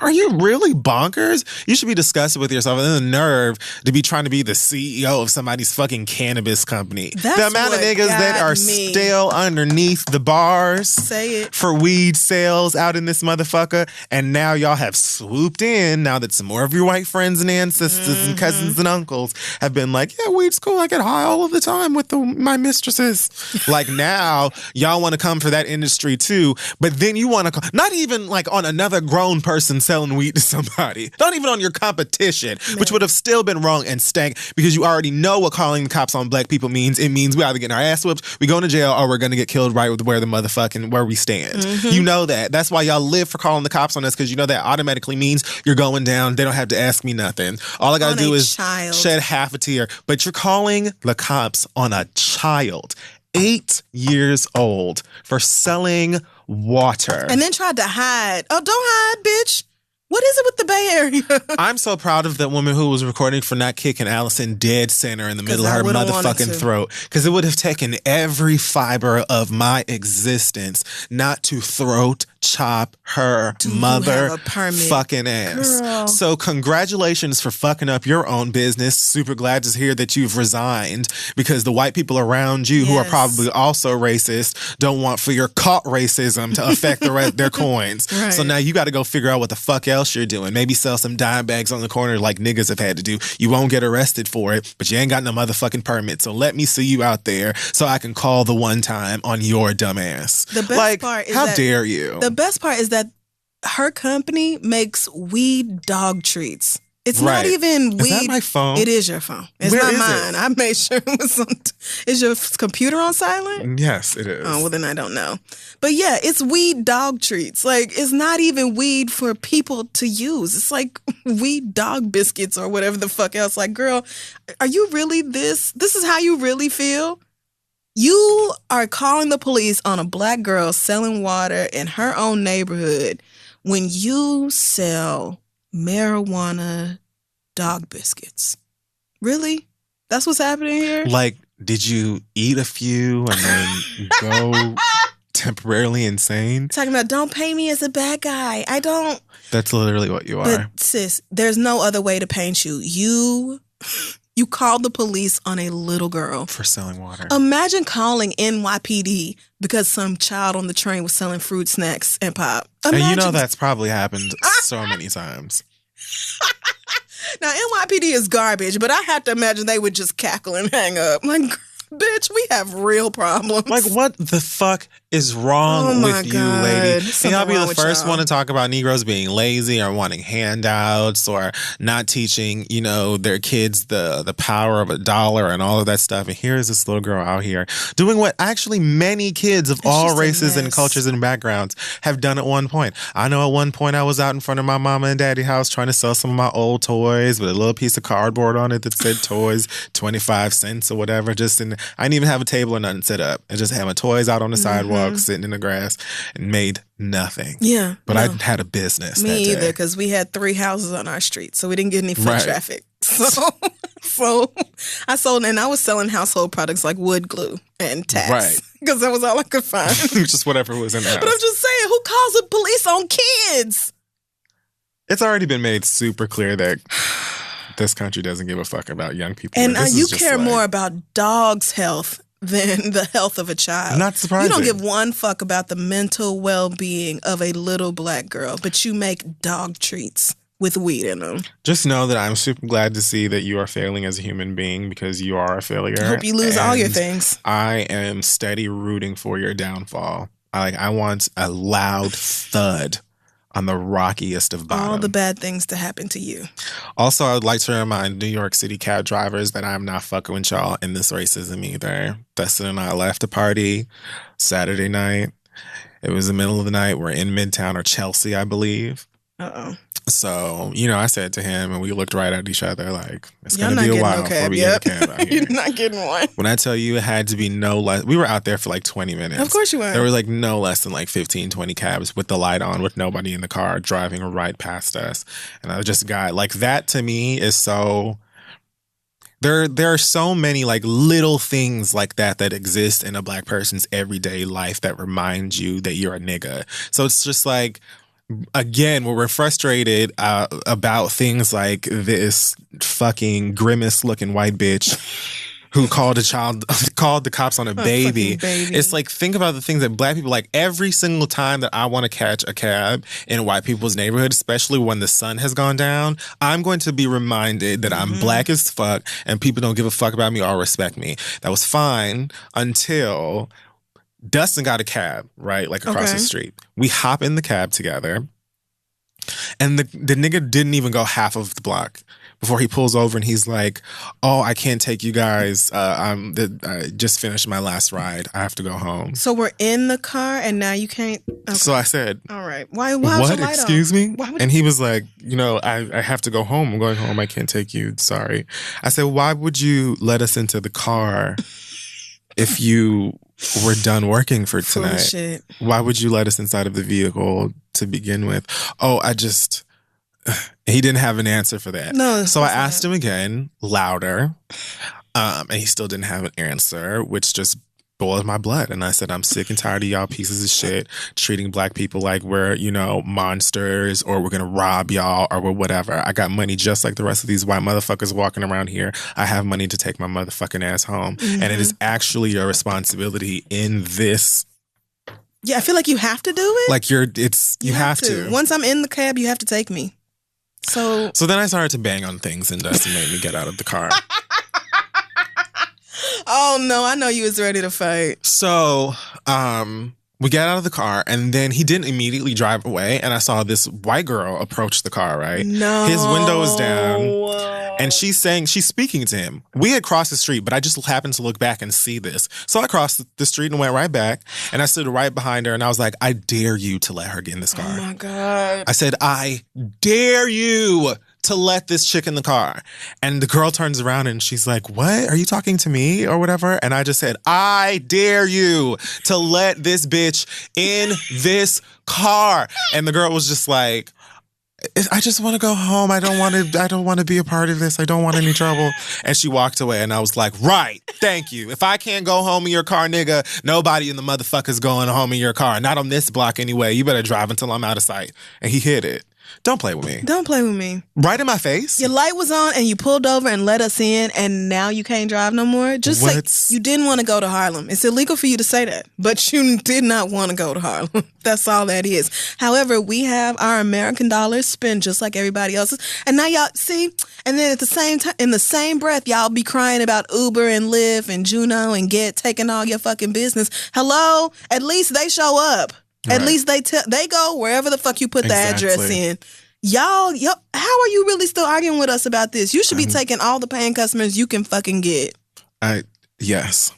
Are you really bonkers? You should be disgusted with yourself and the nerve to be trying to be the CEO of somebody's fucking cannabis company.
That's
the amount of
what
niggas that
got
are
me.
still underneath the bars
Say it.
for weed sales out in this motherfucker. And now y'all have swooped in now that some more of your white friends and ancestors and cousins and uncles have been like, yeah, weed's cool. I get high all of the time with my mistresses. Like, now y'all want to come for that industry too. But then you want to, not even like on another grown person's cell selling weed to somebody. Not even on your competition, which would have still been wrong and stank because you already know what calling the cops on black people means. It means we either getting our ass whipped, we going to jail, or we're going to get killed right where we stand. You know that. That's why y'all live for calling the cops on us, because you know that automatically means you're going down. They don't have to ask me nothing. All I got to do is shed half a tear. But you're calling the cops on a child, 8 years old, for selling water.
And then tried to hide. Oh, don't hide, bitch. What is it with the Bay Area?
I'm so proud of that woman who was recording for not kicking Allison dead center in the middle of her motherfucking throat. Because it would have taken every fiber of my existence not to throat chop her mother fucking ass.
Girl.
So congratulations for fucking up your own business. Super glad to hear that you've resigned, because the white people around you who are probably also racist don't want for your caught racism to affect their coins.
Right.
So now you got to go figure out what the fuck else you're doing. Maybe sell some dime bags on the corner like niggas have had to do. You won't get arrested for it, but you ain't got no motherfucking permit. So let me see you out there so I can call the one time on your dumb ass.
The best part is
how dare you?
The best part is that her company makes weed dog treats. It's not even weed.
Is that my phone?
It is your phone. It's
Where
not
is
mine.
it?
I made sure it was on. Is your computer on silent?
Yes, it is.
Oh, well, then I don't know. But yeah, it's weed dog treats. Like, it's not even weed for people to use. It's like weed dog biscuits or whatever the fuck else. Like, girl, are you really this? This is how you really feel? You are calling the police on a black girl selling water in her own neighborhood when you sell marijuana dog biscuits. Really? That's what's happening here?
Like, did you eat a few and then go temporarily insane?
Talking about, don't pay me as a bad guy. I don't.
That's literally what you are.
But sis, there's no other way to paint you. You called the police on a little girl
for selling water.
Imagine calling NYPD because some child on the train was selling fruit snacks and pop.
And you know that's probably happened so many times.
Now, NYPD is garbage, but I have to imagine they would just cackle and hang up. Like, bitch, we have real problems.
Like, what the fuck is wrong with you, lady? Can y'all be the first one to talk about Negroes being lazy or wanting handouts or not teaching, their kids the power of $1 and all of that stuff? And here's this little girl out here doing what actually many kids of all races and cultures and backgrounds have done at one point. I know at one point I was out in front of my mama and daddy house trying to sell some of my old toys with a little piece of cardboard on it that said toys 25 cents or whatever. I didn't even have a table or nothing set up. I just had my toys out on the sidewalk, sitting in the grass, and made nothing.
Yeah.
But I had a business.
Me either, because we had 3 houses on our street, so we didn't get any foot traffic. So I sold, and I was selling household products like wood glue and tacks.
Right.
Because that was all I could find.
Just whatever was in the house.
But I'm just saying, who calls the police on kids?
It's already been made super clear that this country doesn't give a fuck about young people.
And you care more about dogs' health than the health of a child.
Not surprising.
You don't give one fuck about the mental well-being of a little black girl, but you make dog treats with weed in them.
Just know that I'm super glad to see that you are failing as a human being, because you are a failure.
I hope you lose all your things.
I am steady rooting for your downfall. I want a loud thud on the rockiest of bottom.
All the bad things to happen to you.
Also, I would like to remind New York City cab drivers that I'm not fucking with y'all in this racism either. Dustin and I left a party Saturday night. It was the middle of the night. We're in Midtown or Chelsea, I believe.
Uh-oh.
So, I said to him, and we looked right at each other like, it's going to be a while before we get a cab out here.
You're not getting one.
When I tell you it had to be no less, we were out there for like 20 minutes.
Of course you were.
There was like no less than like 15, 20 cabs with the light on, with nobody in the car driving right past us. And I just got, like, that to me is so... There are so many like little things like that exist in a black person's everyday life that remind you that you're a nigga. So it's just like... Again, we're frustrated about things like this fucking grimace-looking white bitch who called the cops on a baby. It's like, think about the things that black people, like, every single time that I want to catch a cab in white people's neighborhood, especially when the sun has gone down, I'm going to be reminded that I'm black as fuck and people don't give a fuck about me or respect me. That was fine until... Dustin got a cab, right? Like across the street. We hop in the cab together. And the nigga didn't even go half of the block before he pulls over and he's like, "Oh, I can't take you guys. I just finished my last ride. I have to go home."
So we're in the car and now you can't. Okay.
So I said,
"All right, why
what? Excuse me?" And he was like, I have to go home. I'm going home. I can't take you. Sorry. I said, "Why would you let us into the car if you were done working for tonight?
Shit.
Why would you let us inside of the vehicle to begin with?" Oh, he didn't have an answer for that.
No.
So I asked him again, louder, and he still didn't have an answer, which just boiled my blood. And I said, "I'm sick and tired of y'all pieces of shit treating black people like we're, monsters, or we're going to rob y'all, or we're whatever. I got money just like the rest of these white motherfuckers walking around here. I have money to take my motherfucking ass home. Mm-hmm. And it is actually your responsibility in this."
Yeah, I feel like you have to do it.
Like you have to.
Once I'm in the cab, you have to take me. So
then I started to bang on things, and Dustin made me get out of the car.
Oh no, I know you was ready to fight.
So, we get out of the car, and then he didn't immediately drive away, and I saw this white girl approach the car, right?
No.
His window is down, and she's speaking to him. We had crossed the street, but I just happened to look back and see this. So I crossed the street and went right back, and I stood right behind her, and I was like, "I dare you to let her get in this car."
Oh my God.
I said, "I dare you to let this chick in the car." And the girl turns around and she's like, "What? Are you talking to me or whatever?" And I just said, "I dare you to let this bitch in this car." And the girl was just like, "I just want to go home. I don't want to be a part of this. I don't want any trouble." And she walked away, and I was like, "Right. Thank you. If I can't go home in your car, nigga, nobody in the motherfucker's going home in your car. Not on this block anyway. You better drive until I'm out of sight." And he hit it. Don't play with me.
Don't play with me.
Right in my face.
Your light was on and you pulled over and let us in, and now you can't drive no more. Just say you didn't want to go to Harlem. It's illegal for you to say that, but you did not want to go to Harlem. That's all that is. However, we have our American dollars spent just like everybody else's, and now y'all see. And then at the same time, in the same breath, y'all be crying about Uber and Lyft and Juno and Get taking all your fucking business. Hello, at least they show up. At least they go wherever the fuck you put the address in. Y'all, how are you really still arguing with us about this? You should be taking all the paying customers you can fucking get.
Yes.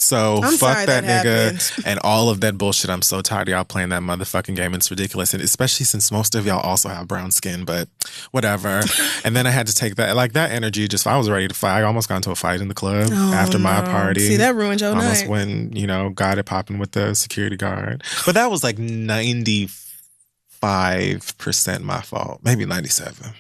So fuck that nigga and all of that bullshit. I'm so tired of y'all playing that motherfucking game. It's ridiculous. And especially since most of y'all also have brown skin, but whatever. And then I had to take that energy. I was ready to fight. I almost got into a fight in the club after my party.
See, that ruined your
almost
night.
When, got it popping with the security guard. But that was like 95% my fault. Maybe 97%.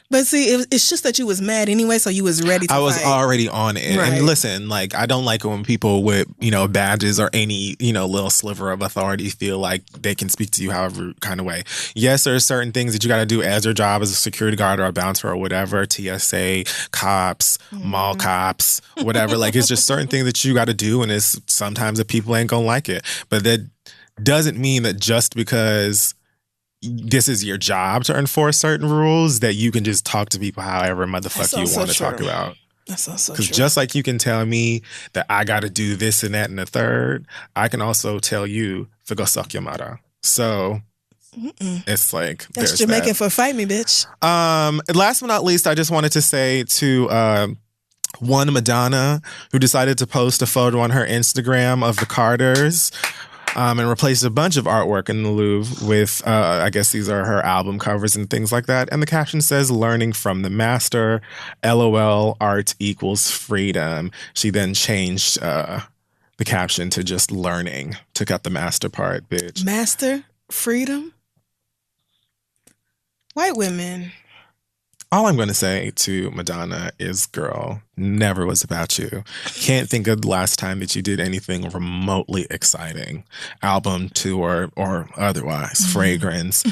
But see, it's just that you was mad anyway, so you was ready to fight.
I was already on it. Right. And listen, I don't like it when people with, badges or any, little sliver of authority feel like they can speak to you however kind of way. Yes, there are certain things that you got to do as your job as a security guard or a bouncer or whatever, TSA, cops, mall cops, whatever. It's just certain things that you got to do, and it's sometimes that people ain't going to like it. But that doesn't mean that just because this is your job to enforce certain rules that you can just talk to people however motherfucker you want to talk about.
That's also true.
Because just like you can tell me that I got to do this and that and the third, I can also tell you to go suck your mother. So it's like
that's Jamaican for fight me, bitch.
Last but not least, I just wanted to say to one Madonna who decided to post a photo on her Instagram of the Carters. And replaced a bunch of artwork in the Louvre with, I guess these are her album covers and things like that. And the caption says, "Learning from the master, LOL, art equals freedom." She then changed the caption to just learning. Took out the master part, bitch.
Master? Freedom? White women.
All I'm going to say to Madonna is, girl, never was about you. Can't think of the last time that you did anything remotely exciting. Album, tour, or otherwise. Fragrance.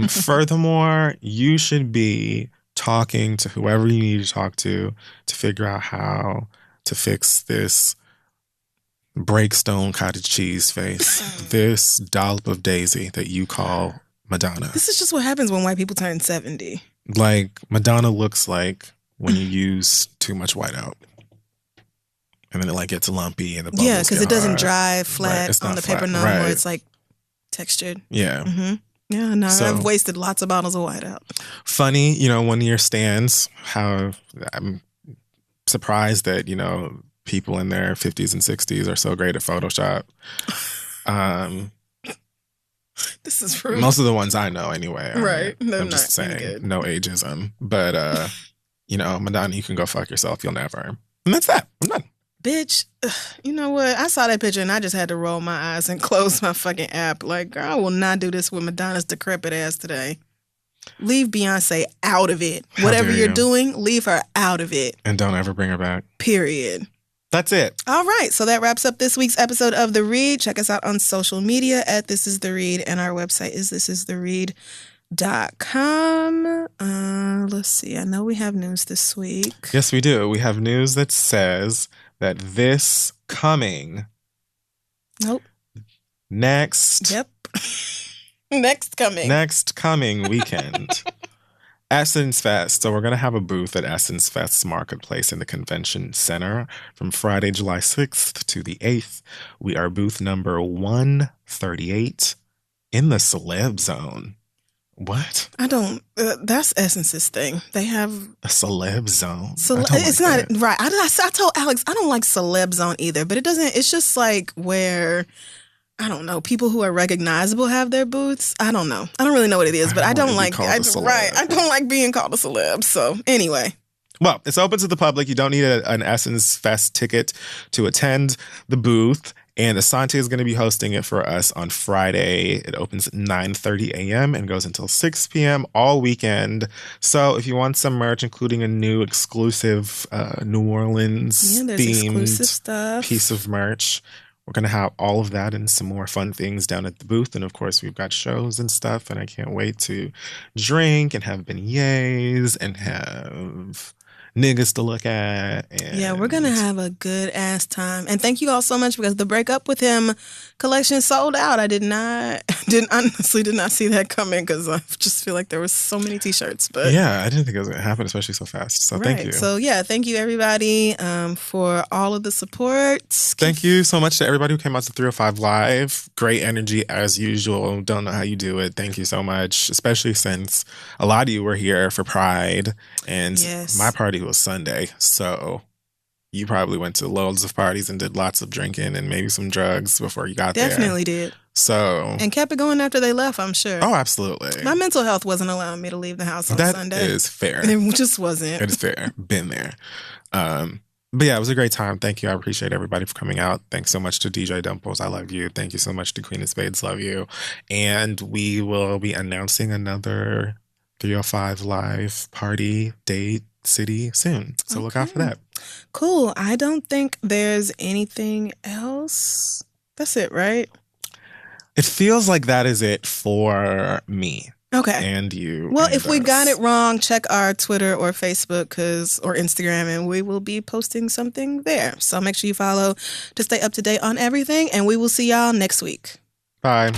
Furthermore, you should be talking to whoever you need to talk to figure out how to fix this breakstone cottage cheese face. This dollop of daisy that you call Madonna.
This is just what happens when white people turn 70.
Madonna looks like when you use too much whiteout. And then it gets lumpy and the bubbles
because it doesn't dry flat
It's
on
not
the
flat.
paper no more. It's textured.
Yeah.
Mm-hmm. Yeah, no, I've wasted lots of bottles of Whiteout.
Funny, one of your stands, how I'm surprised that, people in their 50s and 60s are so great at Photoshop.
This is rude.
Most of the ones I know anyway.
Right.
I'm just saying, no ageism. But, Madonna, you can go fuck yourself. You'll never. And that's that. I'm done.
Bitch, you know what? I saw that picture and I just had to roll my eyes and close my fucking app. Like, girl, I will not do this with Madonna's decrepit ass today. Leave Beyonce out of it. Whatever you're doing, leave her out of it.
And don't ever bring her back.
Period.
That's it.
All right. So that wraps up this week's episode of The Read. Check us out on social media at This Is The Read. And our website is thisistheread.com. Let's see. I know we have news this week.
Yes, we do. We have news that says that this coming...
Nope.
Next...
Yep. Next coming
weekend. Essence Fest. So we're going to have a booth at Essence Fest's Marketplace in the Convention Center from Friday, July 6th to the 8th. We are booth number 138 in the Celeb Zone. What?
I don't. That's Essence's thing. They have
a Celeb Zone.
It's not right. I told Alex I don't like Celeb Zone either, but it doesn't. It's just like where, I don't know, people who are recognizable have their booths. I don't know. I don't really know what it is, but I don't like. I don't like being called a celeb. So anyway.
Well, it's open to the public. You don't need an Essence Fest ticket to attend the booth. And Asante is going to be hosting it for us on Friday. It opens at 9:30 a.m. and goes until 6 p.m. all weekend. So if you want some merch, including a new exclusive New Orleans themed piece of merch, we're going to have all of that and some more fun things down at the booth. And of course, we've got shows and stuff. And I can't wait to drink and have beignets and have niggas to look at.
Yeah, we're going to have a good ass time. And thank you all so much because the Break Up With Him collection sold out. I honestly did not see that coming because I just feel like there were so many t-shirts. But
yeah, I didn't think it was going to happen, especially so fast. So thank you.
So yeah, thank you everybody for all of the support.
Thank you so much to everybody who came out to 305 Live. Great energy as usual. Don't know how you do it. Thank you so much, especially since a lot of you were here for Pride and my party was Sunday, so you probably went to loads of parties and did lots of drinking and maybe some drugs before you got there.
Definitely did.
So
and kept it going after they left, I'm sure.
Oh, absolutely.
My mental health wasn't allowing me to leave the house on Sunday.
That is fair.
It just wasn't.
It is fair. Been there. But yeah, it was a great time. Thank you. I appreciate everybody for coming out. Thanks so much to DJ Dimples. I love you. Thank you so much to Queen of Spades. Love you. And we will be announcing another 305 Live party date city soon. So look out for that.
Cool. I don't think there's anything else. That's it, right?
It feels like that is it for me.
Okay.
And you.
Well, if we got it wrong, check our Twitter or Facebook or Instagram, and we will be posting something there. So make sure you follow to stay up to date on everything, and we will see y'all next week.
Bye.